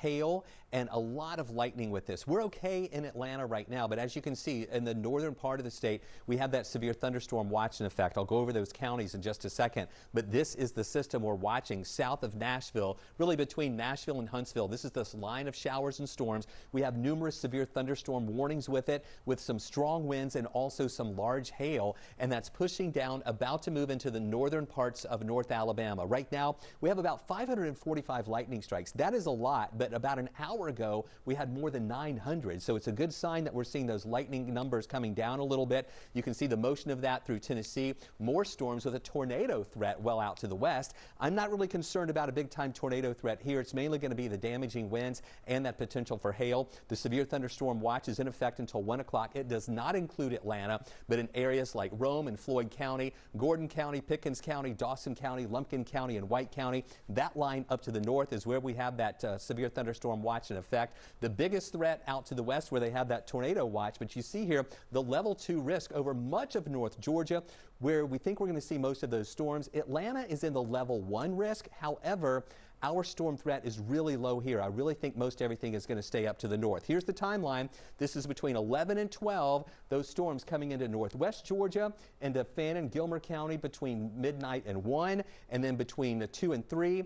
hail and a lot of lightning with this. We're okay in Atlanta right now, but as you can see in the northern part of the state, we have that severe thunderstorm watch in effect. I'll go over those counties in just a second, but this is the system we're watching south of Nashville, really between Nashville and Huntsville. This is this line of showers and storms. We have numerous severe thunderstorm warnings with it, with some strong winds and also some large hail, and that's pushing down, about to move into the northern parts of North Alabama. Right now, we have about 545 lightning strikes. That is a lot, but about an hour ago, we had more than 900. So it's a good sign that we're seeing those lightning numbers coming down a little bit. You can see the motion of that through Tennessee. More storms with a tornado threat well out to the west. I'm not really concerned about a big-time tornado threat here. It's mainly going to be the damaging winds and that potential for hail. The severe thunderstorm watch is in effect until 1 o'clock. It does not include Atlanta, but in areas like Rome and Floyd County, Gordon County, Pickens County, Dawson County, Lumpkin County, and White County. That line up to the north is where we have that severe thunderstorm watch in effect. The biggest threat out to the west where they have that tornado watch, but you see here the level 2 risk over much of North Georgia, where we think we're going to see most of those storms. Atlanta is in the level 1 risk. However, our storm threat is really low here. I really think most everything is going to stay up to the north. Here's the timeline. This is between 11 and 12. Those storms coming into northwest Georgia, into Fannin, Gilmer County between midnight and 1, and then between 2 and 3.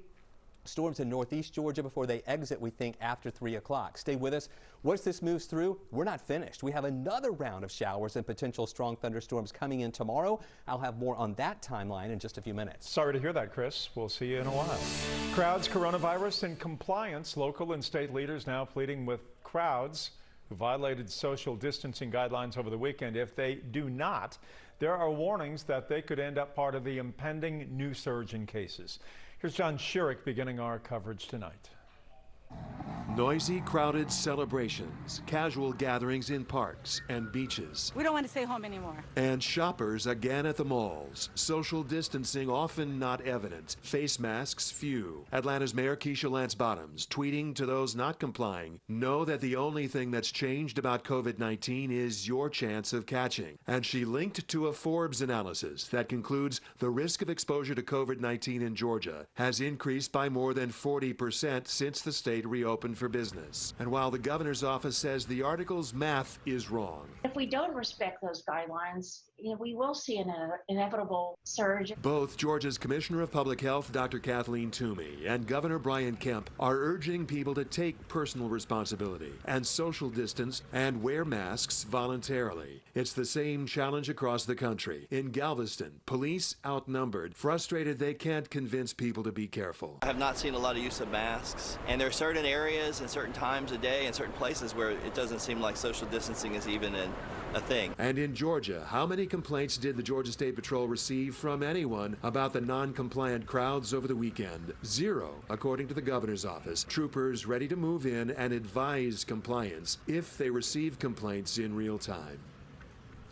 Storms in northeast Georgia before they exit, we think, after 3 o'clock. Stay with us. Once this moves through, we're not finished. We have another round of showers and potential strong thunderstorms coming in tomorrow. I'll have more on that timeline in just a few minutes. Sorry to hear that, Chris. We'll see you in a while. Crowds, coronavirus, and compliance. Local and state leaders now pleading with crowds who violated social distancing guidelines over the weekend. If they do not, there are warnings that they could end up part of the impending new surge in cases. Here's John Schierick beginning our coverage tonight. Noisy, crowded celebrations, casual gatherings in parks and beaches. We don't want to stay home anymore. And shoppers again at the malls. Social distancing often not evident. Face masks few. Atlanta's Mayor Keisha Lance Bottoms tweeting to those not complying, know that the only thing that's changed about COVID-19 is your chance of catching. And she linked to a Forbes analysis that concludes the risk of exposure to COVID-19 in Georgia has increased by more than 40% since the state reopened for business. And while the governor's office says the article's math is wrong. If we don't respect those guidelines, we will see an inevitable surge. Both Georgia's Commissioner of Public Health, Dr. Kathleen Toomey, and Governor Brian Kemp are urging people to take personal responsibility and social distance and wear masks voluntarily. It's the same challenge across the country. In Galveston, police outnumbered, frustrated they can't convince people to be careful. I have not seen a lot of use of masks, and there are certain areas and certain times of day and certain places where it doesn't seem like social distancing is even a thing. And in Georgia, how many complaints did the Georgia State Patrol receive from anyone about the non-compliant crowds over the weekend? 0, according to the governor's office. Troopers ready to move in and advise compliance if they receive complaints in real time.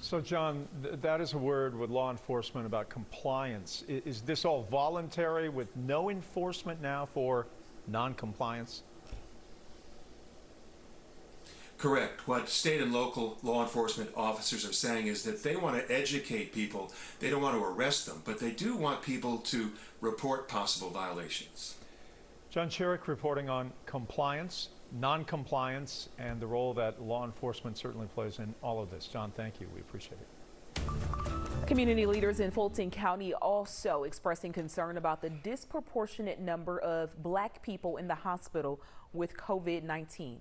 So, John, that is a word with law enforcement about compliance. Is this all voluntary with no enforcement now for non-compliance? Correct. What state and local law enforcement officers are saying is that they want to educate people. They don't want to arrest them, but they do want people to report possible violations. John Schierick reporting on compliance, non-compliance, and the role that law enforcement certainly plays in all of this. John, thank you. We appreciate it. Community leaders in Fulton County also expressing concern about the disproportionate number of Black people in the hospital with COVID-19.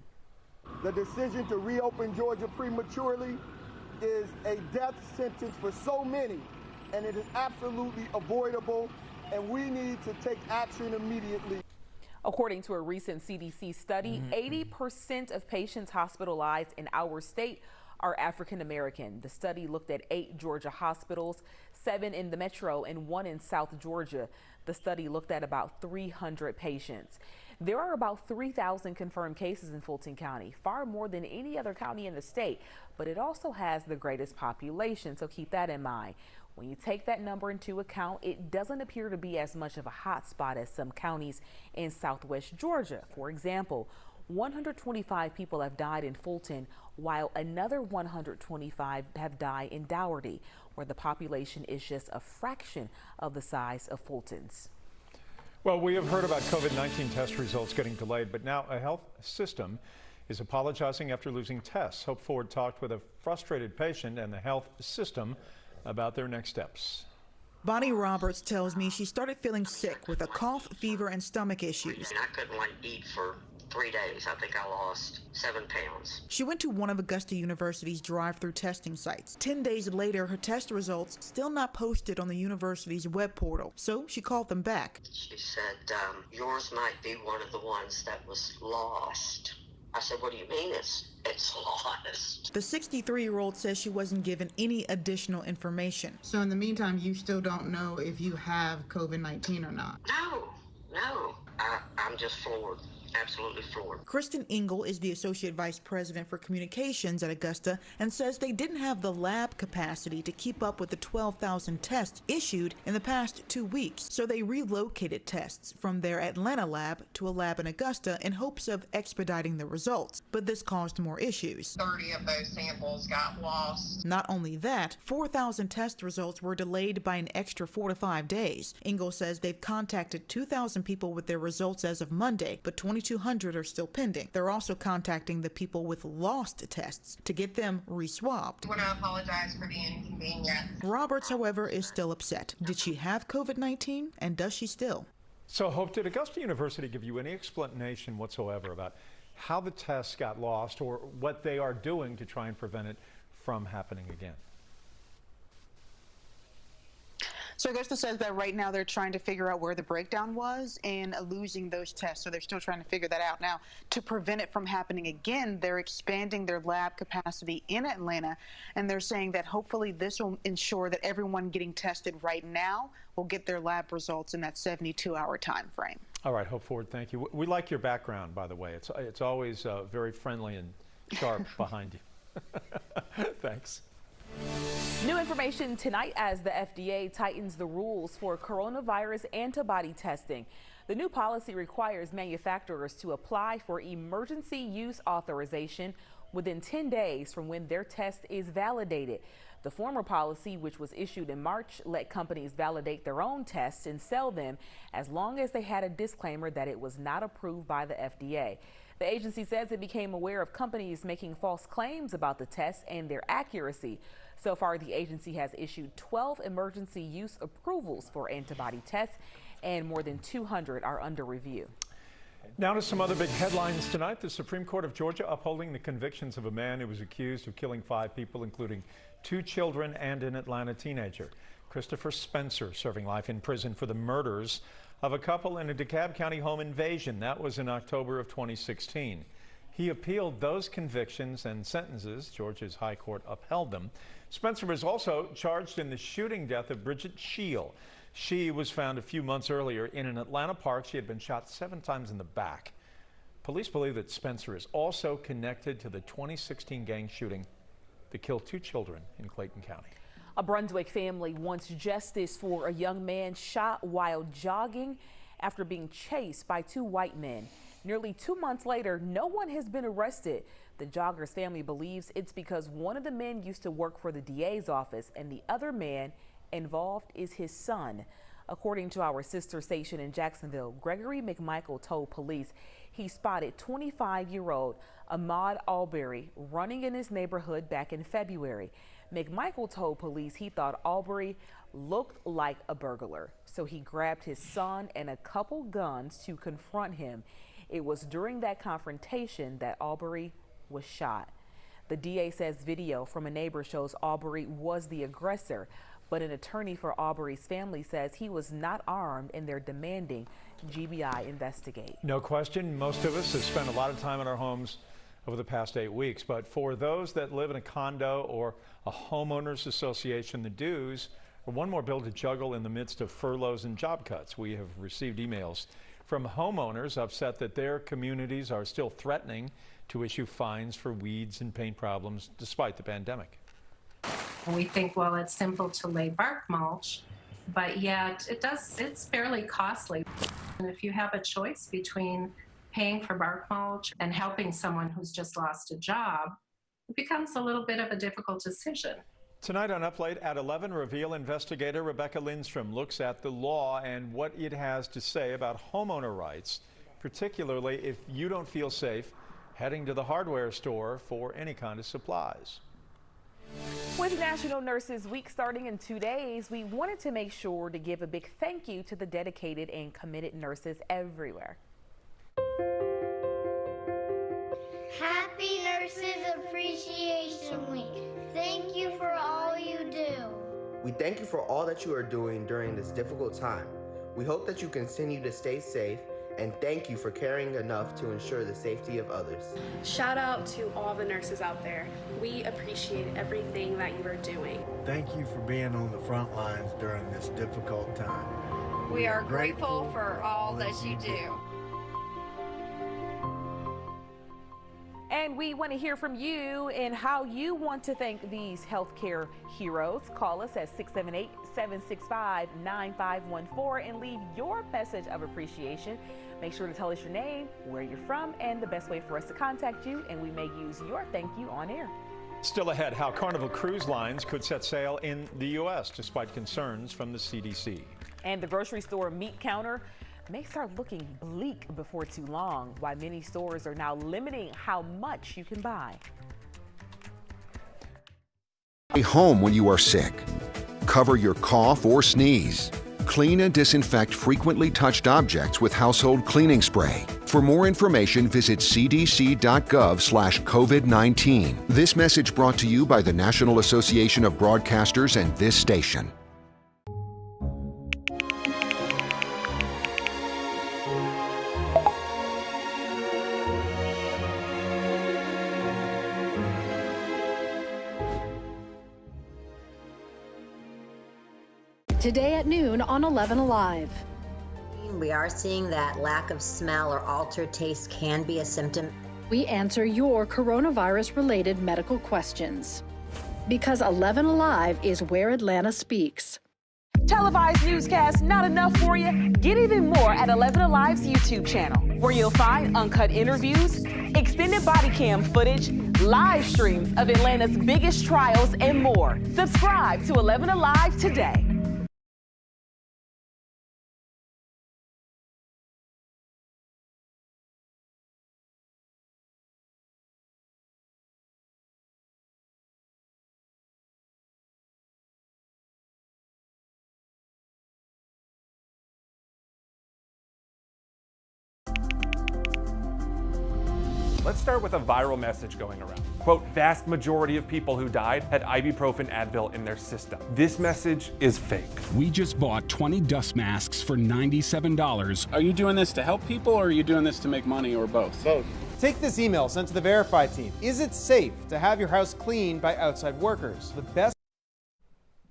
The decision to reopen Georgia prematurely is a death sentence for so many, and it is absolutely avoidable, and we need to take action immediately. According to a recent CDC study, 80% of patients hospitalized in our state are African American. The study looked at 8 Georgia hospitals, 7 in the metro and 1 in South Georgia. The study looked at about 300 patients. There are about 3,000 confirmed cases in Fulton County, far more than any other county in the state, but it also has the greatest population, so keep that in mind. When you take that number into account, it doesn't appear to be as much of a hot spot as some counties in southwest Georgia. For example, 125 people have died in Fulton, while another 125 have died in Dougherty, where the population is just a fraction of the size of Fulton's. Well, we have heard about COVID-19 test results getting delayed, but now a health system is apologizing after losing tests. Hope Ford talked with a frustrated patient and the health system about their next steps. Bonnie Roberts tells me she started feeling sick with a cough, fever, and stomach issues. I couldn't eat for 3 days. I think I lost 7 pounds. She went to one of Augusta University's drive-through testing sites. 10 days later, her test results still not posted on the university's web portal, so she called them back. She said, yours might be one of the ones that was lost. I said, what do you mean it's lost? The 63-year-old says she wasn't given any additional information. So in the meantime, you still don't know if you have COVID-19 or not? No. I'm just floored. Absolutely floored. Kristen Engel is the Associate Vice President for Communications at Augusta and says they didn't have the lab capacity to keep up with the 12,000 tests issued in the past 2 weeks. So they relocated tests from their Atlanta lab to a lab in Augusta in hopes of expediting the results. But this caused more issues. 30 of those samples got lost. Not only that, 4,000 test results were delayed by an extra 4 to 5 days. Engel says they've contacted 2,000 people with their results as of Monday, but 2,200 are still pending. They're also contacting the people with lost tests to get them re-swabbed. I want to apologize for the inconvenience. Roberts, however, is still upset. Did she have COVID-19, and does she still? So, Hope, did Augusta University give you any explanation whatsoever about how the tests got lost or what they are doing to try and prevent it from happening again? So Augusta says that right now they're trying to figure out where the breakdown was in losing those tests. So they're still trying to figure that out. Now, to prevent it from happening again, they're expanding their lab capacity in Atlanta. And they're saying that hopefully this will ensure that everyone getting tested right now will get their lab results in that 72-hour time frame. All right, Hope Ford, thank you. We like your background, by the way. It's always very friendly and sharp behind you. Thanks. New information tonight as the FDA tightens the rules for coronavirus antibody testing. The new policy requires manufacturers to apply for emergency use authorization within 10 days from when their test is validated. The former policy, which was issued in March, let companies validate their own tests and sell them as long as they had a disclaimer that it was not approved by the FDA. The agency says it became aware of companies making false claims about the tests and their accuracy. So far, the agency has issued 12 emergency use approvals for antibody tests, and more than 200 are under review. Now to some other big headlines tonight. The Supreme Court of Georgia upholding the convictions of a man who was accused of killing 5 people, including 2 children and an Atlanta teenager. Christopher Spencer serving life in prison for the murders of a couple in a DeKalb County home invasion. That was in October of 2016. He appealed those convictions and sentences. Georgia's High Court upheld them. Spencer was also charged in the shooting death of Bridget Scheel. She was found a few months earlier in an Atlanta park. She had been shot 7 times in the back. Police believe that Spencer is also connected to the 2016 gang shooting that killed 2 children in Clayton County. A Brunswick family wants justice for a young man shot while jogging after being chased by 2 white men. Nearly 2 months later, no one has been arrested. The jogger's family believes it's because one of the men used to work for the DA's office and the other man involved is his son. According to our sister station in Jacksonville, Gregory McMichael told police he spotted 25-year-old Ahmaud Arbery running in his neighborhood back in February. McMichael told police he thought Arbery looked like a burglar, so he grabbed his son and a couple guns to confront him. It was during that confrontation that Arbery was shot. The DA says video from a neighbor shows Arbery was the aggressor, but an attorney for Arbery's family says he was not armed and they're demanding GBI investigate. No question, most of us have spent a lot of time in our homes over the past 8 weeks, but for those that live in a condo or a homeowners association, the dues are one more bill to juggle in the midst of furloughs and job cuts. We have received emails from homeowners upset that their communities are still threatening to issue fines for weeds and paint problems despite the pandemic. And we think, well, it's simple to lay bark mulch, but yet it's fairly costly. And if you have a choice between paying for bark mulch and helping someone who's just lost a job, it becomes a little bit of a difficult decision. Tonight on Up Late at 11, Reveal investigator Rebecca Lindstrom looks at the law and what it has to say about homeowner rights, particularly if you don't feel safe heading to the hardware store for any kind of supplies. With National Nurses Week starting in 2 days, we wanted to make sure to give a big thank you to the dedicated and committed nurses everywhere. Happy Nurses Appreciation Week. Thank you for all you do. We thank you for all that you are doing during this difficult time. We hope that you continue to stay safe, and thank you for caring enough to ensure the safety of others. Shout out to all the nurses out there. We appreciate everything that you are doing. Thank you for being on the front lines during this difficult time. We are grateful for all that you do. And we want to hear from you and how you want to thank these healthcare heroes. Call us at 678-765-9514 and leave your message of appreciation. Make sure to tell us your name, where you're from, and the best way for us to contact you, and we may use your thank you on air. Still ahead, how Carnival Cruise Lines could set sail in the U.S. despite concerns from the CDC. And the grocery store meat counter may start looking bleak before too long, why many stores are now limiting how much you can buy. Stay home when you are sick. Cover your cough or sneeze. Clean and disinfect frequently touched objects with household cleaning spray. For more information, visit cdc.gov/COVID-19. This message brought to you by the National Association of Broadcasters and this station. Today at noon on 11Alive. We are seeing that lack of smell or altered taste can be a symptom. We answer your coronavirus-related medical questions. Because 11Alive is where Atlanta speaks. Televised newscasts not enough for you? Get even more at 11Alive's YouTube channel, where you'll find uncut interviews, extended body cam footage, live streams of Atlanta's biggest trials, and more. Subscribe to 11Alive today. Let's start with a viral message going around. Quote, vast majority of people who died had ibuprofen Advil in their system. This message is fake. We just bought 20 dust masks for $97. Are you doing this to help people, or are you doing this to make money, or both? Both. Take this email sent to the Verify team. Is it safe to have your house cleaned by outside workers? The best.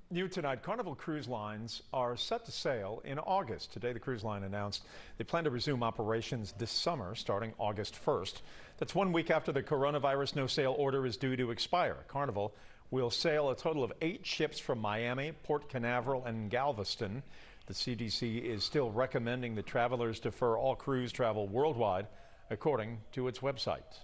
New tonight, Carnival Cruise Lines are set to sail in August. Today, the cruise line announced they plan to resume operations this summer, starting August 1st. That's 1 week after the coronavirus no-sail order is due to expire. Carnival will sail a total of 8 ships from Miami, Port Canaveral, and Galveston. The CDC is still recommending that travelers defer all cruise travel worldwide, according to its website.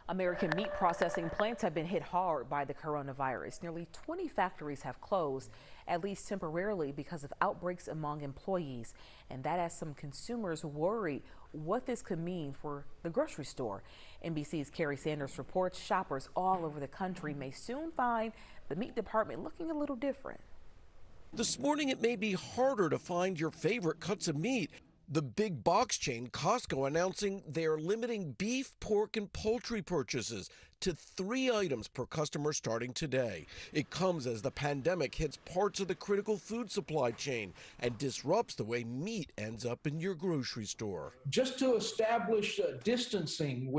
American meat processing plants have been hit hard by the coronavirus. Nearly 20 factories have closed, at least temporarily, because of outbreaks among employees. And that has some consumers worried what this could mean for the grocery store. NBC's Carrie Sanders reports shoppers all over the country may soon find the meat department looking a little different. This morning, it may be harder to find your favorite cuts of meat. The big box chain Costco announcing they are limiting beef, pork, and poultry purchases to 3 items per customer starting today. It comes as the pandemic hits parts of the critical food supply chain and disrupts the way meat ends up in your grocery store. Just to establish distancing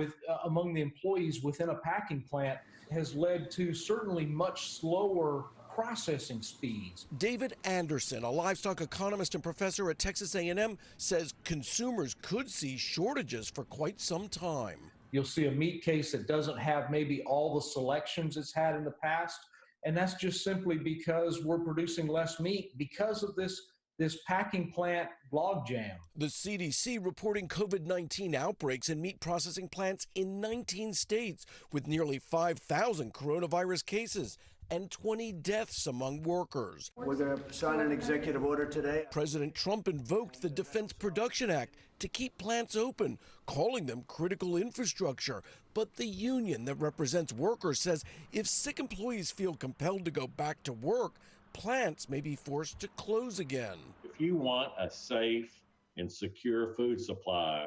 among the employees within a packing plant has led to certainly much slower processing speeds. David Anderson, a livestock economist and professor at Texas A&M, says consumers could see shortages for quite some time. You'll see a meat case that doesn't have maybe all the selections it's had in the past, and that's just simply because we're producing less meat because of this packing plant logjam. The CDC reporting COVID-19 outbreaks in meat processing plants in 19 states with nearly 5,000 coronavirus cases. and 20 deaths among workers. We're going to sign an executive order today. President Trump invoked the Defense Production Act to keep plants open, calling them critical infrastructure. But the union that represents workers says if sick employees feel compelled to go back to work, plants may be forced to close again. If you want a safe and secure food supply,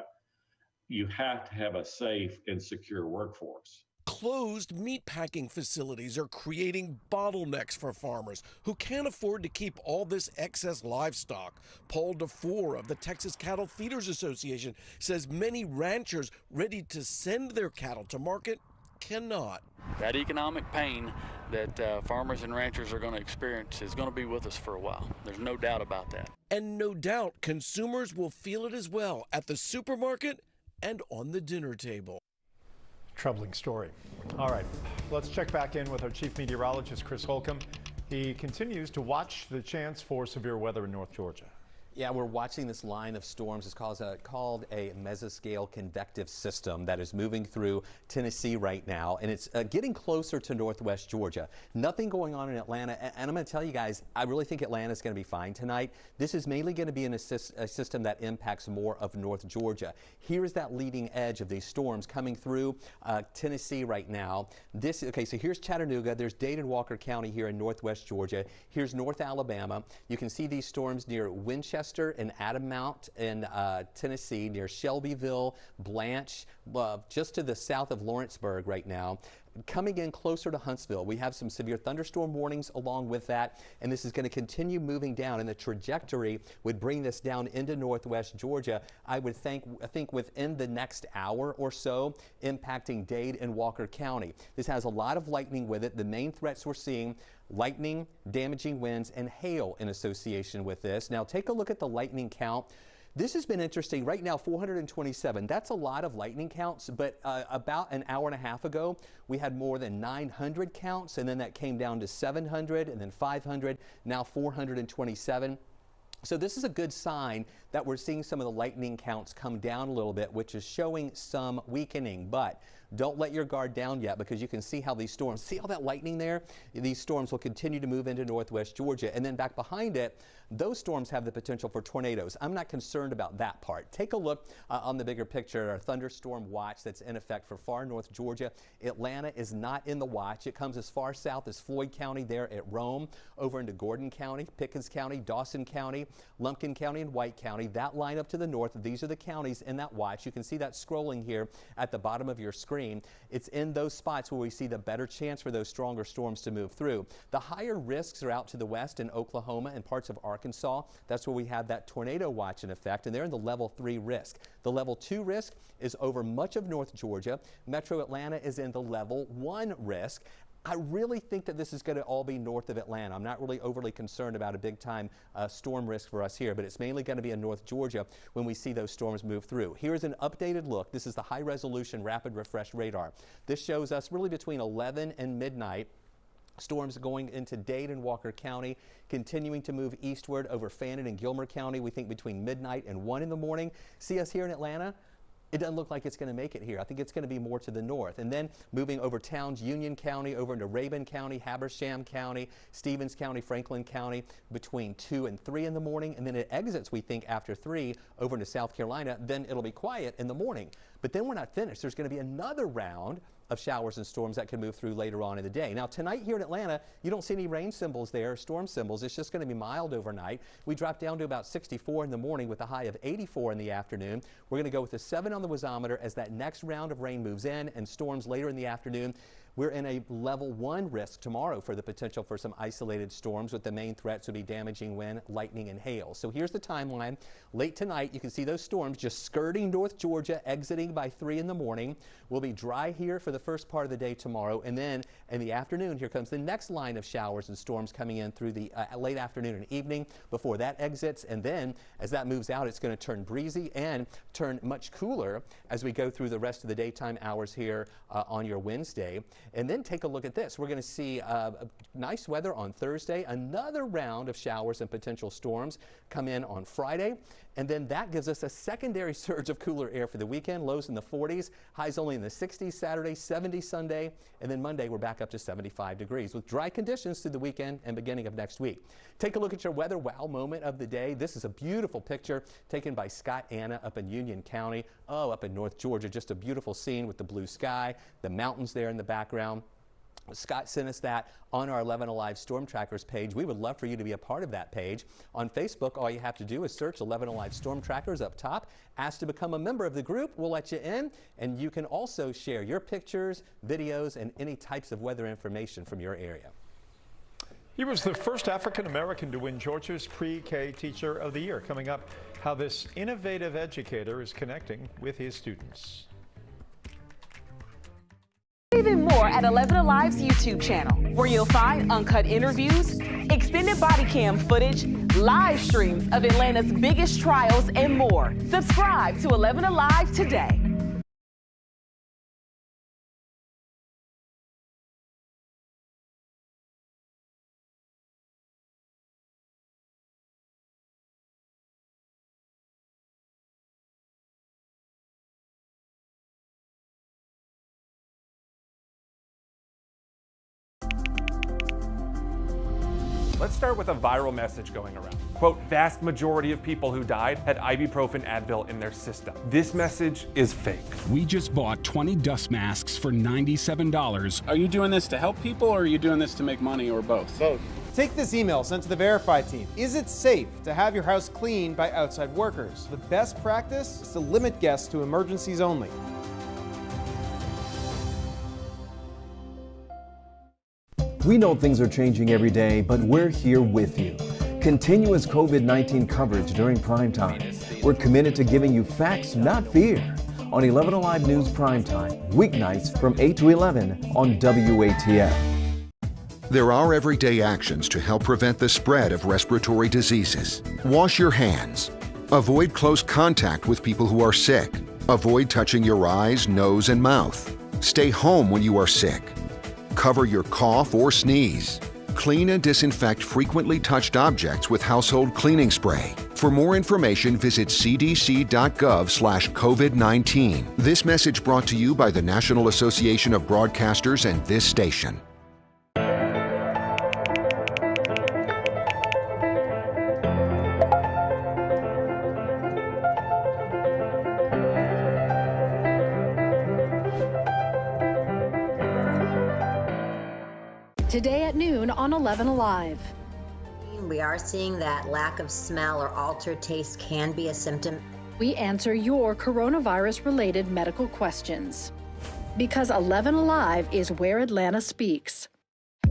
you have to have a safe and secure workforce. Closed meatpacking facilities are creating bottlenecks for farmers who can't afford to keep all this excess livestock. Paul DeFore of the Texas Cattle Feeders Association says many ranchers ready to send their cattle to market cannot. That economic pain that farmers and ranchers are going to experience is going to be with us for a while. There's no doubt about that. And no doubt consumers will feel it as well at the supermarket and on the dinner table. Troubling story. All right, let's check back in with our chief meteorologist, Chris Holcomb. He continues to watch the chance for severe weather in North Georgia. Yeah, we're watching this line of storms. It's called a mesoscale convective system that is moving through Tennessee right now, and it's getting closer to northwest Georgia. Nothing going on in Atlanta, and I'm going to tell you guys, I really think Atlanta is going to be fine tonight. This is mainly going to be a system that impacts more of North Georgia. Here is that leading edge of these storms coming through Tennessee right now. Okay, so here's Chattanooga. There's Dade and Walker County here in northwest Georgia. Here's North Alabama. You can see these storms near Winchester and Adamant in Tennessee, near Shelbyville, Blanche, just to the south of Lawrenceburg right now. Coming in closer to Huntsville, we have some severe thunderstorm warnings along with that, and this is going to continue moving down, and the trajectory would bring this down into northwest Georgia, I think within the next hour or so, impacting Dade and Walker County. This has a lot of lightning with it. The main threats we're seeing: lightning, damaging winds, and hail in association with this. Now take a look at the lightning count. This has been interesting. Right now, 427. That's a lot of lightning counts, but about an hour and a half ago, we had more than 900 counts, and then that came down to 700, and then 500, now 427. So this is a good sign that we're seeing some of the lightning counts come down a little bit, which is showing some weakening. But don't let your guard down yet, because you can see how these storms, see all that lightning there? These storms will continue to move into northwest Georgia. And then back behind it, those storms have the potential for tornadoes. I'm not concerned about that part. Take a look on the bigger picture at our thunderstorm watch that's in effect for far north Georgia. Atlanta is not in the watch. It comes as far south as Floyd County there at Rome, over into Gordon County, Pickens County, Dawson County, Lumpkin County, and White County. That line up to the north, these are the counties in that watch. You can see that scrolling here at the bottom of your screen. It's in those spots where we see the better chance for those stronger storms to move through. The higher risks are out to the west in Oklahoma and parts of Arkansas. That's where we have that tornado watch in effect, and they're in the level 3 risk. The level 2 risk is over much of North Georgia. Metro Atlanta is in the level 1 risk. I really think that this is going to all be north of Atlanta. I'm not really overly concerned about a big-time storm risk for us here, but it's mainly going to be in North Georgia when we see those storms move through. Here's an updated look. This is the high-resolution rapid refresh radar. This shows us really between 11 and midnight. Storms going into Dade and Walker County, continuing to move eastward over Fannin and Gilmer County. We think between midnight and 1 in the morning. See us here in Atlanta? It doesn't look like it's going to make it here. I think it's going to be more to the north. And then moving over towns, Union County, over into Rabun County, Habersham County, Stevens County, Franklin County, between 2 and 3 in the morning. And then it exits, we think, after 3 over into South Carolina. Then it'll be quiet in the morning. But then we're not finished. There's going to be another round of showers and storms that can move through later on in the day. Now tonight here in Atlanta, you don't see any rain symbols there, storm symbols. It's just going to be mild overnight. We drop down to about 64 in the morning with a high of 84 in the afternoon. We're going to go with a 7 on the wasometer as that next round of rain moves in and storms later in the afternoon. We're in a level 1 risk tomorrow for the potential for some isolated storms, with the main threats would be damaging wind, lightning, and hail. So here's the timeline. Late tonight, you can see those storms just skirting North Georgia, exiting by 3 in the morning. We'll be dry here for the first part of the day tomorrow, and then in the afternoon, here comes the next line of showers and storms coming in through the late afternoon and evening before that exits. And then as that moves out, it's going to turn breezy and turn much cooler as we go through the rest of the daytime hours here on your Wednesday. And then take a look at this. We're going to see nice weather on Thursday, another round of showers and potential storms come in on Friday. and then that gives us a secondary surge of cooler air for the weekend. Lows in the 40s, highs only in the 60s Saturday, 70 Sunday, and then Monday we're back up to 75 degrees with dry conditions through the weekend and beginning of next week. Take a look at your weather wow moment of the day. This is a beautiful picture taken by Scott Anna up in Union County, up in North Georgia. Just a beautiful scene with the blue sky, the mountains there in the background. Scott sent us that on our 11Alive Storm Trackers page. We would love for you to be a part of that page. On Facebook, all you have to do is search 11Alive Storm Trackers up top. Ask to become a member of the group. We'll let you in, and you can also share your pictures, videos, and any types of weather information from your area. He was the first African American to win Georgia's Pre-K Teacher of the Year. Coming up, how this innovative educator is connecting with his students. Even more at 11Alive's YouTube channel, where you'll find uncut interviews, extended body cam footage, live streams of Atlanta's biggest trials, and more. Subscribe to 11Alive today. Let's start with a viral message going around. Quote, vast majority of people who died had ibuprofen Advil in their system. This message is fake. We just bought 20 dust masks for $97. Are you doing this to help people or are you doing this to make money or both? Both. Take this email sent to the Verify team. Is it safe to have your house cleaned by outside workers? The best practice is to limit guests to emergencies only. We know things are changing every day, but we're here with you. Continuous COVID-19 coverage during primetime. We're committed to giving you facts, not fear. On 11Alive News Primetime, weeknights from 8 to 11 on WATF. There are everyday actions to help prevent the spread of respiratory diseases. Wash your hands. Avoid close contact with people who are sick. Avoid touching your eyes, nose, and mouth. Stay home when you are sick. Cover your cough or sneeze. Clean and disinfect frequently touched objects with household cleaning spray. For more information, visit cdc.gov/COVID-19. This message brought to you by the National Association of Broadcasters and this station. Today at noon on 11Alive. We are seeing that lack of smell or altered taste can be a symptom. We answer your coronavirus-related medical questions. Because 11Alive is where Atlanta speaks.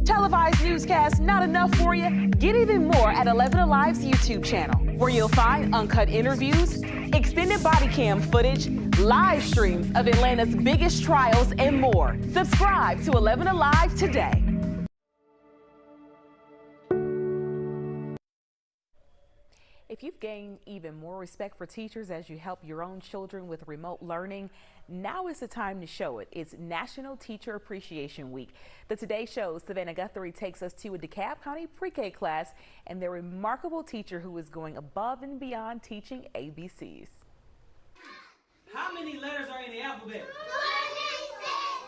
Televised newscasts not enough for you? Get even more at 11Alive's YouTube channel, where you'll find uncut interviews, extended body cam footage, live streams of Atlanta's biggest trials, and more. Subscribe to 11Alive today. If you've gained even more respect for teachers as you help your own children with remote learning, now is the time to show it. It's National Teacher Appreciation Week. The Today Show's Savannah Guthrie takes us to a DeKalb County pre-K class and their remarkable teacher who is going above and beyond teaching ABCs. How many letters are in the alphabet?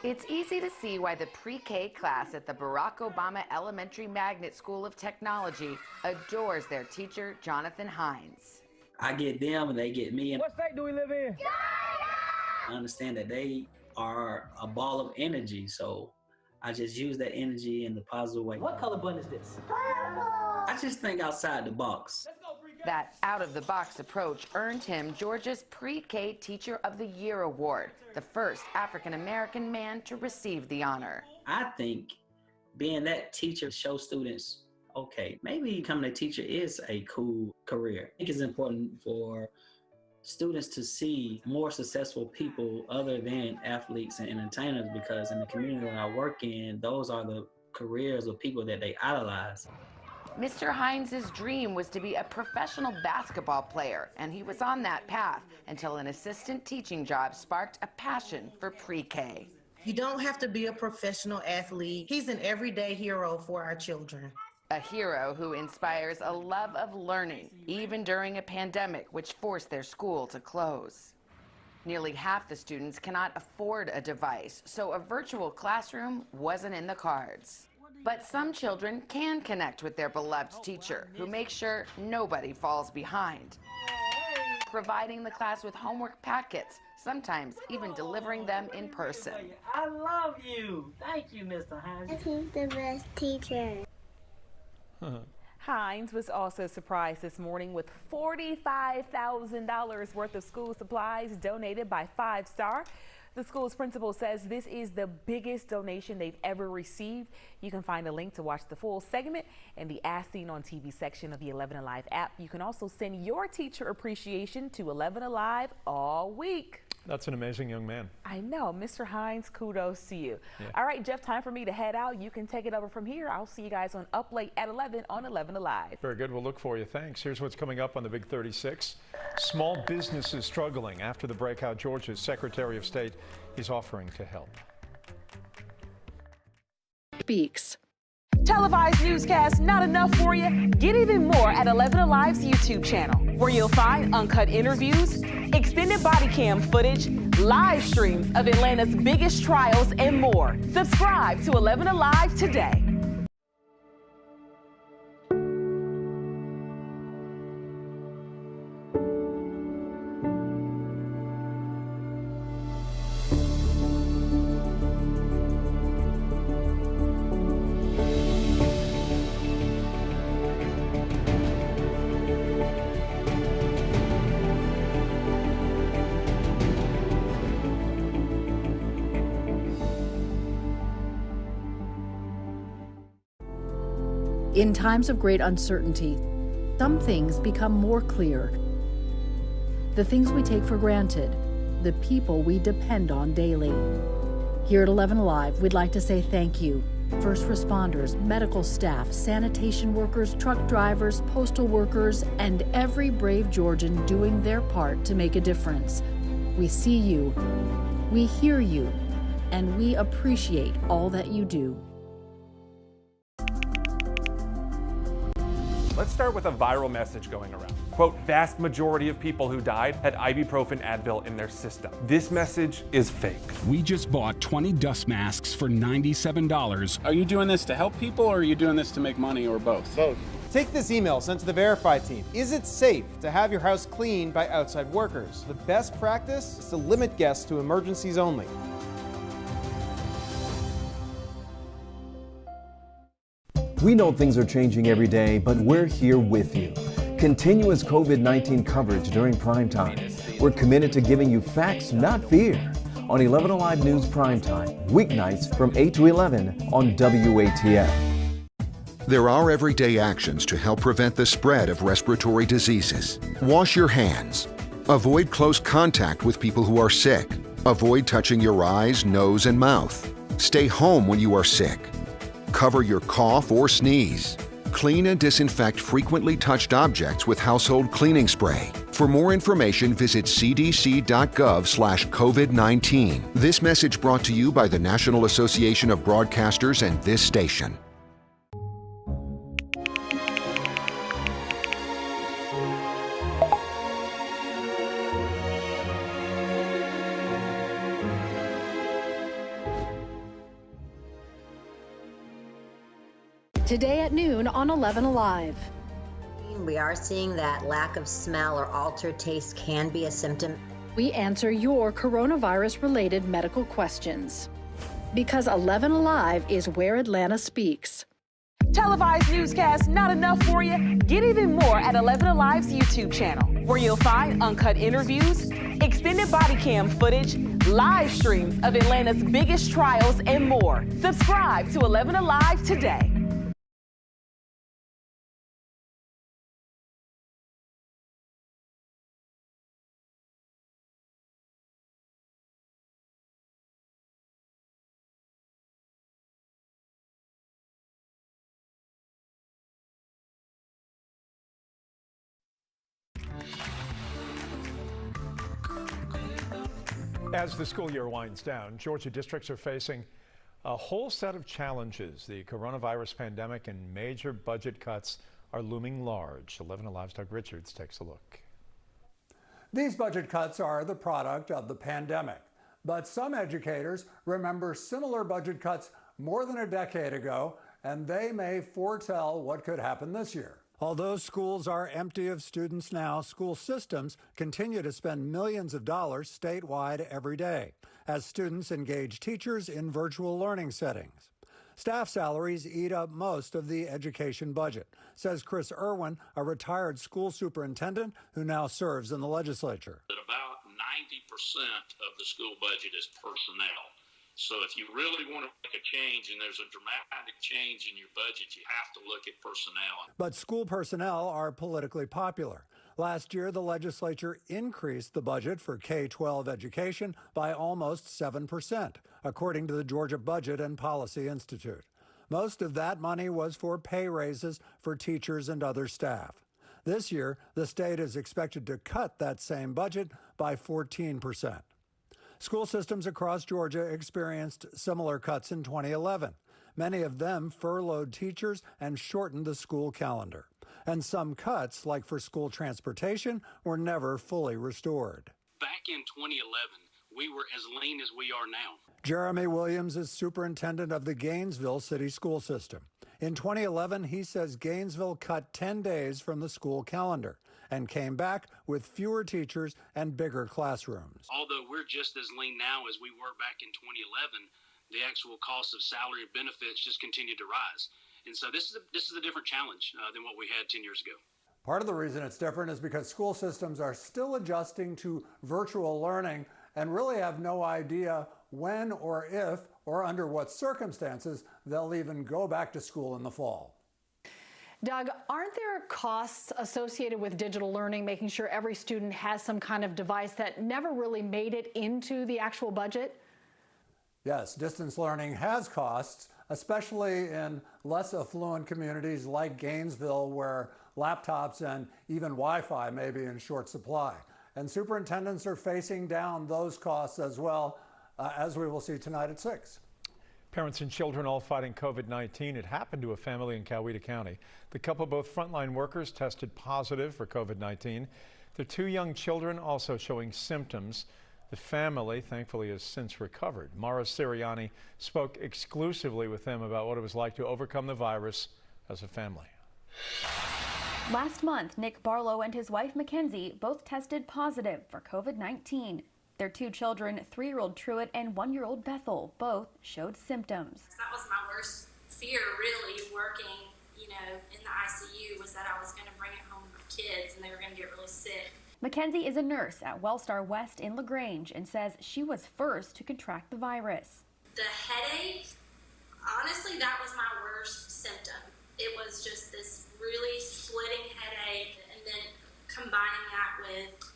It's easy to see why the pre-K class at the Barack Obama Elementary Magnet School of Technology adores their teacher, Jonathan Hines. I get them and they get me. What state do we live in? I understand that they are a ball of energy, so I just use that energy in the positive way. What color button is this? I just think outside the box. That out-of-the-box approach earned him Georgia's Pre-K Teacher of the Year award, the first African-American man to receive the honor. I think being that teacher shows students, okay, maybe becoming a teacher is a cool career. I think it's important for students to see more successful people other than athletes and entertainers, because in the community that I work in, those are the careers of people that they idolize. Mr. Hines' dream was to be a professional basketball player, and he was on that path until an assistant teaching job sparked a passion for pre-K. You don't have to be a professional athlete. He's an everyday hero for our children. A hero who inspires a love of learning, even during a pandemic which forced their school to close. Nearly half the students cannot afford a device, so a virtual classroom wasn't in the cards. But some children can connect with their beloved teacher, who makes sure nobody falls behind, providing the class with homework packets, sometimes even delivering them in person. I love you. Thank you, Mr. Hines. He's the best teacher. Hines was also surprised this morning with $45,000 worth of school supplies donated by 5 Star. The school's principal says this is the biggest donation they've ever received. You can find a link to watch the full segment in the As Seen on TV section of the 11Alive app. You can also send your teacher appreciation to 11Alive all week. That's an amazing young man. I know. Mr. Hines, kudos to you. Yeah. All right, Jeff, time for me to head out. You can take it over from here. I'll see you guys on Up Late at 11 on 11Alive. Very good. We'll look for you. Thanks. Here's what's coming up on the Big 36. Small businesses struggling after the breakout. Georgia's Secretary of State is offering to help. Speaks. Televised newscasts not enough for you? Get even more at 11Alive's YouTube channel, where you'll find uncut interviews, extended body cam footage, live streams of Atlanta's biggest trials, and more. Subscribe to 11Alive today. In times of great uncertainty, some things become more clear. The things we take for granted, the people we depend on daily. Here at 11Alive, we'd like to say thank you. First responders, medical staff, sanitation workers, truck drivers, postal workers, and every brave Georgian doing their part to make a difference. We see you, we hear you, and we appreciate all that you do. Let's start with a viral message going around. Quote, vast majority of people who died had ibuprofen Advil in their system. This message is fake. We just bought 20 dust masks for $97. Are you doing this to help people or are you doing this to make money or both? Both. Take this email sent to the Verify team. Is it safe to have your house cleaned by outside workers? The best practice is to limit guests to emergencies only. We know things are changing every day, but we're here with you. Continuous COVID-19 coverage during primetime. We're committed to giving you facts, not fear. On 11Alive News Primetime, weeknights from 8 to 11 on WATF. There are everyday actions to help prevent the spread of respiratory diseases. Wash your hands. Avoid close contact with people who are sick. Avoid touching your eyes, nose, and mouth. Stay home when you are sick. Cover your cough or sneeze. Clean and disinfect frequently touched objects with household cleaning spray. For more information, visit cdc.gov/COVID-19. This message brought to you by the National Association of Broadcasters and this station. Today at noon on 11Alive. We are seeing that lack of smell or altered taste can be a symptom. We answer your coronavirus-related medical questions. Because 11Alive is where Atlanta speaks. Televised newscasts not enough for you? Get even more at 11Alive's YouTube channel, where you'll find uncut interviews, extended body cam footage, live streams of Atlanta's biggest trials, and more. Subscribe to 11Alive today. As the school year winds down, Georgia districts are facing A whole set of challenges. The coronavirus pandemic and major budget cuts are looming large. 11Alive's Doug Richards takes a look. These budget cuts are the product of the pandemic, but some educators remember similar budget cuts more than a decade ago, and they may foretell what could happen this year. Although schools are empty of students now, school systems continue to spend millions of dollars statewide every day as students engage teachers in virtual learning settings. Staff salaries eat up most of the education budget, says Chris Irwin, a retired school superintendent who now serves in the legislature. That about 90% of the school budget is personnel. So if you really want to make a change and there's a dramatic change in your budget, you have to look at personnel. But school personnel are politically popular. Last year, the legislature increased the budget for K-12 education by almost 7%, according to the Georgia Budget and Policy Institute. Most of that money was for pay raises for teachers and other staff. This year, the state is expected to cut that same budget by 14%. School systems across Georgia experienced similar cuts in 2011. Many of them furloughed teachers and shortened the school calendar. And some cuts, like for school transportation, were never fully restored. Back in 2011, we were as lean as we are now. Jeremy Williams is superintendent of the Gainesville City School System. In 2011, he says Gainesville cut 10 days from the school calendar and came back with fewer teachers and bigger classrooms. Although we're just as lean now as we were back in 2011, the actual cost of salary and benefits just continued to rise. And so this is a different challenge than what we had 10 years ago. Part of the reason it's different is because school systems are still adjusting to virtual learning and really have no idea when or if or under what circumstances they'll even go back to school in the fall. Doug, aren't there costs associated with digital learning, making sure every student has some kind of device that never really made it into the actual budget? Yes, distance learning has costs, especially in less affluent communities like Gainesville, where laptops and even Wi-Fi may be in short supply. And superintendents are facing down those costs as well, as we will see tonight at 6. Parents and children all fighting COVID-19. It happened to a family in Coweta County. The couple, both frontline workers, tested positive for COVID-19. Their 2 young children also showing symptoms. The family, thankfully, has since recovered. Mara Siriani spoke exclusively with them about what it was like to overcome the virus as a family. Last month, Nick Barlow and his wife Mackenzie both tested positive for COVID-19. Their 2 children, 3-year-old Truett and 1-year-old Bethel, both showed symptoms. That was my worst fear, really, working, in the ICU, was that I was going to bring it home to my kids and they were going to get really sick. Mackenzie is a nurse at Wellstar West in LaGrange and says she was first to contract the virus. The headache, honestly, that was my worst symptom. It was just this really splitting headache, and then combining that with,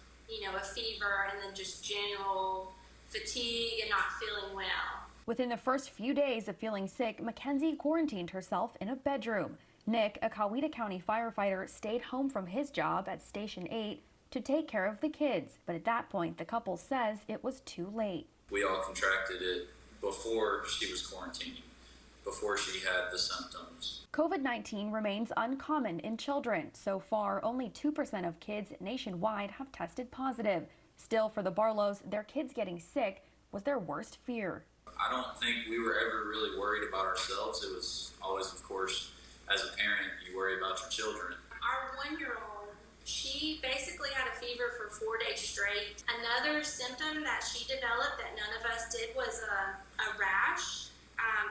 a fever and then just general fatigue and not feeling well. Within the first few days of feeling sick, Mackenzie quarantined herself in a bedroom. Nick, a Coweta County firefighter, stayed home from his job at Station 8 to take care of the kids. But at that point, the couple says it was too late. We all contracted it before she was quarantining, before she had the symptoms. COVID-19 remains uncommon in children. So far, only 2% of kids nationwide have tested positive. Still, for the Barlows, their kids getting sick was their worst fear. I don't think we were ever really worried about ourselves. It was always, of course, as a parent, you worry about your children. Our 1-year-old, she basically had a fever for 4 days straight. Another symptom that she developed that none of us did was a rash.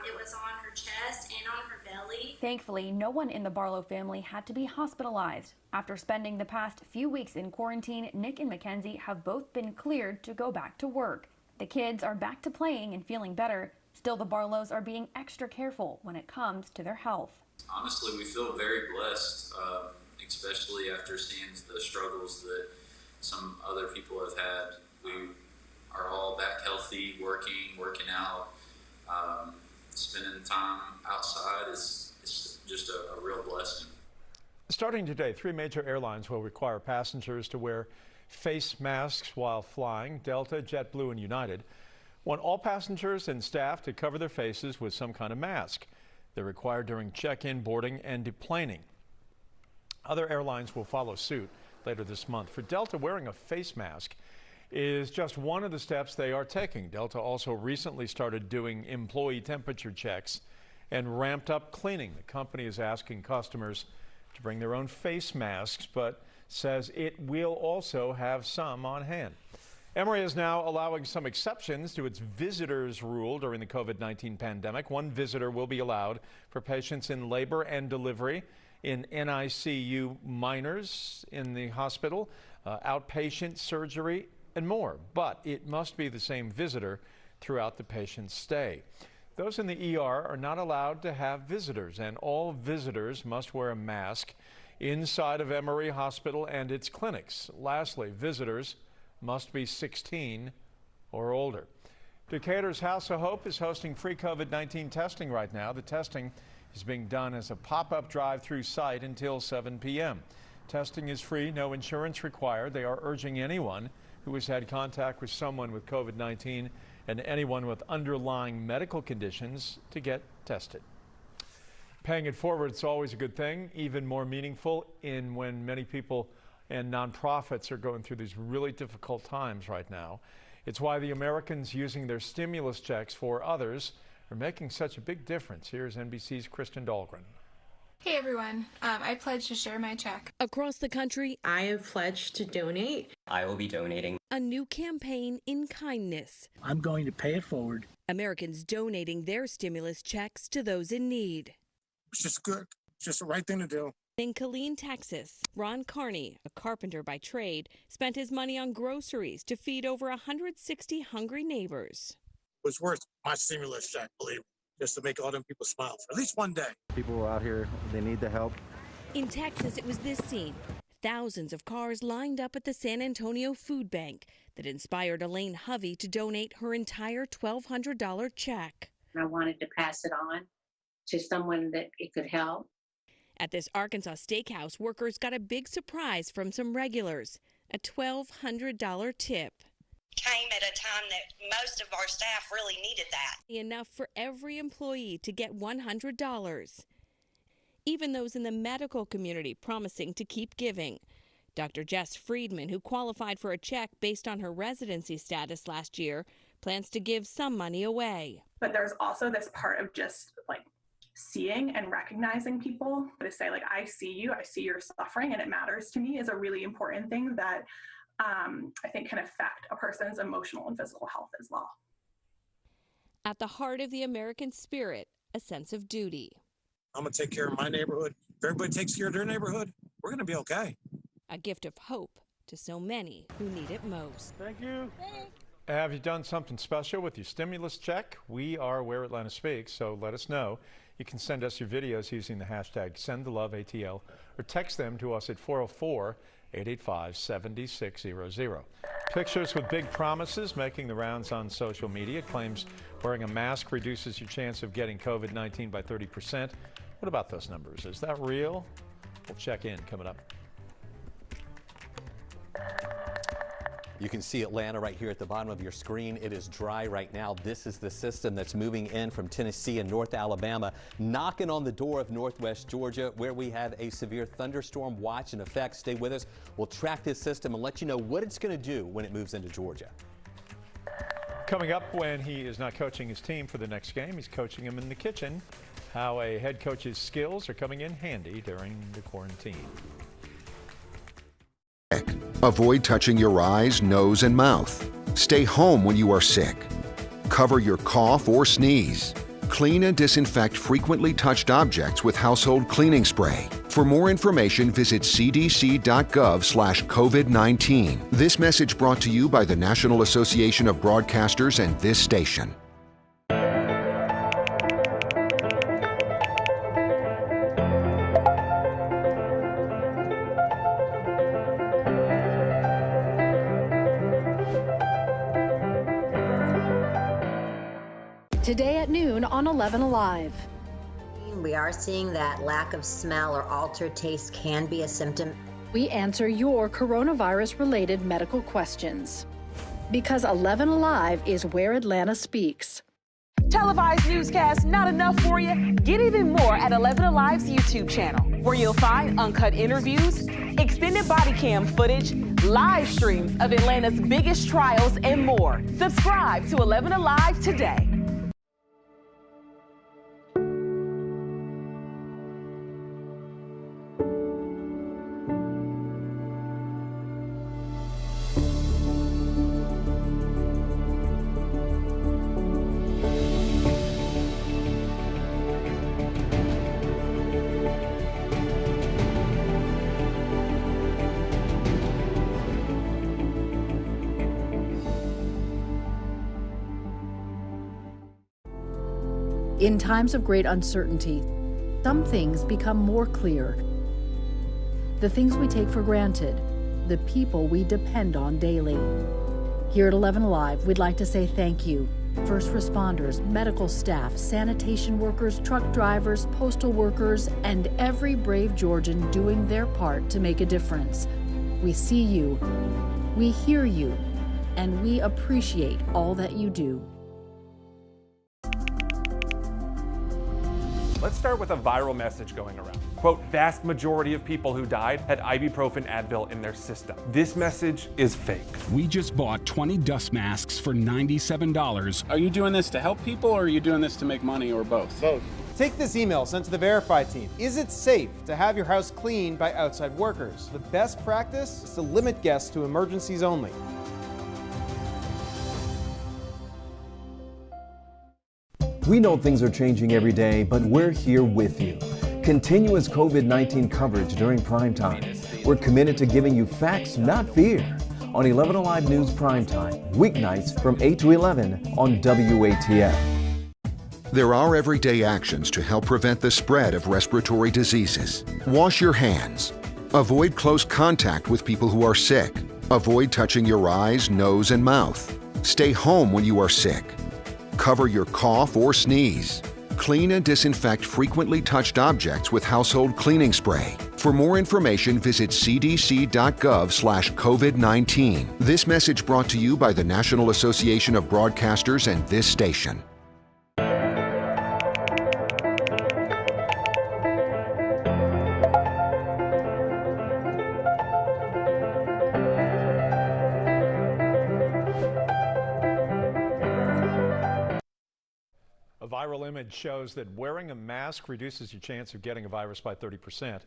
It was on her chest and on her belly. Thankfully, no one in the Barlow family had to be hospitalized. After spending the past few weeks in quarantine, Nick and Mackenzie have both been cleared to go back to work. The kids are back to playing and feeling better. Still, the Barlows are being extra careful when it comes to their health. Honestly, we feel very blessed, especially after seeing the struggles that some other people have had. We are all back healthy, working out. Spending time outside is just a real blessing. Starting today, 3 major airlines will require passengers to wear face masks while flying. Delta, JetBlue, and United want all passengers and staff to cover their faces with some kind of mask. They're required during check-in, boarding, and deplaning. Other airlines will follow suit later this month. For Delta, wearing a face mask is just one of the steps they are taking. Delta also recently started doing employee temperature checks and ramped up cleaning. The company is asking customers to bring their own face masks, but says it will also have some on hand. Emory is now allowing some exceptions to its visitors rule during the COVID-19 pandemic. One visitor will be allowed for patients in labor and delivery, in NICU minors in the hospital, outpatient surgery, and more. But it must be the same visitor throughout the patient's stay. Those in the ER are not allowed to have visitors, and all visitors must wear a mask inside of Emory Hospital and its clinics. Lastly, visitors must be 16 or older. Decatur's House of Hope is hosting free COVID-19 testing right now. The testing is being done as a pop-up drive-through site until 7 p.m. Testing is free, no insurance required. They are urging anyone who has had contact with someone with COVID-19 and anyone with underlying medical conditions to get tested. Paying it forward is always a good thing, even more meaningful when many people and nonprofits are going through these really difficult times right now. It's why the Americans using their stimulus checks for others are making such a big difference. Here's NBC's Kristen Dahlgren. Hey everyone, I pledge to share my check. Across the country, I have pledged to donate. I will be donating. A new campaign in kindness. I'm going to pay it forward. Americans donating their stimulus checks to those in need. It's just good. It's just the right thing to do. In Killeen, Texas, Ron Carney, a carpenter by trade, spent his money on groceries to feed over 160 hungry neighbors. It was worth my stimulus check, believe me, just to make all them people smile for at least one day. People out here, they need the help. In Texas, it was this scene. Thousands of cars lined up at the San Antonio Food Bank that inspired Elaine Hovey to donate her entire $1,200 check. I wanted to pass it on to someone that it could help. At this Arkansas steakhouse, workers got a big surprise from some regulars, a $1,200 tip. Came at a time that most of our staff really needed that. Enough for every employee to get $100. Even those in the medical community promising to keep giving. Dr. Jess Friedman, who qualified for a check based on her residency status last year, plans to give some money away. But there's also this part of just like seeing and recognizing people, to say like, I see you, I see your suffering and it matters to me, is a really important thing that I think can affect a person's emotional and physical health as well. At the heart of the American spirit, a sense of duty. I'm going to take care of my neighborhood. If everybody takes care of their neighborhood, we're going to be okay. A gift of hope to so many who need it most. Thank you. Have you done something special with your stimulus check? We are Where Atlanta Speaks, so let us know. You can send us your videos using the hashtag #SendTheLoveATL or text them to us at 404-885-7600. Pictures with big promises making the rounds on social media. It claims wearing a mask reduces your chance of getting COVID-19 by 30%. What about those numbers? Is that real? We'll check in coming up. You can see Atlanta right here at the bottom of your screen. It is dry right now. This is the system that's moving in from Tennessee and North Alabama, knocking on the door of Northwest Georgia, where we have a severe thunderstorm watch in effect. Stay with us. We'll track this system and let you know what it's going to do when it moves into Georgia. Coming up, when he is not coaching his team for the next game, he's coaching them in the kitchen. How a head coach's skills are coming in handy during the quarantine. Avoid touching your eyes, nose, and mouth. Stay home when you are sick. Cover your cough or sneeze. Clean and disinfect frequently touched objects with household cleaning spray. For more information, visit cdc.gov/COVID-19. This message brought to you by the National Association of Broadcasters and this station. Today at noon on 11Alive. We are seeing that lack of smell or altered taste can be a symptom. We answer your coronavirus-related medical questions. Because 11Alive is where Atlanta speaks. Televised newscasts not enough for you? Get even more at 11Alive's YouTube channel, where you'll find uncut interviews, extended body cam footage, live streams of Atlanta's biggest trials, and more. Subscribe to 11Alive today. In times of great uncertainty, some things become more clear. The things we take for granted, the people we depend on daily. Here at 11Alive, we'd like to say thank you. First responders, medical staff, sanitation workers, truck drivers, postal workers, and every brave Georgian doing their part to make a difference. We see you, we hear you, and we appreciate all that you do. Let's start with a viral message going around. Quote, vast majority of people who died had ibuprofen Advil in their system. This message is fake. We just bought 20 dust masks for $97. Are you doing this to help people, or are you doing this to make money, or both? Both. Take this email sent to the Verify team. Is it safe to have your house cleaned by outside workers? The best practice is to limit guests to emergencies only. We know things are changing every day, but we're here with you. Continuous COVID-19 coverage during primetime. We're committed to giving you facts, not fear. On 11Alive News Primetime, weeknights from 8 to 11 on WATF. There are everyday actions to help prevent the spread of respiratory diseases. Wash your hands. Avoid close contact with people who are sick. Avoid touching your eyes, nose, and mouth. Stay home when you are sick. Cover your cough or sneeze. Clean and disinfect frequently touched objects with household cleaning spray. For more information, visit cdc.gov/COVID-19. This message brought to you by the National Association of Broadcasters and this station. A viral image shows that wearing a mask reduces your chance of getting a virus by 30%,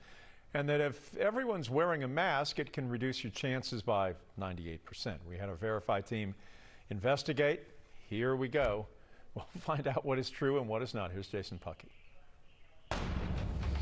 and that if everyone's wearing a mask, it can reduce your chances by 98%. We had our Verify team investigate. Here we go. We'll find out what is true and what is not. Here's Jason Puckey.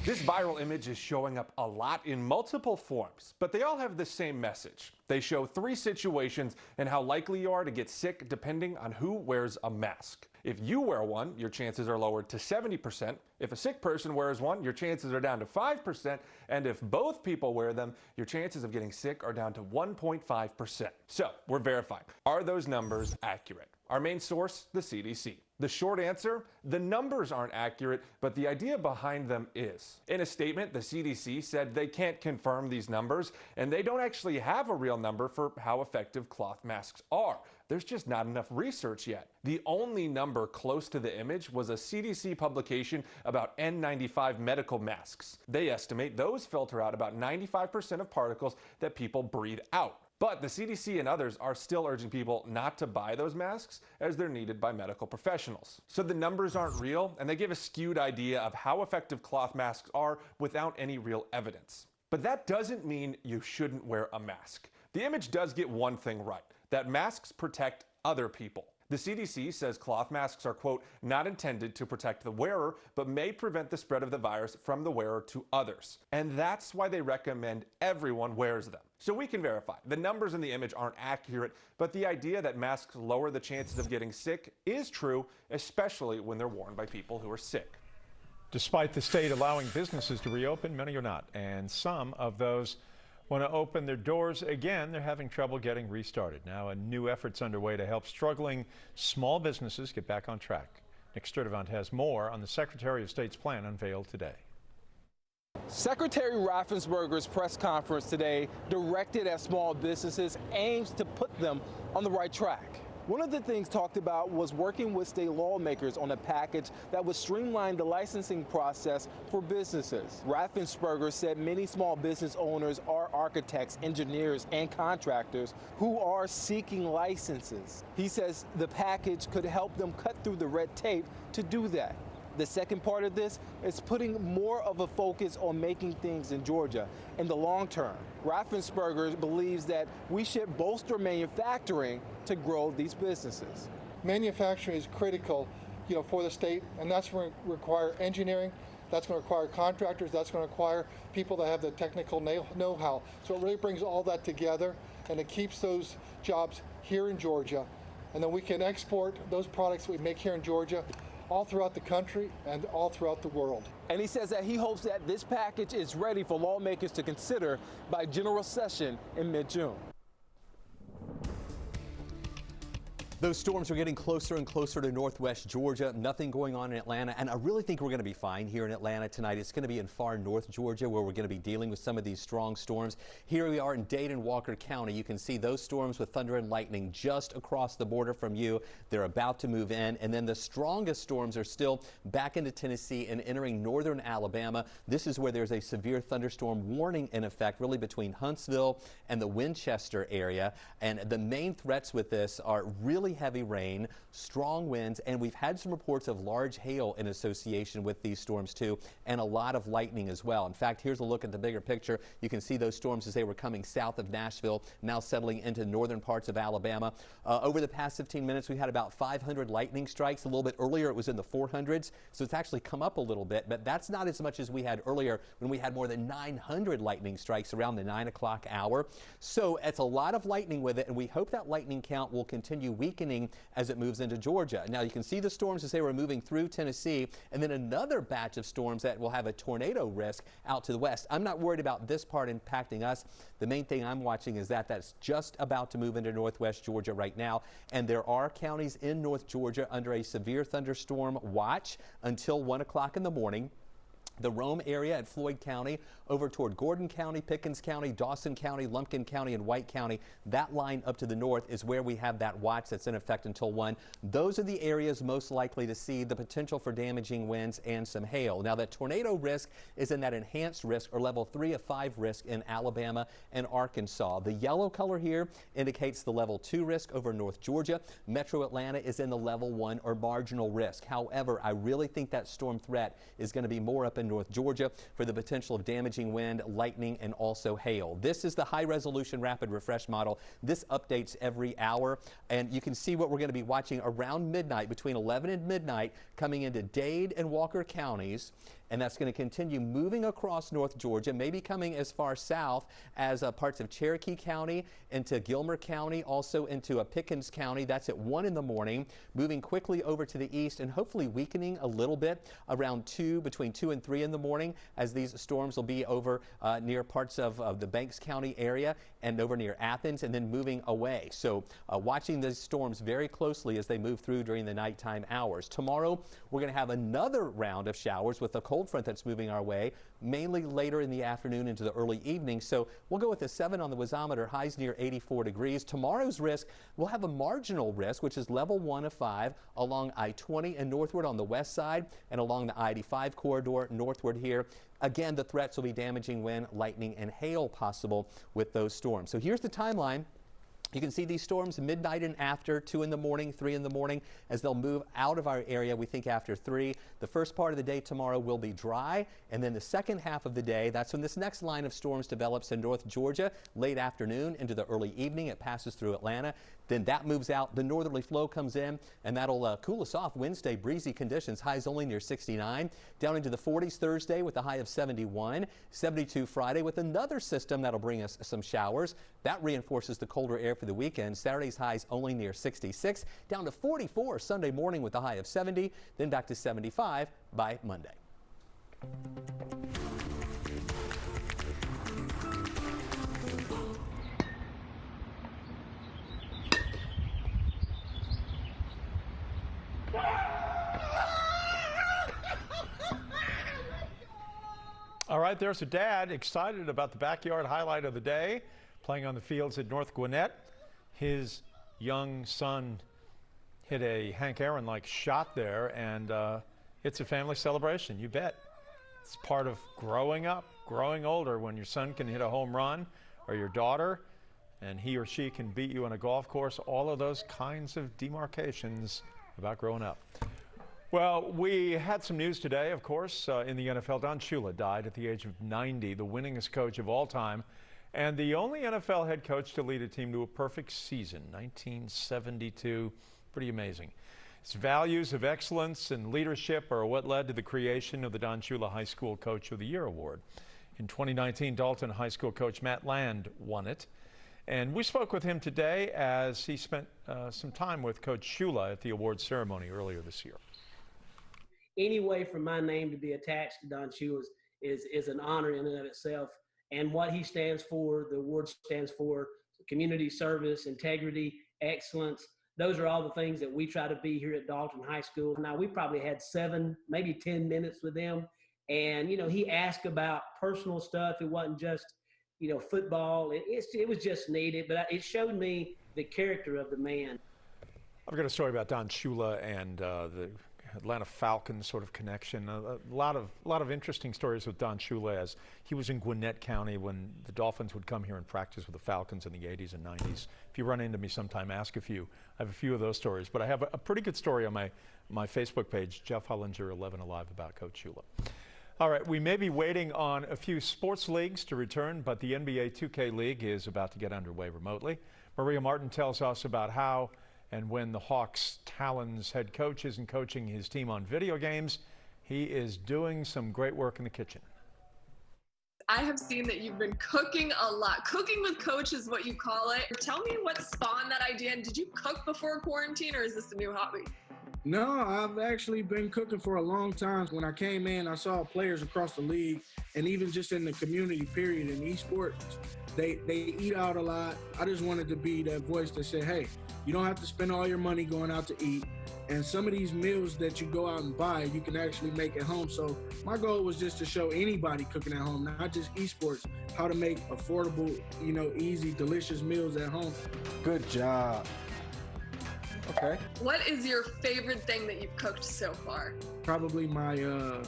This viral image is showing up a lot in multiple forms, but they all have the same message. They show 3 situations and how likely you are to get sick depending on who wears a mask. If you wear one, your chances are lowered to 70%. If a sick person wears one, your chances are down to 5%. And if both people wear them, your chances of getting sick are down to 1.5%. So we're verifying. Are those numbers accurate? Our main source, the CDC. The short answer, the numbers aren't accurate, but the idea behind them is. In a statement, the CDC said they can't confirm these numbers, and they don't actually have a real number for how effective cloth masks are. There's just not enough research yet. The only number close to the image was a CDC publication about N95 medical masks. They estimate those filter out about 95% of particles that people breathe out. But the CDC and others are still urging people not to buy those masks as they're needed by medical professionals. So the numbers aren't real, and they give a skewed idea of how effective cloth masks are without any real evidence. But that doesn't mean you shouldn't wear a mask. The image does get one thing right, that masks protect other people. The CDC says cloth masks are, quote, not intended to protect the wearer, but may prevent the spread of the virus from the wearer to others. And that's why they recommend everyone wears them. So we can verify. The numbers in the image aren't accurate, but the idea that masks lower the chances of getting sick is true, especially when they're worn by people who are sick. Despite the state allowing businesses to reopen, many are not. And some of those want to open their doors again. They're having trouble getting restarted. Now a new effort's underway to help struggling small businesses get back on track. Nick Sturdivant has more on the Secretary of State's plan unveiled today. Secretary Raffensperger's press conference today, directed at small businesses, aims to put them on the right track. One of the things talked about was working with state lawmakers on a package that would streamline the licensing process for businesses. Raffensperger said many small business owners are architects, engineers, and contractors who are seeking licenses. He says the package could help them cut through the red tape to do that. The second part of this is putting more of a focus on making things in Georgia in the long term. Raffensperger believes that we should bolster manufacturing to grow these businesses. Manufacturing is critical, for the state, and that's going to require engineering, that's going to require contractors, that's going to require people that have the technical know-how. So it really brings all that together, and it keeps those jobs here in Georgia, and then we can export those products we make here in Georgia all throughout the country and all throughout the world. And he says that he hopes that this package is ready for lawmakers to consider by general session in mid-June. Those storms are getting closer and closer to northwest Georgia. Nothing going on in Atlanta, and I really think we're going to be fine here in Atlanta tonight. It's going to be in far north Georgia where we're going to be dealing with some of these strong storms. Here we are in Dade, Walker County. You can see those storms with thunder and lightning just across the border from you. They're about to move in, and then the strongest storms are still back into Tennessee and entering northern Alabama. This is where there's a severe thunderstorm warning in effect, really between Huntsville and the Winchester area. And the main threats with this are really heavy rain, strong winds, and we've had some reports of large hail in association with these storms too, and a lot of lightning as well. In fact, here's a look at the bigger picture. You can see those storms as they were coming south of Nashville, now settling into northern parts of Alabama. Over the past 15 minutes, we had about 500 lightning strikes. A little bit earlier, it was in the 400s, so it's actually come up a little bit, but that's not as much as we had earlier when we had more than 900 lightning strikes around the 9 o'clock hour. So it's a lot of lightning with it, and we hope that lightning count will continue weakening as it moves into Georgia. Now you can see the storms as they were moving through Tennessee, and then another batch of storms that will have a tornado risk out to the west. I'm not worried about this part impacting us. The main thing I'm watching is that that's just about to move into northwest Georgia right now, and there are counties in North Georgia under a severe thunderstorm watch until 1 o'clock in the morning. The Rome area at Floyd County over toward Gordon County, Pickens County, Dawson County, Lumpkin County, and White County. That line up to the north is where we have that watch that's in effect until 1. Those are the areas most likely to see the potential for damaging winds and some hail. Now that tornado risk is in that enhanced risk or level 3 of 5 risk in Alabama and Arkansas. The yellow color here indicates the level 2 risk over North Georgia. Metro Atlanta is in the level 1 or marginal risk. However, I really think that storm threat is going to be more up in North Georgia for the potential of damaging wind, lightning, and also hail. This is the high-resolution rapid refresh model. This updates every hour, and you can see what we're going to be watching around midnight, between 11 and midnight, coming into Dade and Walker counties. And that's going to continue moving across North Georgia, maybe coming as far south as parts of Cherokee County, into Gilmer County, also into Pickens County. That's at 1 in the morning, moving quickly over to the east and hopefully weakening a little bit around between 2 and 3 in the morning, as these storms will be over near parts of the Banks County area and over near Athens, and then moving away. So watching these storms very closely as they move through during the nighttime hours. Tomorrow, we're going to have another round of showers with a cold front that's moving our way, mainly later in the afternoon into the early evening. So we'll go with a 7 on the wasometer, highs near 84 degrees. Tomorrow's risk, we'll have a marginal risk, which is level 1 of 5 along I-20 and northward on the west side and along the I-85 corridor northward here. Again, the threats will be damaging wind, lightning, and hail possible with those storms. So here's the timeline. You can see these storms midnight and after, 2 in the morning, 3 in the morning, as they'll move out of our area, we think after 3. The first part of the day tomorrow will be dry, and then the second half of the day, that's when this next line of storms develops in North Georgia. Late afternoon into the early evening, it passes through Atlanta. Then that moves out, the northerly flow comes in, and that'll cool us off. Wednesday, breezy conditions, highs only near 69. Down into the 40s Thursday with a high of 71. 72 Friday with another system that'll bring us some showers. That reinforces the colder air for the weekend. Saturday's highs only near 66. Down to 44 Sunday morning with a high of 70. Then back to 75 by Monday. All right, there's a dad excited about the backyard highlight of the day, playing on the fields at North Gwinnett. His young son hit a Hank Aaron-like shot there, and it's a family celebration, you bet. It's part of growing up, growing older, when your son can hit a home run, or your daughter, and he or she can beat you on a golf course. All of those kinds of demarcations about growing up. Well, we had some news today, of course, in the NFL. Don Shula died at the age of 90, the winningest coach of all time, and the only NFL head coach to lead a team to a perfect season, 1972. Pretty amazing. His values of excellence and leadership are what led to the creation of the Don Shula High School Coach of the Year Award. In 2019, Dalton High School coach Matt Land won it. And we spoke with him today as he spent some time with Coach Shula at the awards ceremony earlier this year. Any way for my name to be attached to Don Shula is an honor in and of itself. And what he stands for, the award stands for community service, integrity, excellence. Those are all the things that we try to be here at Dalton High School. Now, we probably had 7, maybe 10 minutes with him. And, you know, he asked about personal stuff. It wasn't just, you know, football. It was just needed, but it showed me the character of the man. I've got a story about Don Shula and the Atlanta Falcons sort of connection. A lot of interesting stories with Don Shula, as he was in Gwinnett County when the Dolphins would come here and practice with the Falcons in the 80s and 90s. If you run into me sometime, ask a few. I have a few of those stories, but I have a pretty good story on my Facebook page, Jeff Hullinger, 11Alive, about Coach Shula. All right, we may be waiting on a few sports leagues to return, but the NBA 2K League is about to get underway remotely. Maria Martin tells us about how and when the Hawks' Talons head coach isn't coaching his team on video games, he is doing some great work in the kitchen. I have seen that you've been cooking a lot. Cooking with Coach is what you call it. Tell me what spawned that idea, and did you cook before quarantine, or is this a new hobby? No, I've actually been cooking for a long time. When I came in, I saw players across the league, and even just in the community period in esports, they eat out a lot. I just wanted to be that voice that said, hey, you don't have to spend all your money going out to eat. And some of these meals that you go out and buy, you can actually make at home. So my goal was just to show anybody cooking at home, not just esports, how to make affordable, you know, easy, delicious meals at home. Good job. Okay. What is your favorite thing that you've cooked so far? Probably my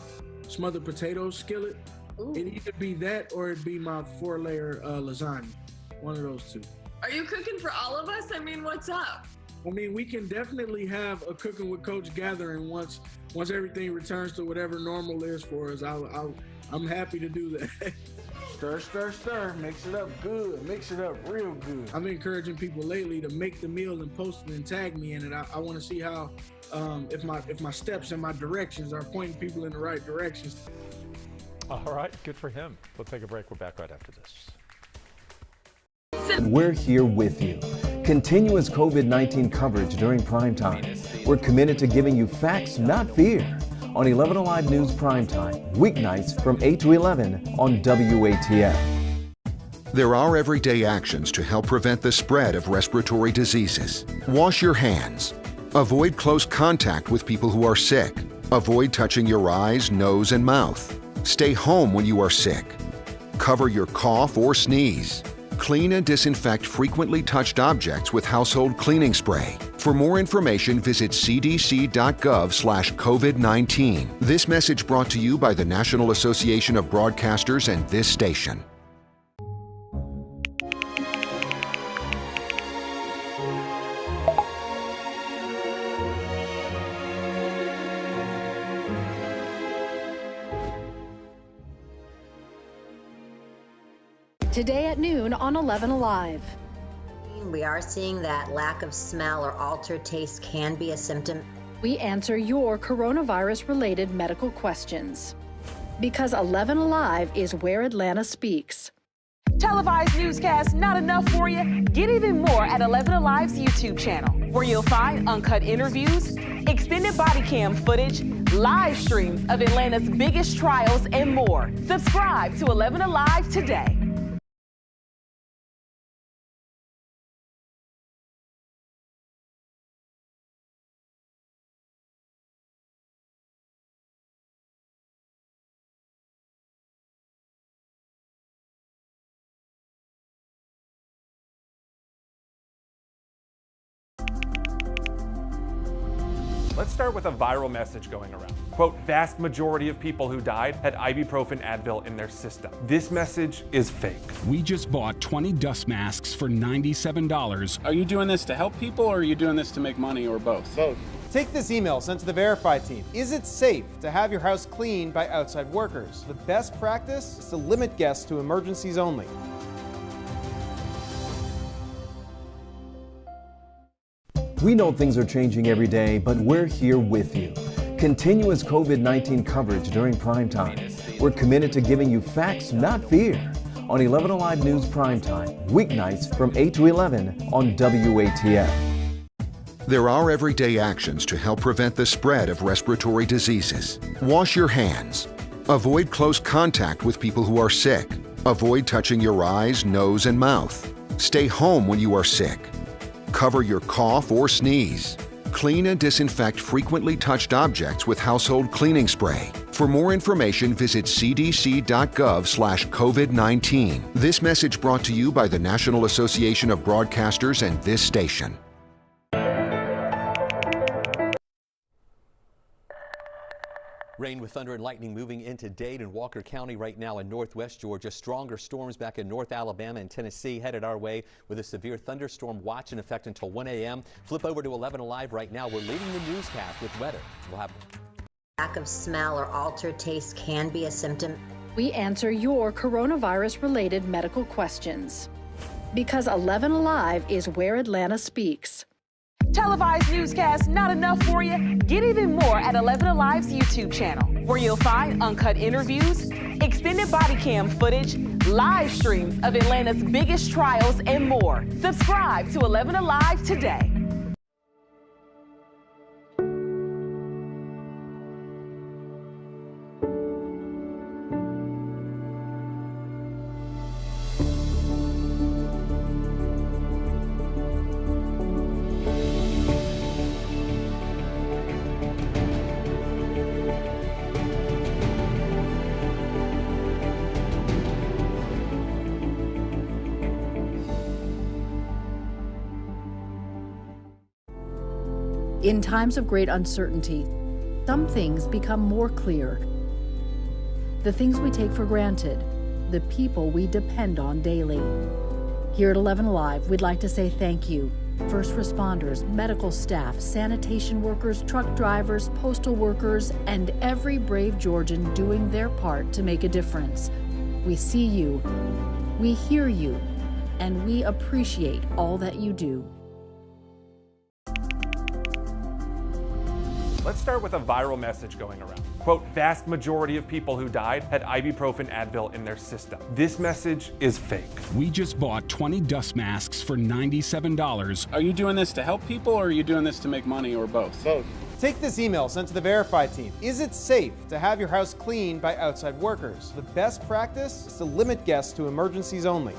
smothered potato skillet. Ooh. It'd either be that or it'd be my 4-layer lasagna. One of those two. Are you cooking for all of us? I mean, what's up? I mean, we can definitely have a Cooking with Coach gathering once everything returns to whatever normal is for us. I'm happy to do that. Stir, stir, stir. Mix it up good. Mix it up real good. I'm encouraging people lately to make the meal and post it and tag me in it. I want to see how, if my steps and my directions are pointing people in the right directions. All right, good for him. We'll take a break. We're back right after this. We're here with you. Continuous COVID-19 coverage during primetime. We're committed to giving you facts, not fear. On 11Alive News Primetime, weeknights from 8 to 11 on WATF. There are everyday actions to help prevent the spread of respiratory diseases. Wash your hands. Avoid close contact with people who are sick. Avoid touching your eyes, nose, and mouth. Stay home when you are sick. Cover your cough or sneeze. Clean and disinfect frequently touched objects with household cleaning spray. For more information, visit cdc.gov/COVID-19. This message brought to you by the National Association of Broadcasters and this station. Today at noon on 11Alive. We are seeing that lack of smell or altered taste can be a symptom. We answer your coronavirus-related medical questions. Because 11Alive is where Atlanta speaks. Televised newscasts not enough for you? Get even more at 11Alive's YouTube channel, where you'll find uncut interviews, extended body cam footage, live streams of Atlanta's biggest trials, and more. Subscribe to 11Alive today. Let's start with a viral message going around. Quote, vast majority of people who died had ibuprofen Advil in their system. This message is fake. We just bought 20 dust masks for $97. Are you doing this to help people or are you doing this to make money or both? Both. Take this email sent to the Verify team. Is it safe to have your house cleaned by outside workers? The best practice is to limit guests to emergencies only. We know things are changing every day, but we're here with you. Continuous COVID-19 coverage during primetime. We're committed to giving you facts, not fear. On 11Alive News Primetime, weeknights from 8 to 11 on WATF. There are everyday actions to help prevent the spread of respiratory diseases. Wash your hands. Avoid close contact with people who are sick. Avoid touching your eyes, nose, and mouth. Stay home when you are sick. Cover your cough or sneeze. Clean and disinfect frequently touched objects with household cleaning spray. For more information, visit cdc.gov/COVID-19. This message brought to you by the National Association of Broadcasters and this station. Rain with thunder and lightning moving into Dade and Walker County right now in northwest Georgia. Stronger storms back in North Alabama and Tennessee headed our way with a severe thunderstorm watch in effect until 1 a.m. Flip over to 11Alive right now. We're leading the newscast with weather. We'll have Lack of smell or altered taste can be a symptom. We answer your coronavirus-related medical questions. Because 11Alive is where Atlanta speaks. Televised newscasts not enough for you? Get even more at 11Alive's YouTube channel, where you'll find uncut interviews, extended body cam footage, live streams of Atlanta's biggest trials, and more. Subscribe to 11Alive today. In times of great uncertainty, some things become more clear. The things we take for granted, the people we depend on daily. Here at 11Alive, we'd like to say thank you. First responders, medical staff, sanitation workers, truck drivers, postal workers, and every brave Georgian doing their part to make a difference. We see you, we hear you, and we appreciate all that you do. Let's start with a viral message going around. Quote, vast majority of people who died had ibuprofen Advil in their system. This message is fake. We just bought 20 dust masks for $97. Are you doing this to help people or are you doing this to make money or both? Both. Take this email sent to the Verify team. Is it safe to have your house cleaned by outside workers? The best practice is to limit guests to emergencies only.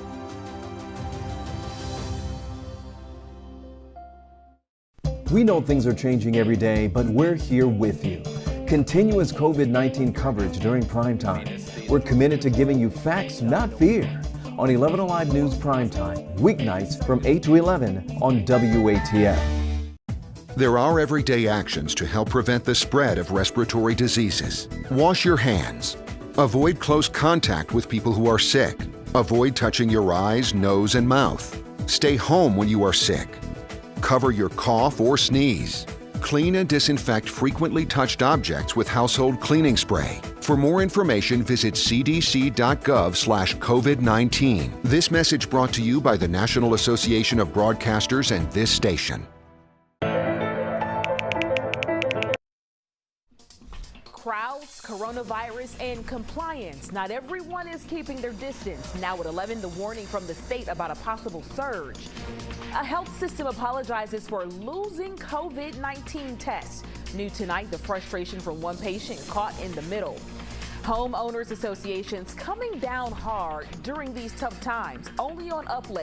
We know things are changing every day, but we're here with you. Continuous COVID-19 coverage during primetime. We're committed to giving you facts, not fear. On 11Alive News Primetime, weeknights from 8 to 11 on WATF. There are everyday actions to help prevent the spread of respiratory diseases. Wash your hands. Avoid close contact with people who are sick. Avoid touching your eyes, nose, and mouth. Stay home when you are sick. Cover your cough or sneeze. Clean and disinfect frequently touched objects with household cleaning spray. For more information, visit cdc.gov/COVID-19. This message brought to you by the National Association of Broadcasters and this station. Crowds, coronavirus, and compliance. Not everyone is keeping their distance. Now at 11, the warning from the state about a possible surge. A health system apologizes for losing COVID-19 tests. New tonight, the frustration from one patient caught in the middle. Homeowners associations coming down hard during these tough times. Only on Up Late.